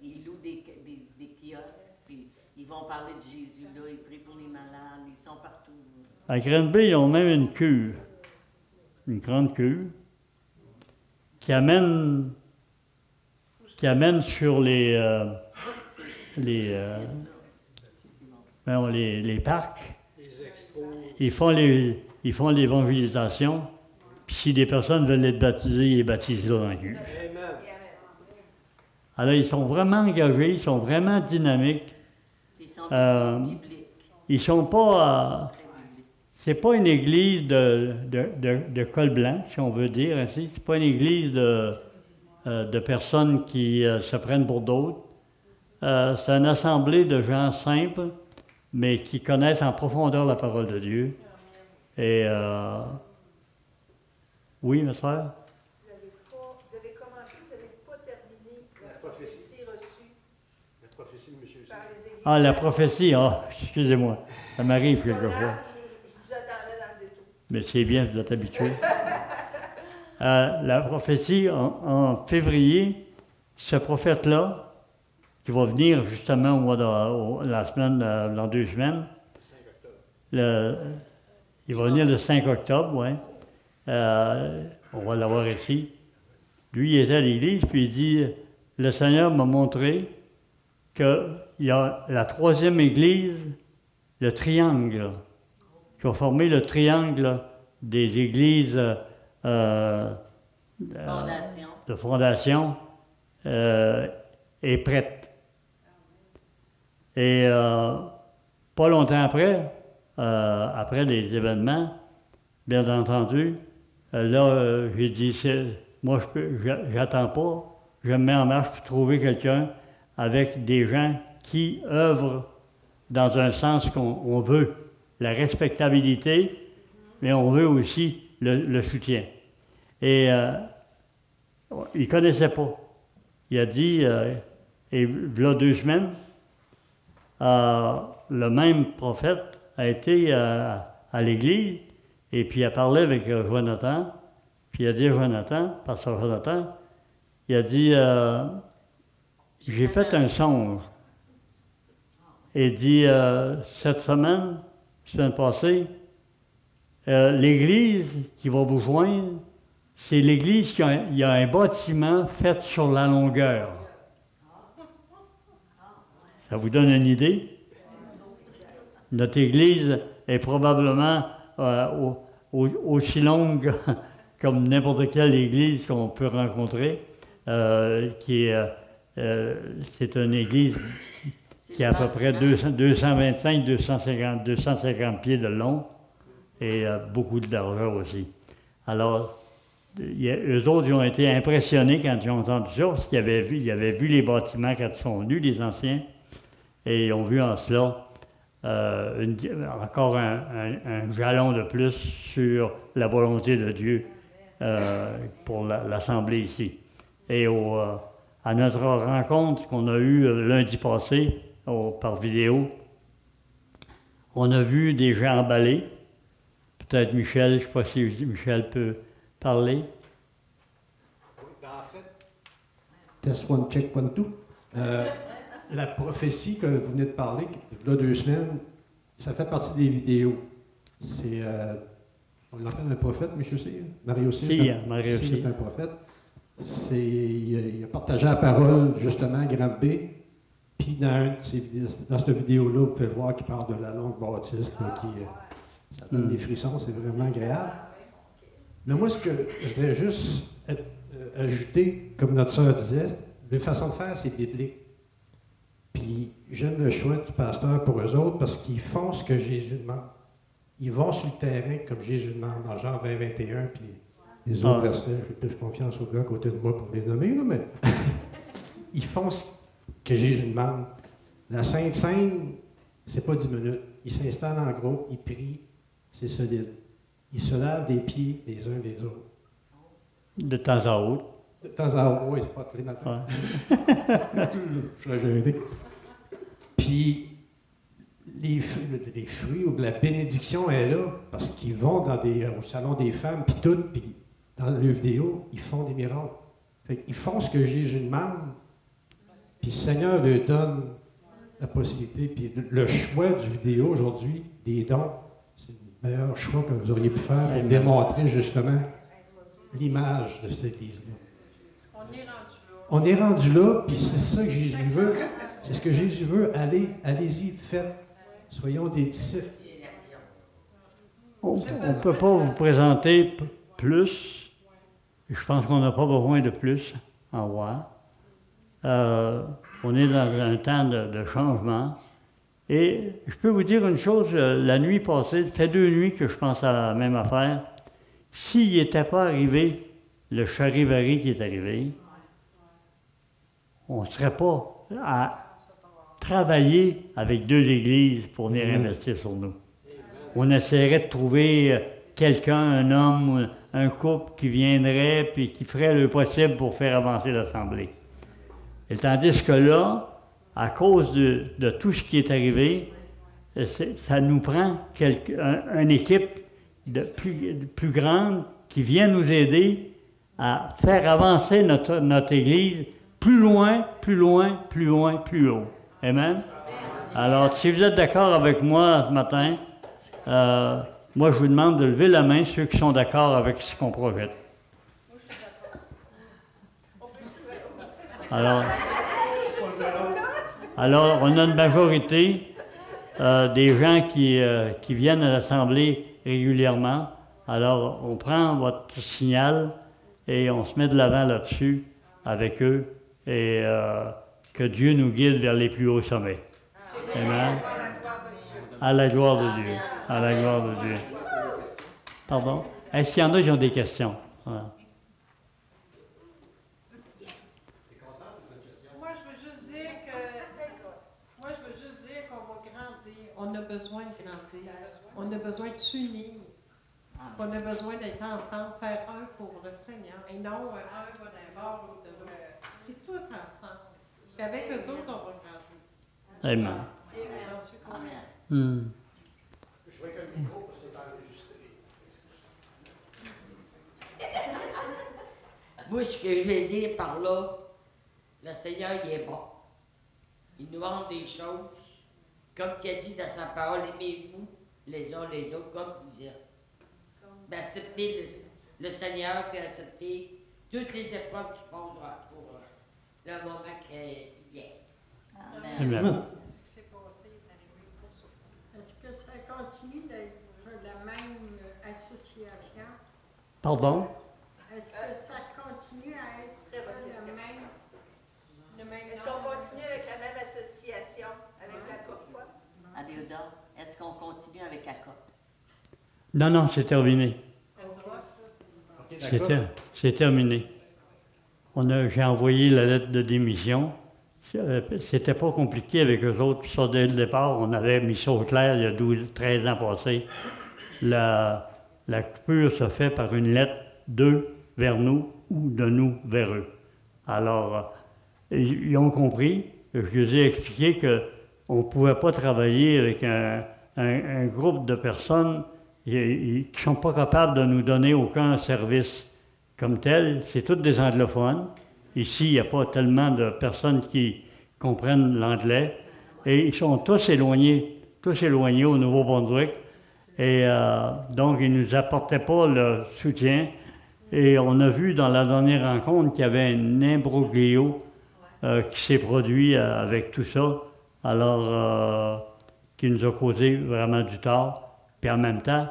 ils louent des kiosques, puis ils vont parler de Jésus, là, ils prient pour les sont partout. À Granby, ils ont même une cure, une grande cure, qui amène sur les parcs. Ils font l'évangélisation. Puis si des personnes veulent être baptisées, ils les baptisent là dans la cure. Alors, ils sont vraiment engagés, ils sont vraiment dynamiques. Ils sont bibliques. Ils sont pas... c'est pas une église de col blanc, si on veut dire ainsi. C'est pas une église de personnes qui se prennent pour d'autres. C'est une assemblée de gens simples, mais qui connaissent en profondeur la parole de Dieu. Et... oui, ma soeur? Vous avez commencé, vous n'avez pas terminé la prophétie reçue. La prophétie de M. Par les églises. Ah, la prophétie, excusez-moi. Ça m'arrive quelquefois. Je vous attendais dans le détour. Mais c'est bien, vous êtes habitué. La prophétie, en février, ce prophète-là, qui va venir justement au mois la semaine, dans 2 semaines, il va venir le 5 octobre, oui. On va l'avoir ici. Lui, il était à l'église, puis il dit, le Seigneur m'a montré qu'il y a la 3e église, le triangle, qui va former le triangle des églises de fondation, est prête. Et pas longtemps après les événements, bien entendu, là, j'ai dit, moi, j'attends pas, je me mets en marche pour trouver quelqu'un avec des gens qui œuvrent dans un sens qu'on veut la respectabilité, mais on veut aussi le soutien. Et il ne connaissait pas. Il a dit, et voilà 2 semaines, le même prophète a été à l'église, et puis il a parlé avec Jonathan, puis il a dit à Jonathan, pasteur Jonathan, il a dit, j'ai fait un songe. Et dit, cette semaine passée, l'église qui va vous joindre, c'est l'église qui a un bâtiment fait sur la longueur. Ça vous donne une idée? Notre église est probablement aussi longue comme n'importe quelle église qu'on peut rencontrer. C'est une église qui a à peu près 250 pieds de long et beaucoup de largeur aussi. Alors, eux autres, ils ont été impressionnés quand ils ont entendu ça, parce qu'ils avaient vu les bâtiments quand ils sont venus, les anciens, et ils ont vu en cela encore un jalon de plus sur la volonté de Dieu pour l'Assemblée ici. Et à notre rencontre qu'on a eue lundi passé, par vidéo, on a vu des gens emballés. Peut-être Michel, je ne sais pas si Michel peut parler. En fait, Test one, check one, two. la prophétie que vous venez de parler, il y a 2 semaines, ça fait partie des vidéos. C'est, on l'appelle un prophète, M. C. Mario C. C'est un prophète. Il a partagé la parole, justement, à Granby. Puis dans cette vidéo-là, vous pouvez le voir, qui parle de la longue bâtisse, là, ça donne des frissons, c'est vraiment agréable. Mais moi, ce que je voudrais juste ajouter, comme notre sœur disait, la façon de faire, c'est biblique. Puis j'aime le choix du pasteur pour eux autres parce qu'ils font ce que Jésus demande. Ils vont sur le terrain comme Jésus demande, dans Jean 20, 21, puis les autres versets. J'ai plus confiance aux gars à côté de moi pour les nommer, là, mais ils font ce que Jésus demande. La Sainte Seine, c'est pas 10 minutes. Ils s'installent en groupe, ils prient, c'est solide. Ils se lavent les pieds les uns des autres. De temps à autre. De temps à autre, oui, c'est pas tous les matins. Ouais. Je serais gêné. Puis, les fruits ou la bénédiction est là parce qu'ils vont au salon des femmes, puis tout, puis dans le vidéo, ils font des miracles. Fait ils font ce que Jésus demande, puis le Seigneur leur donne la possibilité, puis le choix du vidéo aujourd'hui, des dons, c'est le meilleur choix que vous auriez pu faire pour démontrer justement l'image de cette Église-là. On est rendu là, puis c'est ça que Jésus veut. C'est ce que Jésus veut. Allez-y, faites. Soyons des disciples. On ne peut pas vous présenter plus. Je pense qu'on n'a pas besoin de plus en voir. On est dans un temps de changement. Et je peux vous dire une chose, la nuit passée, ça fait 2 nuits que je pense à la même affaire. S'il n'était pas arrivé le charivari qui est arrivé, on ne serait pas à travailler avec 2 églises pour venir investir sur nous. On essaierait de trouver quelqu'un, un homme, un couple qui viendrait et qui ferait le possible pour faire avancer l'Assemblée. Et tandis que là, à cause de tout ce qui est arrivé, ça nous prend une équipe plus grande qui vient nous aider à faire avancer notre Église plus loin, plus loin, plus loin, plus haut. Amen? Alors, si vous êtes d'accord avec moi ce matin, moi, je vous demande de lever la main, ceux qui sont d'accord avec ce qu'on projette. Alors, on a une majorité des gens qui viennent à l'Assemblée régulièrement. Alors, on prend votre signal et on se met de l'avant là-dessus avec eux et que Dieu nous guide vers les plus hauts sommets. Amen. À la gloire de Dieu. À la gloire de Dieu. Pardon? Est-ce qu'il y en a qui ont des questions? Voilà. Moi, je veux juste dire qu'on va grandir. On a besoin de grandir. On a besoin de s'unir. On a besoin d'être ensemble, faire un pour le Seigneur. Et non, un va d'un bord ou de l'autre. C'est tout ensemble. Et avec eux autres, on va grandir. Amen. Je vois que le micro, c'est enregistré. Moi, ce que je vais dire par là, le Seigneur, il est bon. Il nous rend des choses. Comme il a dit dans sa parole, aimez-vous les uns les autres comme vous êtes. Ben, acceptez le Seigneur et acceptez toutes les épreuves qui posera pour le moment qui vient. Amen. Amen. Est-ce que ça continue d'être la même association? Pardon? Est-ce que ça continue à être le même Est-ce qu'on continue avec la même association, avec la COP? Adéoda, est-ce qu'on continue avec la COP? Non, c'est terminé. C'est terminé. J'ai envoyé la lettre de démission. C'était pas compliqué avec eux autres. Puis ça, dès le départ, on avait mis ça au clair il y a 13 ans passés. La coupure se fait par une lettre d'eux vers nous ou de nous vers eux. Alors, ils ont compris. Je leur ai expliqué qu'on ne pouvait pas travailler avec un groupe de personnes qui ne sont pas capables de nous donner aucun service comme tel. C'est tous des anglophones. Ici, il n'y a pas tellement de personnes qui comprennent l'anglais. Et ils sont tous éloignés au Nouveau-Brunswick. Et donc, ils ne nous apportaient pas le soutien. Et on a vu dans la dernière rencontre qu'il y avait un imbroglio qui s'est produit avec tout ça. Alors, qui nous a causé vraiment du tort. Puis en même temps,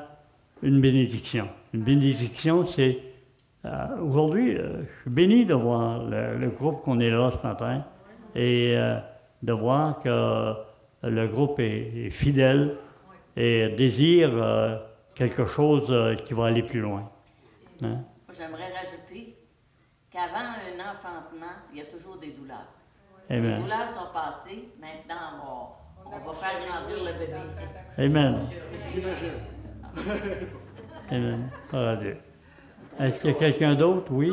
une bénédiction. Une bénédiction, c'est... aujourd'hui, je suis béni de voir le groupe qu'on est là ce matin et de voir que le groupe est fidèle et désire quelque chose qui va aller plus loin. Hein? J'aimerais rajouter qu'avant un enfantement, il y a toujours des douleurs. Amen. Les douleurs sont passées, maintenant on va faire grandir le bébé. Amen. Amen. Oh, Dieu. Est-ce qu'il y a quelqu'un d'autre? Oui?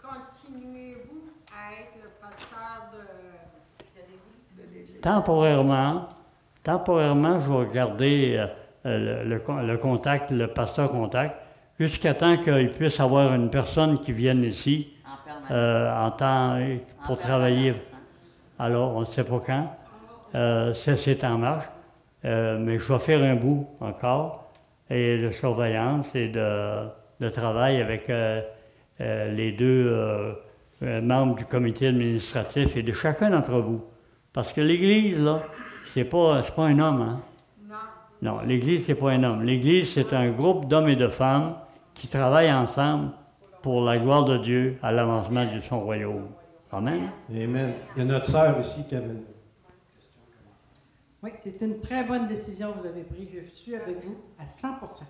Continuez-vous à être le pasteur de l'église? Temporairement, je vais garder le contact, le pasteur contact, jusqu'à temps qu'il puisse avoir une personne qui vienne ici en temps pour travailler. Alors, on ne sait pas quand. c'est en marche. Mais je vais faire un bout encore, et de surveillance et de travail avec les deux membres du comité administratif et de chacun d'entre vous. Parce que l'Église, là, c'est pas un homme, hein? Non, l'Église, c'est pas un homme. L'Église, c'est un groupe d'hommes et de femmes qui travaillent ensemble pour la gloire de Dieu à l'avancement de son royaume. Amen. Amen. Il y a notre sœur ici qui amène. Oui, c'est une très bonne décision que vous avez prise. Je suis avec vous à 100%.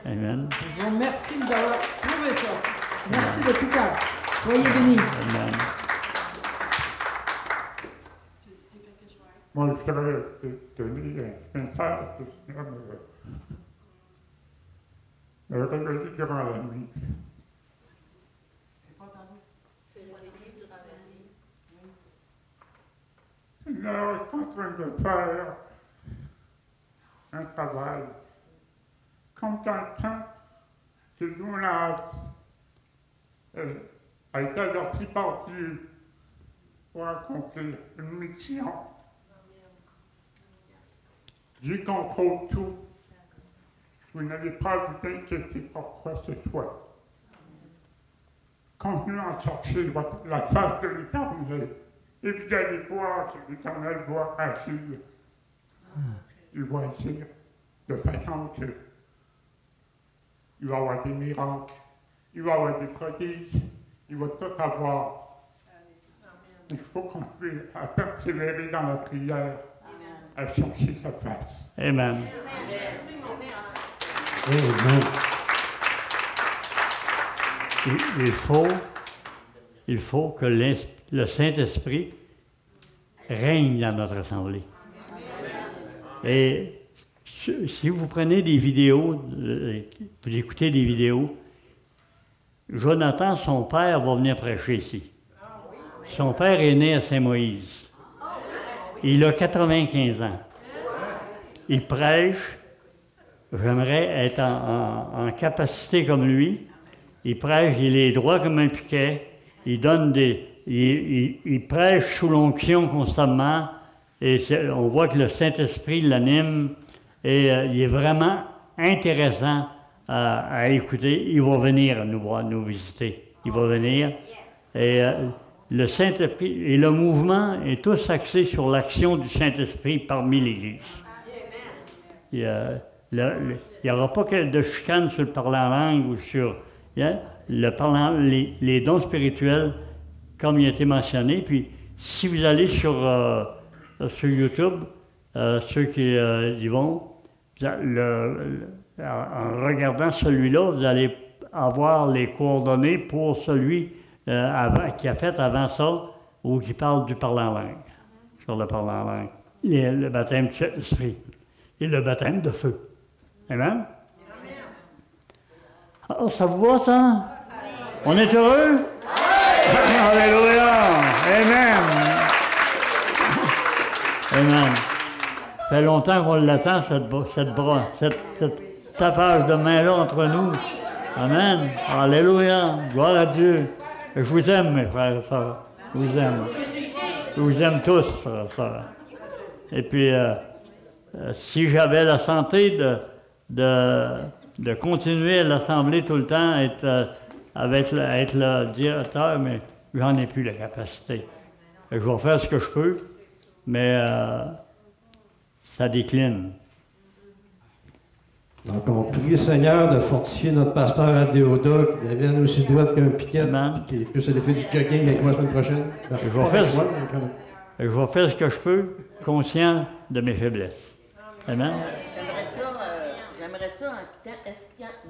Amen. Je vous remercie de nous avoir trouvé ça. Merci de tout cœur. Soyez bénis. Amen. Moi, je voudrais te dire un message que le Seigneur me réveillé durant la nuit. Le Seigneur est en train de faire un travail. Comme dans le temps que Jonas a été averti par Dieu pour accomplir une mission. Dieu contrôle tout. Vous n'avez pas à vous inquiéter pour quoi ce soit. Continuez à chercher la face de l'Éternel. Et vous allez voir que l'Éternel va agir. Il va agir de façon que il va y avoir des miracles, il va y avoir des prodiges, il va tout avoir. Il faut continuer à persévérer dans la prière, à chercher sa face. Amen. Amen. Il faut que le Saint-Esprit règne dans notre assemblée. Et si vous prenez des vidéos, vous écoutez des vidéos, Jonathan, son père, va venir prêcher ici. Son père est né à Saint-Moïse. Il a 95 ans. Il prêche. J'aimerais être en capacité comme lui. Il prêche, il est droit comme un piquet. Il donne il prêche sous l'onction constamment. Et on voit que le Saint-Esprit l'anime. Et il est vraiment intéressant à écouter. Il va venir nous voir, nous visiter. Il va venir. Et le Saint-Esprit et le mouvement est tous axés sur l'action du Saint-Esprit parmi l'Église. Il n'y aura pas de chicane sur le parler en langue ou sur les dons spirituels, comme il a été mentionné. Puis, si vous allez sur YouTube, ceux qui y vont, en regardant celui-là, vous allez avoir les coordonnées pour celui qui a fait avant ça, ou qui parle du parler en langue, sur le parler en langue. Et le baptême du Saint-Esprit et le baptême de feu. Amen? Ah, ça vous va, ça? On est heureux? Alléluia! Amen! Amen. Ça fait longtemps qu'on l'attend, cette tapage de main-là entre nous. Amen. Alléluia. Gloire à Dieu. Je vous aime, mes frères et sœurs. Je vous aime. Je vous aime tous, frères et sœurs. Et puis, si j'avais la santé de continuer à l'Assemblée tout le temps, être le directeur, mais j'en ai plus la capacité. Je vais faire ce que je peux, mais ça décline. Donc, on prie le Seigneur de fortifier notre pasteur à Déoda, qui devienne aussi droite qu'un piquet, qui puisse aller faire du jogging avec moi la semaine prochaine. Je vais faire ce que je peux, conscient de mes faiblesses. Amen. J'aimerais ça,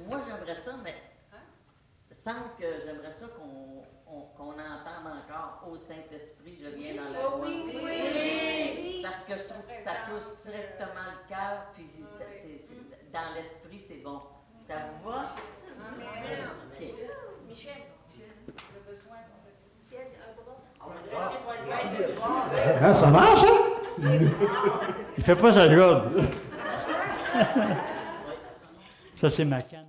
moi j'aimerais ça, mais sans que j'aimerais ça qu'on entende encore au Saint-Esprit, je viens dans la voie. Oui. Parce que je trouve que ça touche directement le cœur, puis dans l'esprit, c'est bon. Ça vous va? Amen. Okay. Michel, le besoin de Michel, ça marche, hein? Il fait pas sa job. Ça, c'est ma canne.